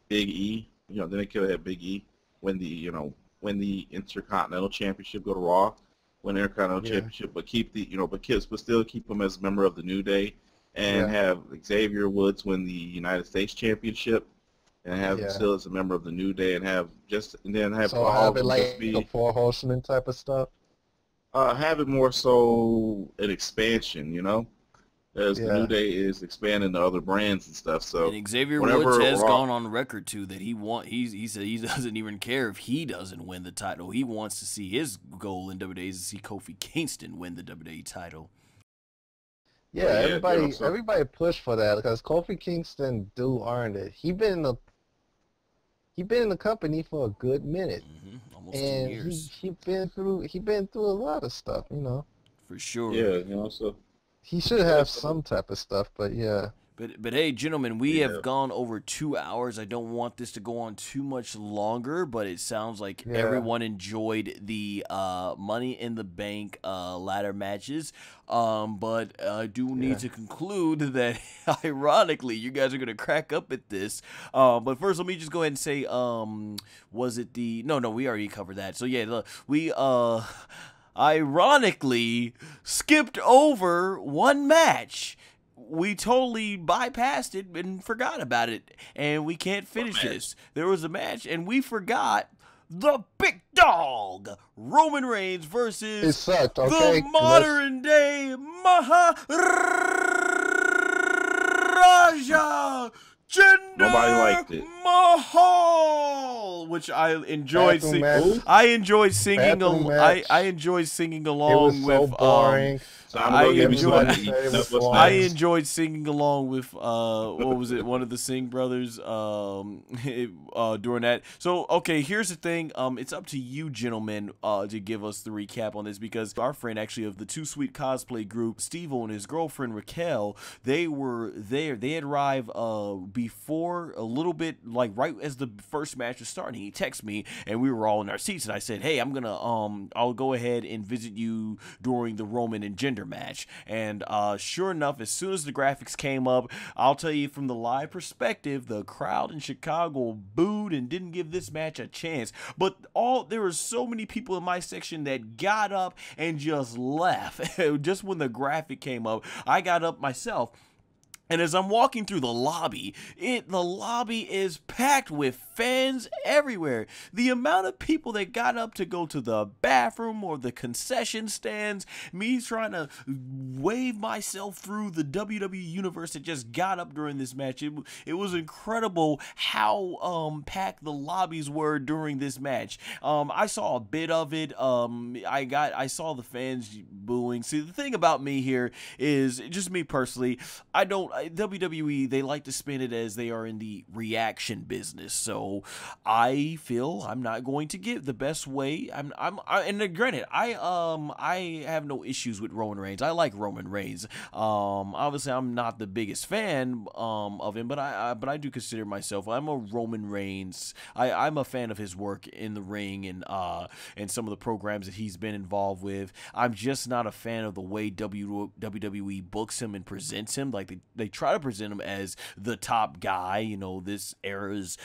Big E. You know, then they could have had Big E win the Intercontinental Championship, go to Raw, win the Intercontinental Championship, but keep the but still keep him as a member of the New Day, and have Xavier Woods win the United States Championship. And have him still as a member of the New Day, and have all it like the Four Horsemen type of stuff. Have it more so an expansion, you know, as the New Day is expanding to other brands and stuff. So and Xavier Woods has gone on record too that he said he doesn't even care if he doesn't win the title. He wants to see, his goal in WWE is to see Kofi Kingston win the WWE title. Yeah, everybody pushed for that because Kofi Kingston earned it. He been in the company for a good minute, almost 2 years. He been through a lot of stuff, you know. For sure. Yeah, you know, so he should have some type of stuff, but yeah. But hey, gentlemen, we have gone over 2 hours. I don't want this to go on too much longer, but it sounds like everyone enjoyed the Money in the Bank ladder matches. But I do need to conclude that, ironically, you guys are going to crack up at this. But first, let me just go ahead and say, was it the... No, we already covered that. So, yeah, we... ironically skipped over one match. We totally bypassed it and forgot about it, and we can't finish this. There was a match, and we forgot the big dog, Roman Reigns versus the modern-day Maharaja Jinder Nobody liked it. Mahal, which I enjoyed singing. I enjoyed singing along with. Boring. I enjoyed singing along with what was it? One of the Singh brothers during that. So okay, here's the thing. It's up to you, gentlemen, to give us the recap on this, because our friend actually of the Too Sweet cosplay group, Steve-O, and his girlfriend Raquel, they were there. They had arrived before, a little bit, like right as the first match was starting. He texted me, and we were all in our seats, and I said, "Hey, I'm gonna I'll go ahead and visit you during the Roman and Jinder match." And sure enough, as soon as the graphics came up, I'll tell you, from the live perspective, the crowd in Chicago booed and didn't give this match a chance. But there were so many people in my section that got up and just left. Just when the graphic came up, I got up myself. And as I'm walking through the lobby is packed with fans everywhere. The amount of people that got up to go to the bathroom or the concession stands, me trying to wave myself through the WWE universe that just got up during this match. It was incredible how packed the lobbies were during this match. I saw a bit of it. I saw the fans booing. See, the thing about me here is, just me personally, WWE, they like to spin it as they are in the reaction business, so I feel I'm not going to give the best way. And granted, I have no issues with Roman Reigns. I like Roman Reigns. Obviously, I'm not the biggest fan of him, but I do consider myself, I'm a Roman Reigns. I'm a fan of his work in the ring and some of the programs that he's been involved with. I'm just not a fan of the way WWE books him and presents him. Like they try to present him as the top guy, you know, this era's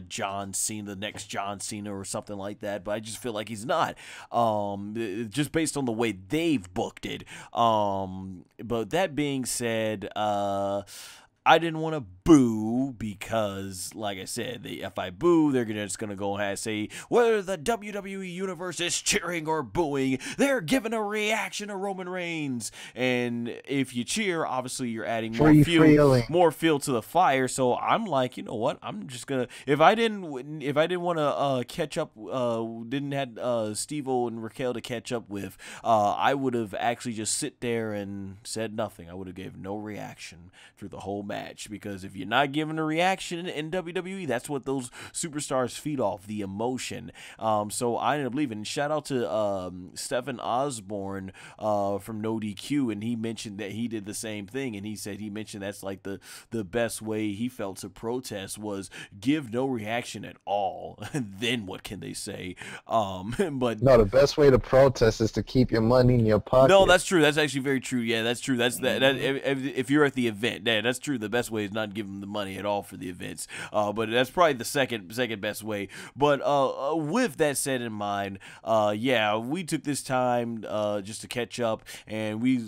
John Cena, the next John Cena or something like that, but I just feel like he's not, just based on the way they've booked it. But that being said, I didn't want to boo because, like I said, if I boo, they're just going to go ahead and say, whether the WWE Universe is cheering or booing, they're giving a reaction to Roman Reigns. And if you cheer, obviously you're adding more fuel to the fire. So I'm like, you know what? I'm just going to, if I didn't want to catch up, didn't have Steve-O and Raquel to catch up with, I would have actually just sit there and said nothing. I would have gave no reaction through the whole match, because if you're not giving a reaction in WWE, that's what those superstars feed off, the emotion. So I ended up leaving. And shout out to Stephen Osborne from NODQ, and he mentioned that he did the same thing, and he mentioned that's like the best way he felt to protest was give no reaction at all. And then what can they say? But no, the best way to protest is to keep your money in your pocket. No, that's true. That's actually very true. Yeah, that's true. That's that. If you're at the event, yeah, that's true. The best way is not give them the money at all for the events. But that's probably the second best way. But with that said in mind, yeah, we took this time just to catch up, and we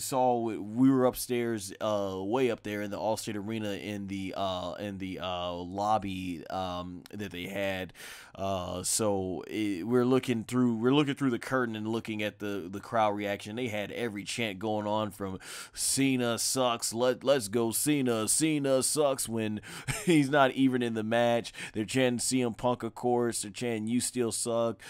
were upstairs, way up there in the Allstate Arena in the lobby that they had. So we're looking through the curtain and looking at the crowd reaction. They had every chant going on from Cena sucks, let's go Cena sucks when he's not even in the match. They're chanting CM Punk, of course. They're chanting you still suck.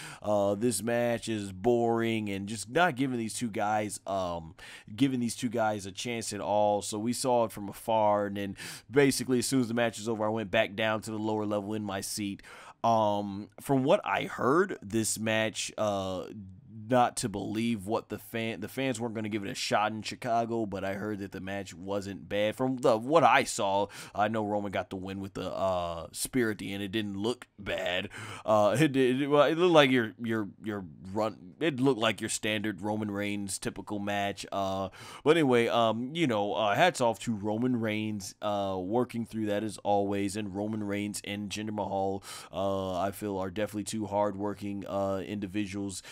This match is boring, and just not giving these two guys a chance at all. So we saw it from afar, and then basically as soon as the match was over, I went back down to the lower level in my seat. From what I heard, this match, not to believe what the fans weren't going to give it a shot in Chicago, but I heard that the match wasn't bad. From what I saw, I know Roman got the win with the spear at the end. It didn't look bad. It looked like it looked like your standard Roman Reigns typical match. But anyway, hats off to Roman Reigns working through that as always, and Roman Reigns and Jinder Mahal, I feel, are definitely two hard-working individuals.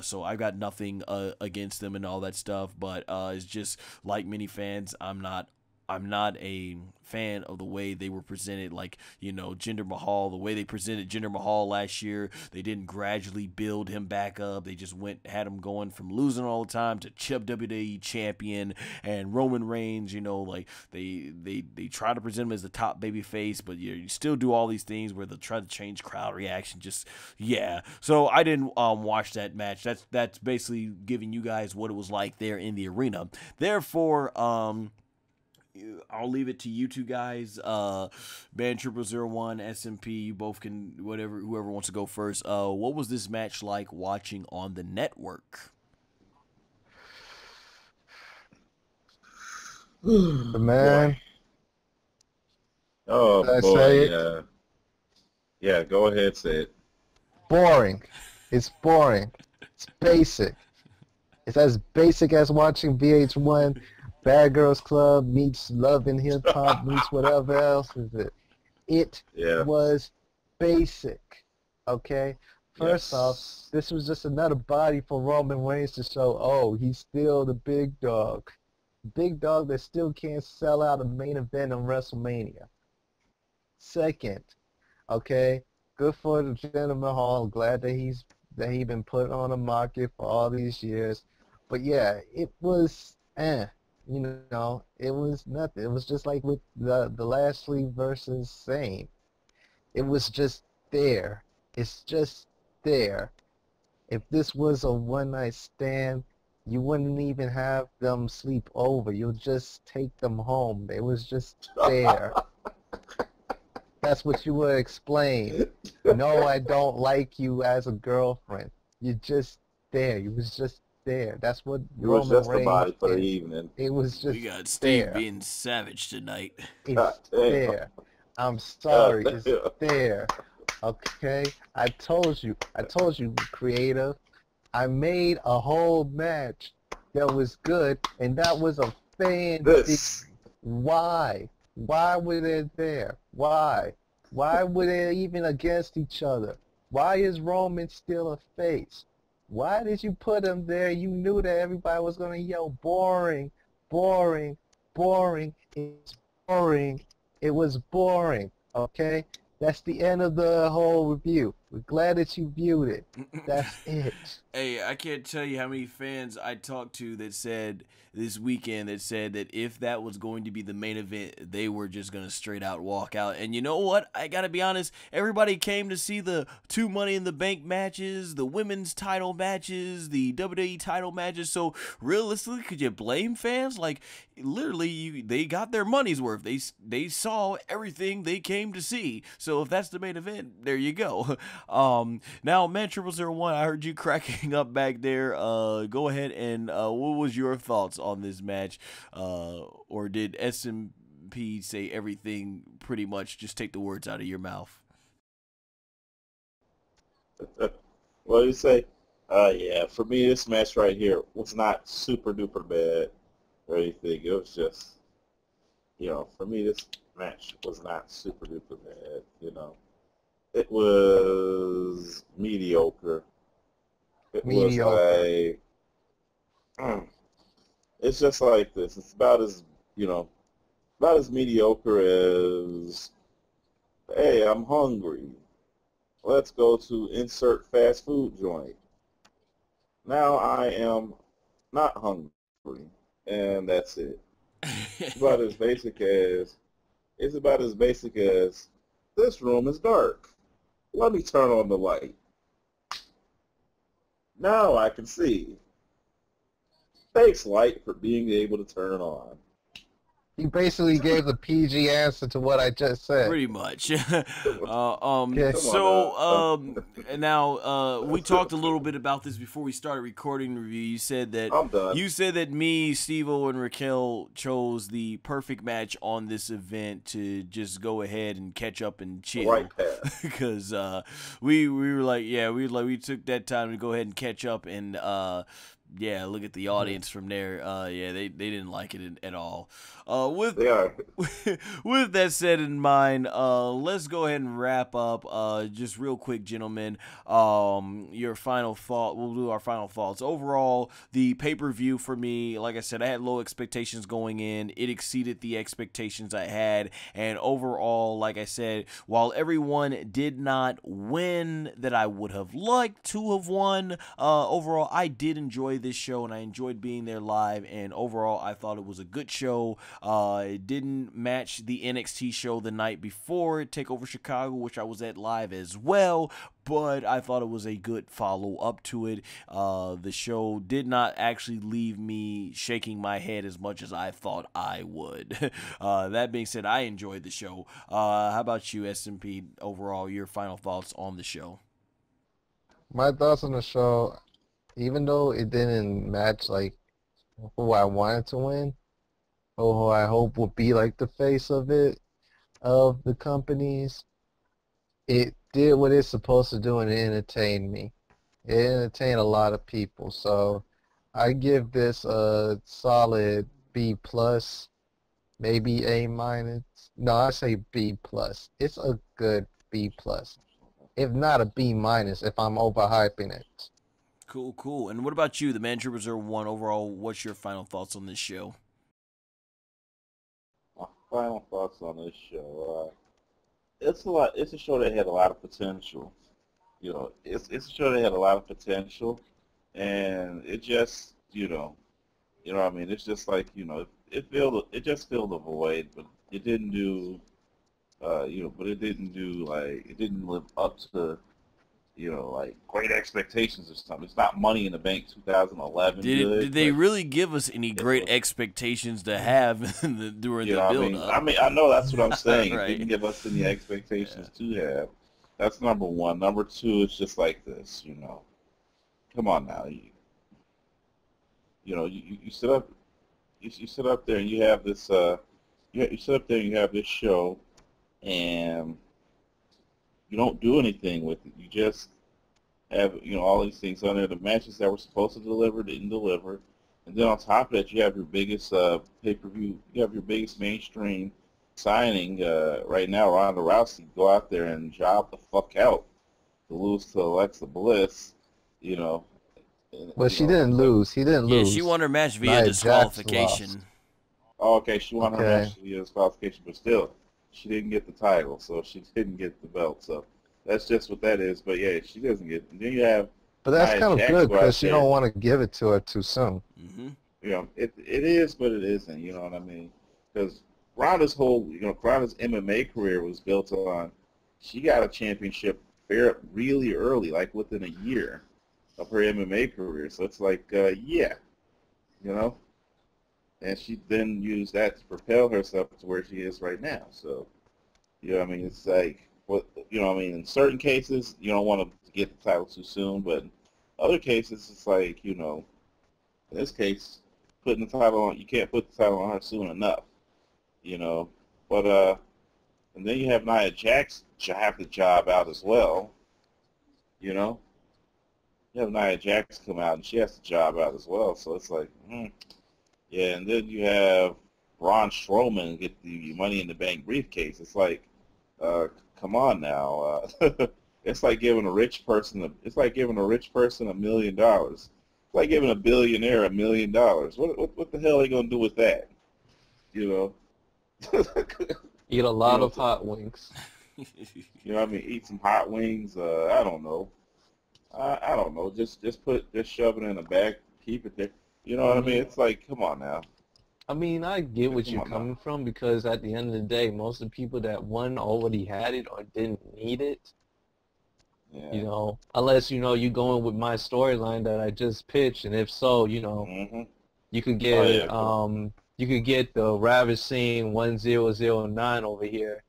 So I've got nothing against them and all that stuff, but it's just like many fans, I'm not a fan of the way they were presented, like, Jinder Mahal, the way they presented Jinder Mahal last year. They didn't gradually build him back up. They just had him going from losing all the time to WWE champion. And Roman Reigns, like they try to present him as the top baby face, but you still do all these things where they try to change crowd reaction. So I didn't watch that match. That's basically giving you guys what it was like there in the arena. Therefore, I'll leave it to you two guys, themann0001, SMP. You both can, whoever wants to go first. What was this match like watching on the network? Man. Oh boy, yeah. Go ahead, say it. Boring. It's boring. It's basic. It's as basic as watching VH1. Bad Girls Club meets Love and Hip Hop meets whatever else is it. It was basic, okay? First off, this was just another body for Roman Reigns to show, oh, he's still the big dog. Big dog that still can't sell out a main event on WrestleMania. Second, okay, good for the Jinder Mahal. Glad that he's been put on the market for all these years. But yeah, it was it was nothing. It was just like with the Lashley versus Zayn. It was just there. It's just there. If this was a one-night stand, you wouldn't even have them sleep over. You'll just take them home. It was just there. That's what you would explain. No, I don't like you as a girlfriend. You're just there. You was just there. That's what Roman Reigns was just a body for the evening. It was just we got Steve being savage tonight. It's there. I'm sorry. It's there. Okay? I told you, creative. I made a whole match that was good, and that was a fan theory. Why? Why were they there? Why? Why were they even against each other? Why is Roman still a face? Why did you put him there? You knew that everybody was going to yell, boring, boring, boring. It's boring. It was boring, okay? That's the end of the whole review. We're glad that you viewed it. That's it. Hey, I can't tell you how many fans I talked to that said this weekend that said that if that was going to be the main event, they were just going to straight out walk out. And you know what? I got to be honest, everybody came to see the 2 Money in the Bank matches, the women's title matches, the WWE title matches. So realistically, could you blame fans? Like, literally, they got their money's worth. They saw everything they came to see. So if that's the main event, there you go. Now, man0001, I heard you cracking up back there. Go ahead and what was your thoughts on this match? Or did SMP say everything pretty much? Just take the words out of your mouth. What do you say? Yeah, for me, this match right here was not super duper bad or anything. It was just, for me, this match was not super duper bad. It was mediocre. It Mediocre. was like, it's just like this. It's about as mediocre as, hey, I'm hungry. Let's go to insert fast food joint. Now I am not hungry, and that's it. It's about as basic as this room is dark. Let me turn on the light. Now I can see. Thanks, light, for being able to turn on. You basically gave the PG answer to what I just said. Pretty much. Okay. So, now, we talked a little bit about this before we started recording the review. You said that I'm done. You said that me, Steve-O, and Raquel chose the perfect match on this event to just go ahead and catch up and chill. Right path. Because we were like, we took that time to go ahead and catch up and yeah, look at the audience from there. Yeah, they didn't like it at all. With that said in mind, let's go ahead and wrap up. Just real quick, gentlemen. Your final thought. We'll do our final thoughts. Overall, the pay-per-view for me, like I said, I had low expectations going in. It exceeded the expectations I had, and overall, like I said, while everyone did not win that I would have liked to have won, overall, I did enjoy this show, and I enjoyed being there live, and overall, I thought it was a good show. It didn't match the NXT show the night before, TakeOver Chicago, which I was at live as well, but I thought it was a good follow-up to it. The show did not actually leave me shaking my head as much as I thought I would. That being said, I enjoyed the show. How about you, SMP? Overall, your final thoughts on the show? My thoughts on the show, even though it didn't match like who I wanted to win, or who I hope would be like the face of it, of the companies, it did what it's supposed to do and it entertained me. It entertained a lot of people, so I give this a solid B plus, maybe A minus. No, I say B plus. It's a good B plus, if not a B minus if I'm overhyping it. Cool. And what about you, the man0001? Overall, what's your final thoughts on this show? My final thoughts on this show. It's a show that had a lot of potential. It's a show that had a lot of potential, and it just, what I mean. It's just like, it just filled a void, but it didn't do, it didn't live up to, like great expectations or something. It's not Money in the Bank 2011. Did they really give us any great expectations to have during the build-up? I mean, I know that's what I'm saying. Right. It didn't give us any expectations to have. That's number one. Number two, it's just like this, Come on now, you sit up, you sit up there and you have this, you sit up there and you have this show, and you don't do anything with it. You just have, all these things on there. The matches that were supposed to deliver didn't deliver. And then on top of that, you have your biggest pay-per-view. You have your biggest mainstream signing right now, Ronda Rousey. Go out there and job the fuck out to lose to Alexa Bliss. You know. And, Well, you she know, didn't lose. He didn't Yeah, lose. she won her match via Nia Jax disqualification. lost. Oh, okay, she won her Okay. match via disqualification, but still, she didn't get the title, so she didn't get the belt. So that's just what that is. But yeah, she doesn't get. And then you have But that's Nia kind of Jax good go out because you there. don't want to give it to her too soon. Mm-hmm. You know, it is, but it isn't. You know what I mean? Because Ronda's whole, Ronda's MMA career was built on. She got a championship really early, like within a year of her MMA career. So it's like, yeah, you know. And she then used that to propel herself to where she is right now. So, you know what I mean? It's like, what you know what I mean? In certain cases, you don't want to get the title too soon, but in other cases, it's like, in this case, putting the title on, you can't put the title on her soon enough, you know. But, and then you have Nia Jax have the job out as well, you know. You have Nia Jax come out, and she has the job out as well, so it's like, yeah, and then you have Braun Strowman get the Money in the Bank briefcase. It's like, come on now. It's like giving a rich person $1 million. It's like giving a billionaire $1 million. What the hell are they gonna do with that? You know? Eat a lot of hot wings. You know what I mean? Eat some hot wings. I don't know. I don't know. Just shove it in a bag, keep it there. You know what I mean? It's like, come on now. I mean, I get what Come you're on now. coming from because at the end of the day, most of the people that won already had it or didn't need it. Yeah. Unless, you going with my storyline that I just pitched, and if so, Mm-hmm. you could Oh, get yeah, cool. you could get the Ravishing 1009 over here.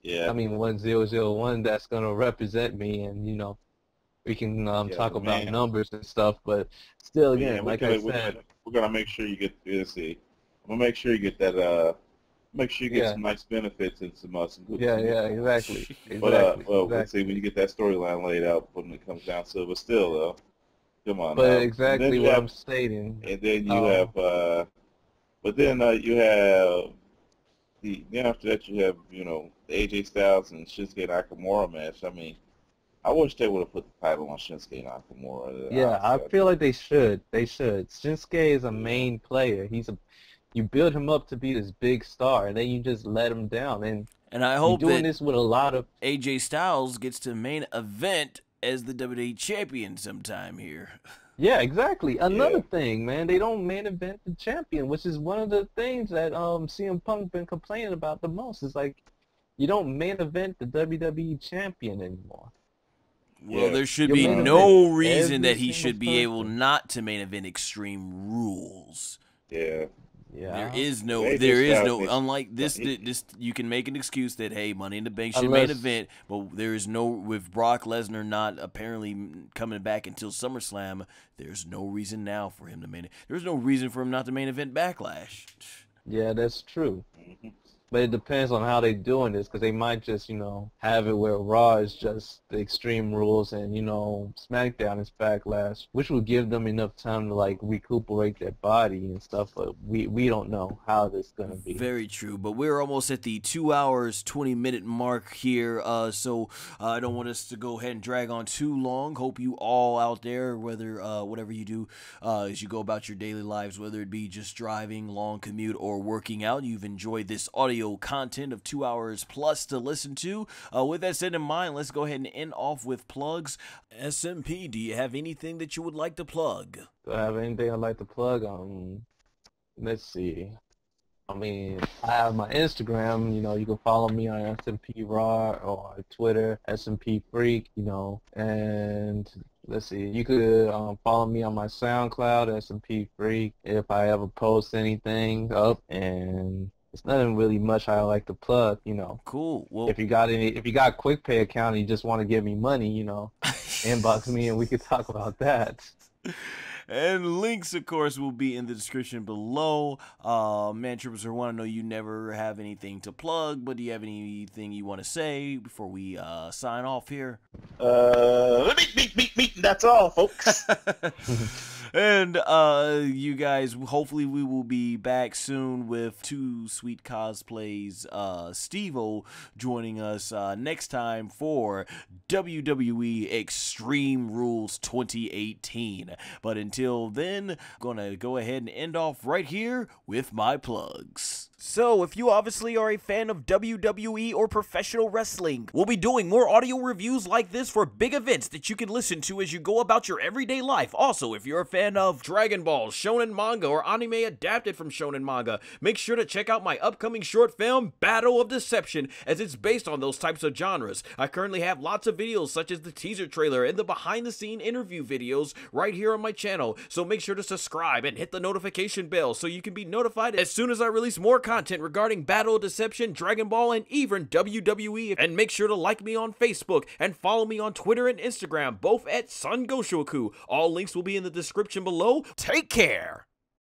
Yeah. I mean 1001 that's gonna represent me, and we can Yeah, talk the about man. numbers and stuff, but still, But yeah, again, like I said, we're gonna make sure you get. Let's see. I'm gonna make sure you get that. Make sure you get yeah, some nice benefits and some good. yeah, exactly, But exactly, well, let's see exactly. when you get that storyline laid out when it comes down to it. But still, come on But now. And then exactly you what have, I'm stating. and then you have, but then you have then after that you have, the AJ Styles and Shinsuke Nakamura match. I mean, I wish they would have put the title on Shinsuke Nakamura. Yeah, I Honestly, I feel do. like they should. They should. Shinsuke is a main player. You build him up to be this big star, and then you just let him down. And And I you're hope doing that this with a lot of. AJ Styles gets to main event as the WWE champion sometime here. Yeah, exactly. Another Yeah. thing, man, they don't main event the champion, which is one of the things that CM Punk been complaining about the most. Is like you don't main event the WWE champion anymore. Well, Yeah. there should You be main event no reason every that he single should be able person. not to main event Extreme Rules. Yeah. There Yeah. is no, AJ Styles needs. unlike No, this, you can make an excuse that, hey, Money in the Bank should main Unless event, but there is no, with Brock Lesnar not apparently coming back until SummerSlam, there's no reason now for him to there's no reason for him not to main event Backlash. Yeah, that's true. Mhm. But it depends on how they're doing this, because they might just, have it where Raw is just the Extreme Rules and, SmackDown is Backlash, which will give them enough time to, like, recuperate their body and stuff, but we don't know how this is going to be. Very true, but we're almost at the 2 hours, 20-minute mark here, so I don't want us to go ahead and drag on too long. Hope you all out there, whether whatever you do as you go about your daily lives, whether it be just driving, long commute, or working out, you've enjoyed this audio content of 2 hours plus to listen to. With that said in mind, let's go ahead and end off with plugs. SMP, do you have anything that you would like to plug? Do I have anything I'd like to plug? Let's see. I mean, I have my Instagram, you can follow me on SMP Raw or Twitter, SMP Freak, and let's see, you could follow me on my SoundCloud, SMP Freak, if I ever post anything up, and it's nothing really much I like to plug, Cool. Well, if you got a quick pay account and you just want to give me money, inbox me and we could talk about that. And links, of course, will be in the description below. Man, Triple01, I know you never have anything to plug, but do you have anything you want to say before we sign off here? Meet, that's all, folks. And you guys, hopefully we will be back soon with two sweet cosplays. Steve-O joining us next time for WWE Extreme Rules 2018. But until then, I'm gonna go ahead and end off right here with my plugs. So, if you obviously are a fan of WWE or professional wrestling, we'll be doing more audio reviews like this for big events that you can listen to as you go about your everyday life. Also, if you're a fan of Dragon Ball, shonen manga, or anime adapted from shonen manga, make sure to check out my upcoming short film, Battle of Deception, as it's based on those types of genres. I currently have lots of videos such as the teaser trailer and the behind-the-scene interview videos right here on my channel, so make sure to subscribe and hit the notification bell so you can be notified as soon as I release more content regarding Battle of Deception, Dragon Ball, and even WWE. And make sure to like me on Facebook and follow me on Twitter and Instagram, both at SONGOSHUAKU. All links will be in the description below. Take care!